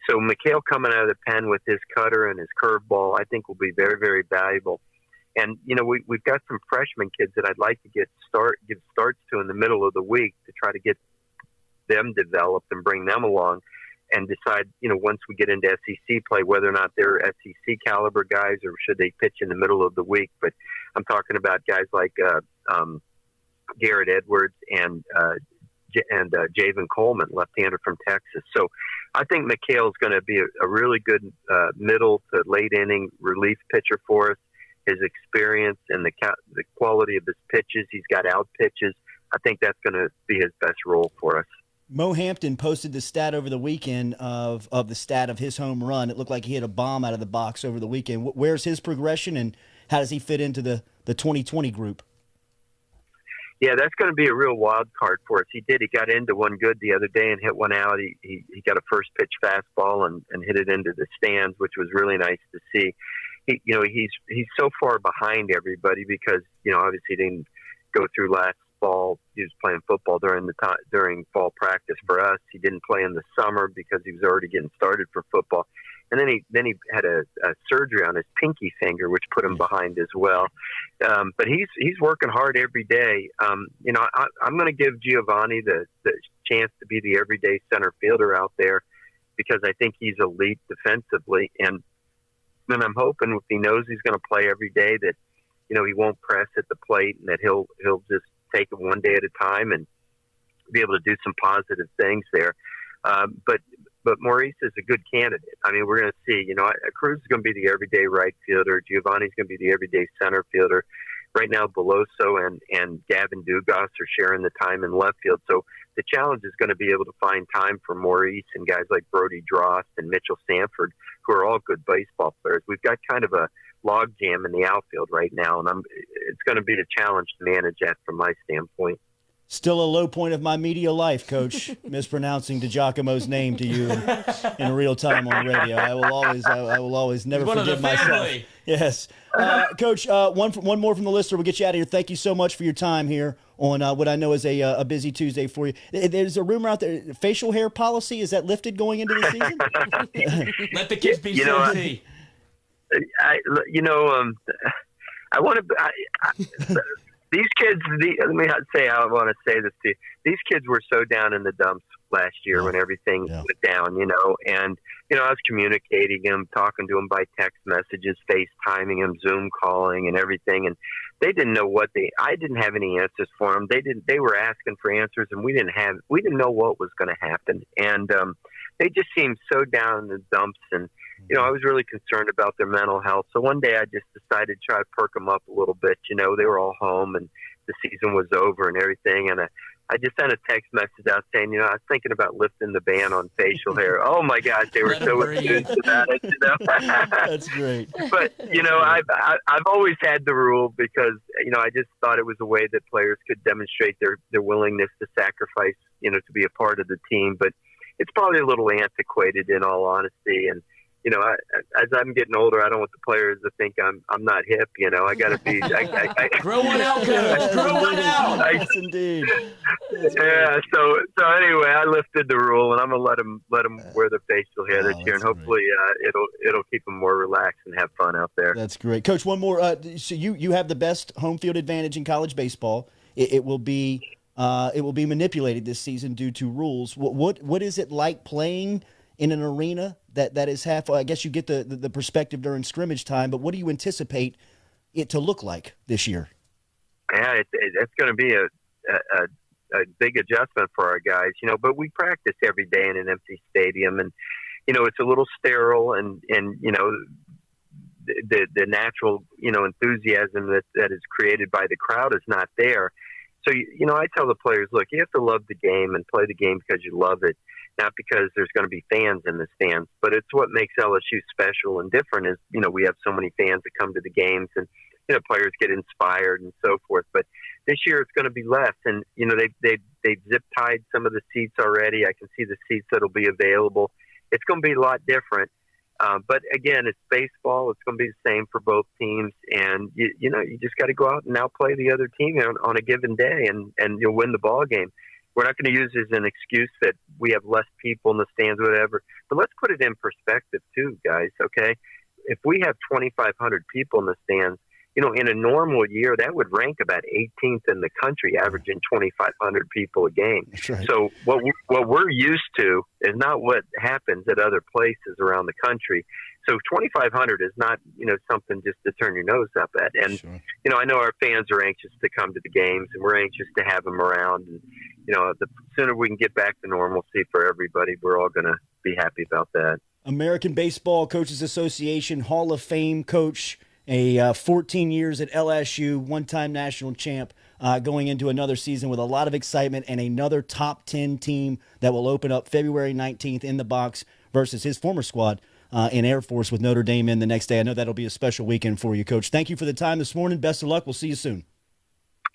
So McHale coming out of the pen with his cutter and his curveball, I think will be very, very valuable. And, we've got some freshman kids that I'd like to give starts to in the middle of the week to try to get them developed and bring them along and decide, once we get into SEC play, whether or not they're SEC caliber guys or should they pitch in the middle of the week. But I'm talking about guys like Garrett Edwards and Javen Coleman, left-hander from Texas. So I think McHale's going to be a really good middle to late inning relief pitcher for us. His experience and the quality of his pitches, he's got out pitches. I think that's going to be his best role for us. Mo Hampton posted the stat over the weekend of the stat of his home run. It looked like he hit a bomb out of the box over the weekend. Where's his progression, and how does he fit into the 2020 group? Yeah, that's going to be a real wild card for us. He got into one good the other day and hit one out. He got a first pitch fastball and hit it into the stands, which was really nice to see. He's so far behind everybody because obviously he didn't go through last fall. He was playing football during fall practice for us. He didn't play in the summer because he was already getting started for football. And then he had a surgery on his pinky finger, which put him behind as well. But he's working hard every day. I'm going to give Giovanni the chance to be the everyday center fielder out there because I think he's elite defensively. And I'm hoping if he knows he's going to play every day that, he won't press at the plate and that he'll just take it one day at a time and be able to do some positive things there. But Maurice is a good candidate. I mean, we're going to see, Cruz is going to be the everyday right fielder. Giovanni's going to be the everyday center fielder. Right now, Beloso and Gavin Dugas are sharing the time in left field. So the challenge is going to be able to find time for Maurice and guys like Brody Drost and Mitchell Sanford, who are all good baseball players. We've got kind of a log jam in the outfield right now, and it's going to be a challenge to manage that from my standpoint. Still a low point of my media life, Coach, mispronouncing DiGiacomo's name to you in real time on radio. I will always never forgive myself. Yes. Coach, one more from the listener. We'll get you out of here. Thank you so much for your time here on what I know is a busy Tuesday for you. There's a rumor out there, facial hair policy, is that lifted going into the season? Let the kids be sexy. I want to. These kids, let me say how I want to say this to you. These kids were so down in the dumps last year when everything went down, and, I was communicating them, talking to them by text messages, FaceTiming them, Zoom calling and everything. And they didn't know I didn't have any answers for them. They were asking for answers and we didn't know what was going to happen. And, they just seemed so down in the dumps, and I was really concerned about their mental health. So one day I just decided to try to perk them up a little bit. They were all home and the season was over and everything. And I just sent a text message out saying, I was thinking about lifting the ban on facial hair. Oh my gosh, they were so enthused about it. That's great. But I've always had the rule because I just thought it was a way that players could demonstrate their willingness to sacrifice, to be a part of the team. But it's probably a little antiquated in all honesty. And as I'm getting older, I don't want the players to think I'm not hip. I got to be. Grow one out, coach. Grow one out. Yes, indeed. Yeah. So anyway, I lifted the rule, and I'm gonna let them wear the facial hair this year, and hopefully it'll keep them more relaxed and have fun out there. That's great, Coach. One more. So you have the best home field advantage in college baseball. It will be manipulated this season due to rules. What is it like playing in an arena that is half? I guess you get the perspective during scrimmage time, but what do you anticipate it to look like this year? Yeah, it's going to be a big adjustment for our guys, but we practice every day in an empty stadium, and it's a little sterile, and the natural enthusiasm that is created by the crowd is not there. So I tell the players, look, you have to love the game and play the game because you love it, not because there's going to be fans in the stands. But it's what makes LSU special and different is we have so many fans that come to the games, and players get inspired and so forth. But this year it's going to be less, and they've zip tied some of the seats already. I can see the seats that'll be available. It's going to be a lot different. But again, it's baseball. It's going to be the same for both teams, and you just got to go out and outplay the other team on a given day, and you'll win the ball game. We're not going to use it as an excuse that we have less people in the stands, whatever. But let's put it in perspective too, guys. Okay, if we have 2,500 people in the stands, in a normal year, that would rank about 18th in the country, averaging 2,500 people a game. That's right. So what we're used to is not what happens at other places around the country. So 2,500 is not, something just to turn your nose up at. And, Sure. I know our fans are anxious to come to the games, and we're anxious to have them around. And, the sooner we can get back to normalcy for everybody, we're all going to be happy about that. American Baseball Coaches Association Hall of Fame coach, 14 years at LSU, one-time national champ, going into another season with a lot of excitement and another top 10 team that will open up February 19th in the box versus his former squad in Air Force with Notre Dame in the next day. I know that'll be a special weekend for you, Coach. Thank you for the time this morning. Best of luck. We'll see you soon.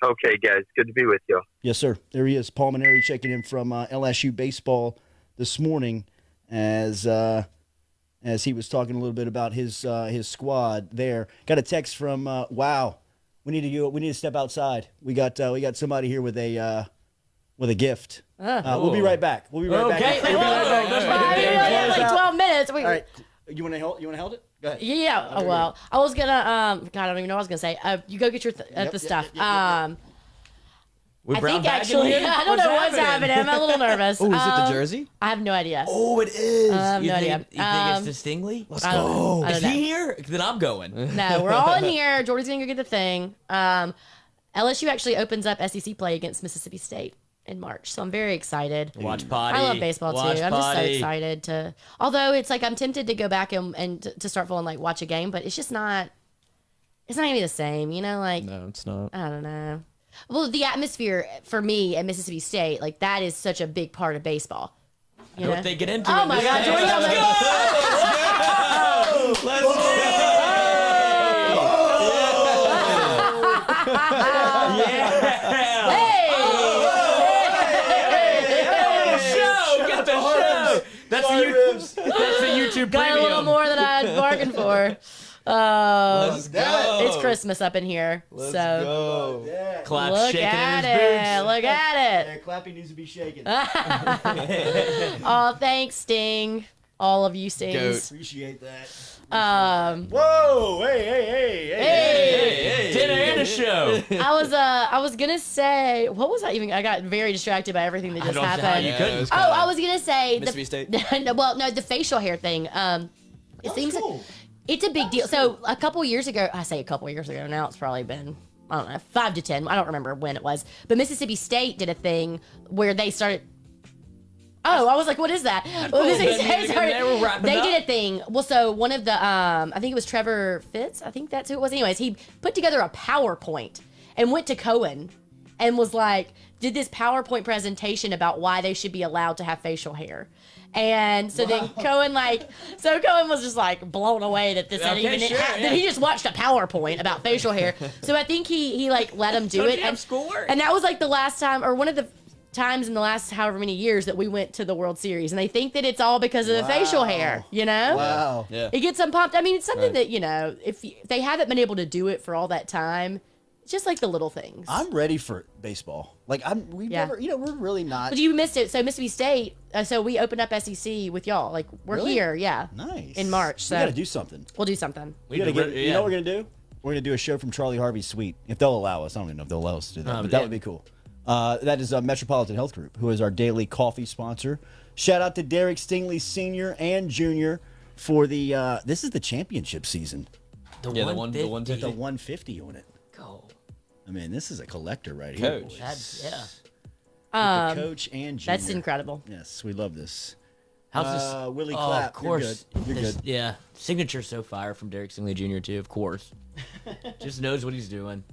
Okay, guys. Good to be with you. Yes, sir. There he is, Paul Mainieri, checking in from LSU Baseball this morning as he was talking a little bit about his squad there. Got a text from Wow. We need to step outside. We got somebody here with a gift. We'll be right back. We'll be right back. Okay. We'll be right back. Like 12 minutes. All right. You want to hold it? Go ahead. Yeah. Oh, well, I was gonna. God, I don't even know what I was gonna say. You go get your the stuff. We I brown think bagging actually, here? I don't know what's happening. I'm a little nervous. Oh, is it the jersey? I have no idea. Oh, it is. I have you no think, idea. You think it's the Stingley? Let's I go. don't Is know. he here? Then I'm going. No, we're all in here. Jordy's gonna go get the thing. LSU actually opens up SEC play against Mississippi State in March, so I'm very excited. Watch potty. I love baseball Watch too. I'm just so potty. excited to. Although it's like I'm tempted to go back and to start feeling like watch a game, but it's just not. It's not gonna be the same, Like No, it's not. I don't know. Well, the atmosphere for me at Mississippi State, like that is such a big part of baseball. You know? What they get into? Oh in my this God, game. Jordy, Let's go! Let's go! Yeah! Show! Get the show! That's the YouTube Got a little premium. more than I'd bargained for. Let's go. It's Christmas up in here, Let's so go. Clap look shaking at in his it. boots. Look at it. Clapping needs to be shaken. Oh, thanks, Sting. All of you Stings. Appreciate that. Whoa! Hey, dinner and a show. I was gonna say, what was I even? I got very distracted by everything that I just don't know how happened. you couldn't. Oh, I was gonna say Mississippi State? the facial hair thing. It seems cool. it's a big deal. So a couple years ago, I say a couple years ago now, it's probably been, I don't know, 5 to 10. I don't remember when it was. But Mississippi State did a thing where they started. Oh, I was like, what is that? Well, Mississippi State started- they did a thing. Well, so one of the, I think it was Trevor Fitz. I think that's who it was. Anyways, he put together a PowerPoint and went to Cohen and was like, did this PowerPoint presentation about why they should be allowed to have facial hair. And so then Cohen was just like blown away that this Okay, even sure, that he just watched a PowerPoint about facial hair. So I think he like let him do Don't it. you have And, schoolwork? and that was like the last time, or one of the times in the last however many years that we went to the World Series, and they think that it's all because of the facial hair, you know? Wow. Yeah. It gets them pumped. I mean, it's something that, you know, if they haven't been able to do it for all that time, it's just like the little things. I'm ready for baseball. Like we've Yeah. never, we're really not. But you missed it. So Mississippi State, so we opened up SEC with y'all. Like, we're Really? here, yeah. Nice. In March, so we got to do something. we'll do something. We gotta get, You know what we're gonna do? We're gonna do a show from Charlie Harvey's suite if they'll allow us. I don't even know if they'll allow us to do that, but that would be cool. That is Metropolitan Health Group, who is our daily coffee sponsor. Shout out to Derek Stingley Sr. and Jr. for the. This is the championship season. The Yeah, the 150. The 150 on it. Go. I mean, this is a collector right here. Coach. boys. That's, With the coach and Jr. That's incredible. Yes, we love this. How's this? Willie Oh, Clapp, of course. you're good. You're This- good. Yeah. Signature so fire from Derek Stingley Jr. too, of course. Just knows what he's doing.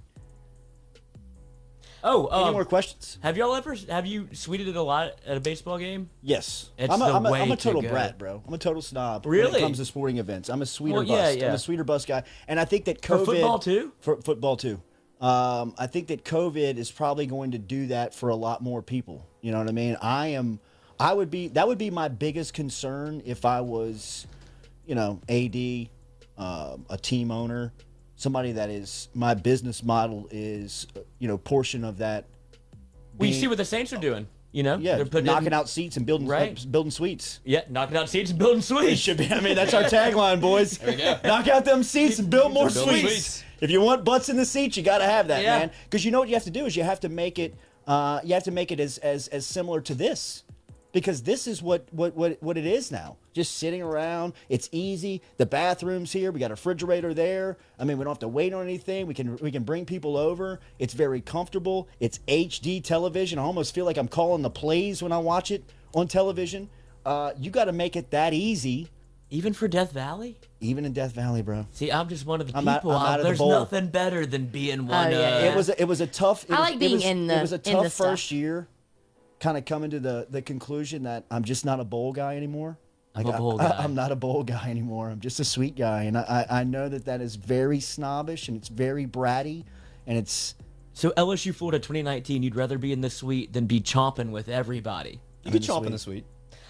Oh, Any more questions? have you tweeted it a lot at a baseball game? Yes. It's I'm the a way total to go. brat, bro. I'm a total snob when Really? it comes to sporting events. I'm a sweeter Well, yeah, bust. yeah. I'm a sweeter bust guy. And I think that For COVID... football, too? For football, too. I think that COVID is probably going to do that for a lot more people. You know what I mean? That would be my biggest concern if I was, AD, a team owner, somebody that is, my business model is, portion of that. Well, you being- see what the Saints are doing. You know, Yeah, they're putting knocking in, out seats and building Right. building suites. Yeah, knocking out seats and building It suites. should be. I mean, that's our tagline, boys. There we go. Knock out them seats and build more Build suites. suites. If you want butts in the seats, you got to have that, Yeah. man. Because you know what you have to do is you have to make it. You have to make it as similar to this, because this is what it is now. Just sitting around. It's easy. The bathroom's here. We got a refrigerator there. I mean, we don't have to wait on anything. We can bring people over. It's very comfortable. It's HD television. I almost feel like I'm calling the plays when I watch it on television. You got to make it that easy. Even for Death Valley? Even in Death Valley, bro. See, I'm just one of the I'm out- people. I'm out of the There's bowl. nothing better than being one. yeah, It was a tough. It I was, like being in the- It was a in tough the stuff. first year, kind of coming to the conclusion that I'm just not a bowl guy anymore. I'm a bowl guy. I'm not a bowl guy anymore. I'm just a sweet guy, and I know that is very snobbish and it's very bratty, and it's So LSU Florida 2019, you'd rather be in the suite than be chomping with everybody. You can chomp in the suite.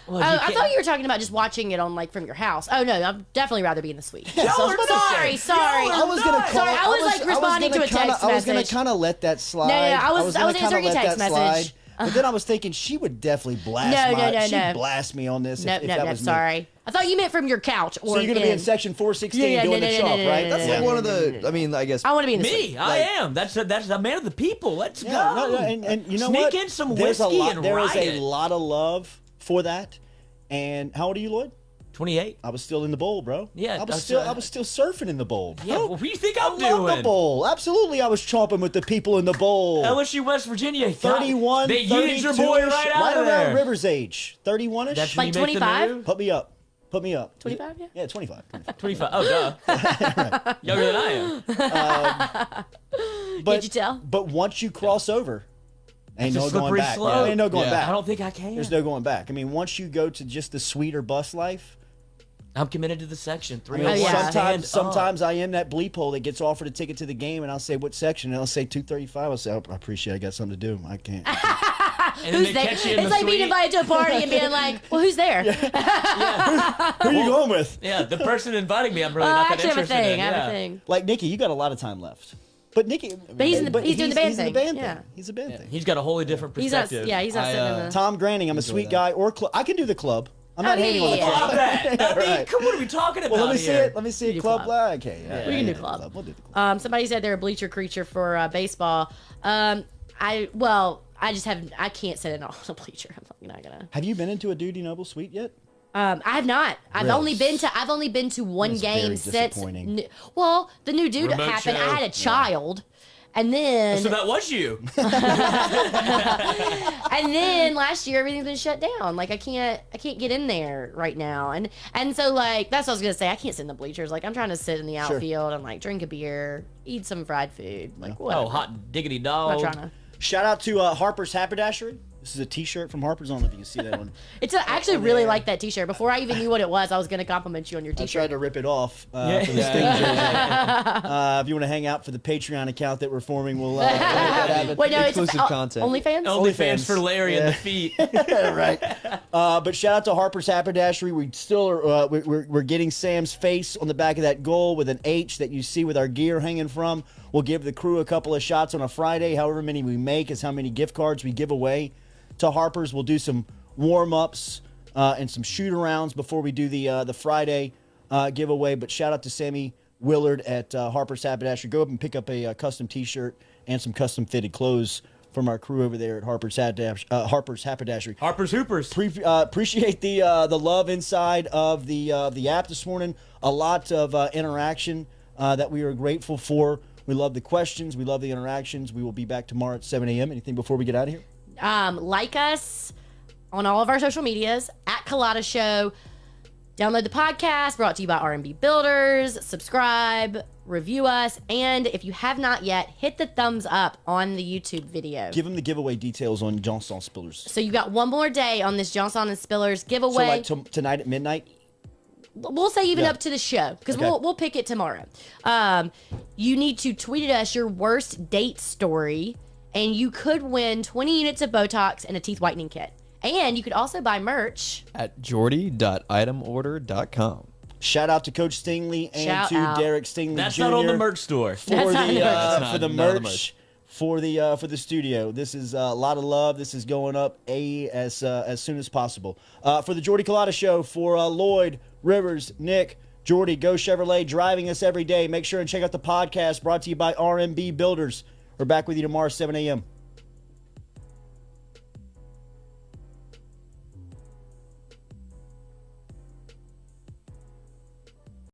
Well, Oh, you I can't- thought you were talking about just watching it on from your house. Oh no, I'd definitely rather be in the suite. Y'all are sorry. nuts. I was gonna call. Sorry, I was responding to a text I was gonna message. kind of let that slide. No, I was gonna answering kinda a let text that message. slide. But then I was thinking she would definitely blast she'd blast me on this. No, if that no, was me. sorry. I thought you meant from your couch. Or So you're gonna be in section 416 Yeah, doing no, the no, no, chomp, no, right? no, That's no, like one of the. I mean, I guess. I want to be in the Me, suite. I am. That's a man of the people. Let's go. And you know Sneak what? in some There's whiskey a lot, and there is riot. a lot of love for that. And how old are you, Lloyd? 28. I was still in the bowl, bro. Yeah, I was that's, still surfing in the bowl. Bro. Yeah, well, what do you think I'm I love doing? the bowl. Absolutely, I was chomping with the people in the bowl. LSU West Virginia. 31, They 32 yeeted your boy right out of around there. River's age. 31ish. That's Like when you make the 25? move? Put me up. Put me up. 25, yeah? Yeah, 25. 25. Oh, duh. Younger than I am. But, Can't you tell? But once you cross over, ain't It's a no going slippery back. slope. Ain't no going Yeah. back. I don't think I can. There's no going back. I mean, once you go to just the sweeter bus life, I'm committed to the section. I mean, yeah. sometimes I am that bleep hole that gets offered a ticket to the game, and I'll say, what section? And I'll say 235. I'll say, oh, I appreciate it. I got something to do. I can't. And then Who's they there? catch you in It's the like being suite. invited to a party and being like, well, who's there? Who are you going with? Yeah, the person inviting me, I'm really I not that actually have a interested thing. in. I have Yeah. a thing. Like, Nikki, you got a lot of time left. But Nikki, he's doing the band he's in thing. the band Yeah. thing. He's a band thing. He's got a wholly different He's not. perspective. Yeah, he's not sitting in the. Tom Granning, I'm a sweet guy. Or I can do the club. I'm not Oh, hating on the yeah. Love club. that. I mean, Right. come on, what are we talking about Well, let me see here? it. Let me see We it. do Club club. live. Okay, yeah, We can do yeah, club. We'll do the club. Somebody said they're a bleacher creature for baseball. I just haven't. I can't sit in on a bleacher. I'm not gonna. Have you been into a Duty Noble suite yet? I have not. I've Really? only been to one That's game very since. disappointing. Well, the new dude Remote happened. show. I had a child, and then So that was you. and then last year everything's been shut down. Like I can't get in there right now. And so like that's what I was gonna say. I can't sit in the bleachers. Like I'm trying to sit in the Sure. outfield and like drink a beer, eat some fried food. Like what? Oh, hot diggity I'm dog. not trying to. Shout out to Harper's Haberdashery. This is a T-shirt from Harper's. I don't know if you can see that one. I actually really like that T-shirt. Before I even knew what it was, I was going to compliment you on your I T-shirt. tried to rip it off for the Sting jersey. If you want to hang out for the Patreon account that we're forming, we'll make that happen. Wait, no, Exclusive it's content. OnlyFans? OnlyFans for Larry and the feet. Right. But shout out to Harper's Haberdashery. We still are. We're getting Sam's face on the back of that goal with an H that you see with our gear hanging from. We'll give the crew a couple of shots on a Friday. However many we make is how many gift cards we give away to Harper's. We'll do some warm-ups and some shoot-arounds before we do the Friday giveaway. But shout out to Sammy Willard at Harper's Haberdashery. Go up and pick up a custom T-shirt and some custom-fitted clothes from our crew over there at Harper's Haberdashery. Harper's Hoopers. Appreciate the love inside of the app this morning. A lot of interaction that we are grateful for. We love the questions. We love the interactions. We will be back tomorrow at 7 a.m. Anything before we get out of here? Like us on all of our social medias at Culotta Show. Download the podcast, brought to you by R&B Builders. Subscribe, review us, and if you have not yet, hit the thumbs up on the YouTube video. Give them the giveaway details on Johnson Spillers. So you got one more day on this Johnson and Spillers giveaway. So like tonight at midnight? We'll say even up to the show, because Okay. we'll pick it tomorrow. You need to tweet at us your worst date story, and you could win 20 units of Botox and a teeth whitening kit. And you could also buy merch At jordy.itemorder.com. Shout out to Coach Stingley and Shout to out. Derek Stingley That's Jr. not on the merch store. for That's not the the for the Not on the merch, merch. for the studio. This is a lot of love. This is going up as soon as possible. For the Jordy Culotta Show, for Lloyd, Rivers, Nick, Jordy, Go Chevrolet, driving us every day. Make sure and check out the podcast brought to you by RMB Builders. We're back with you tomorrow, 7 a.m.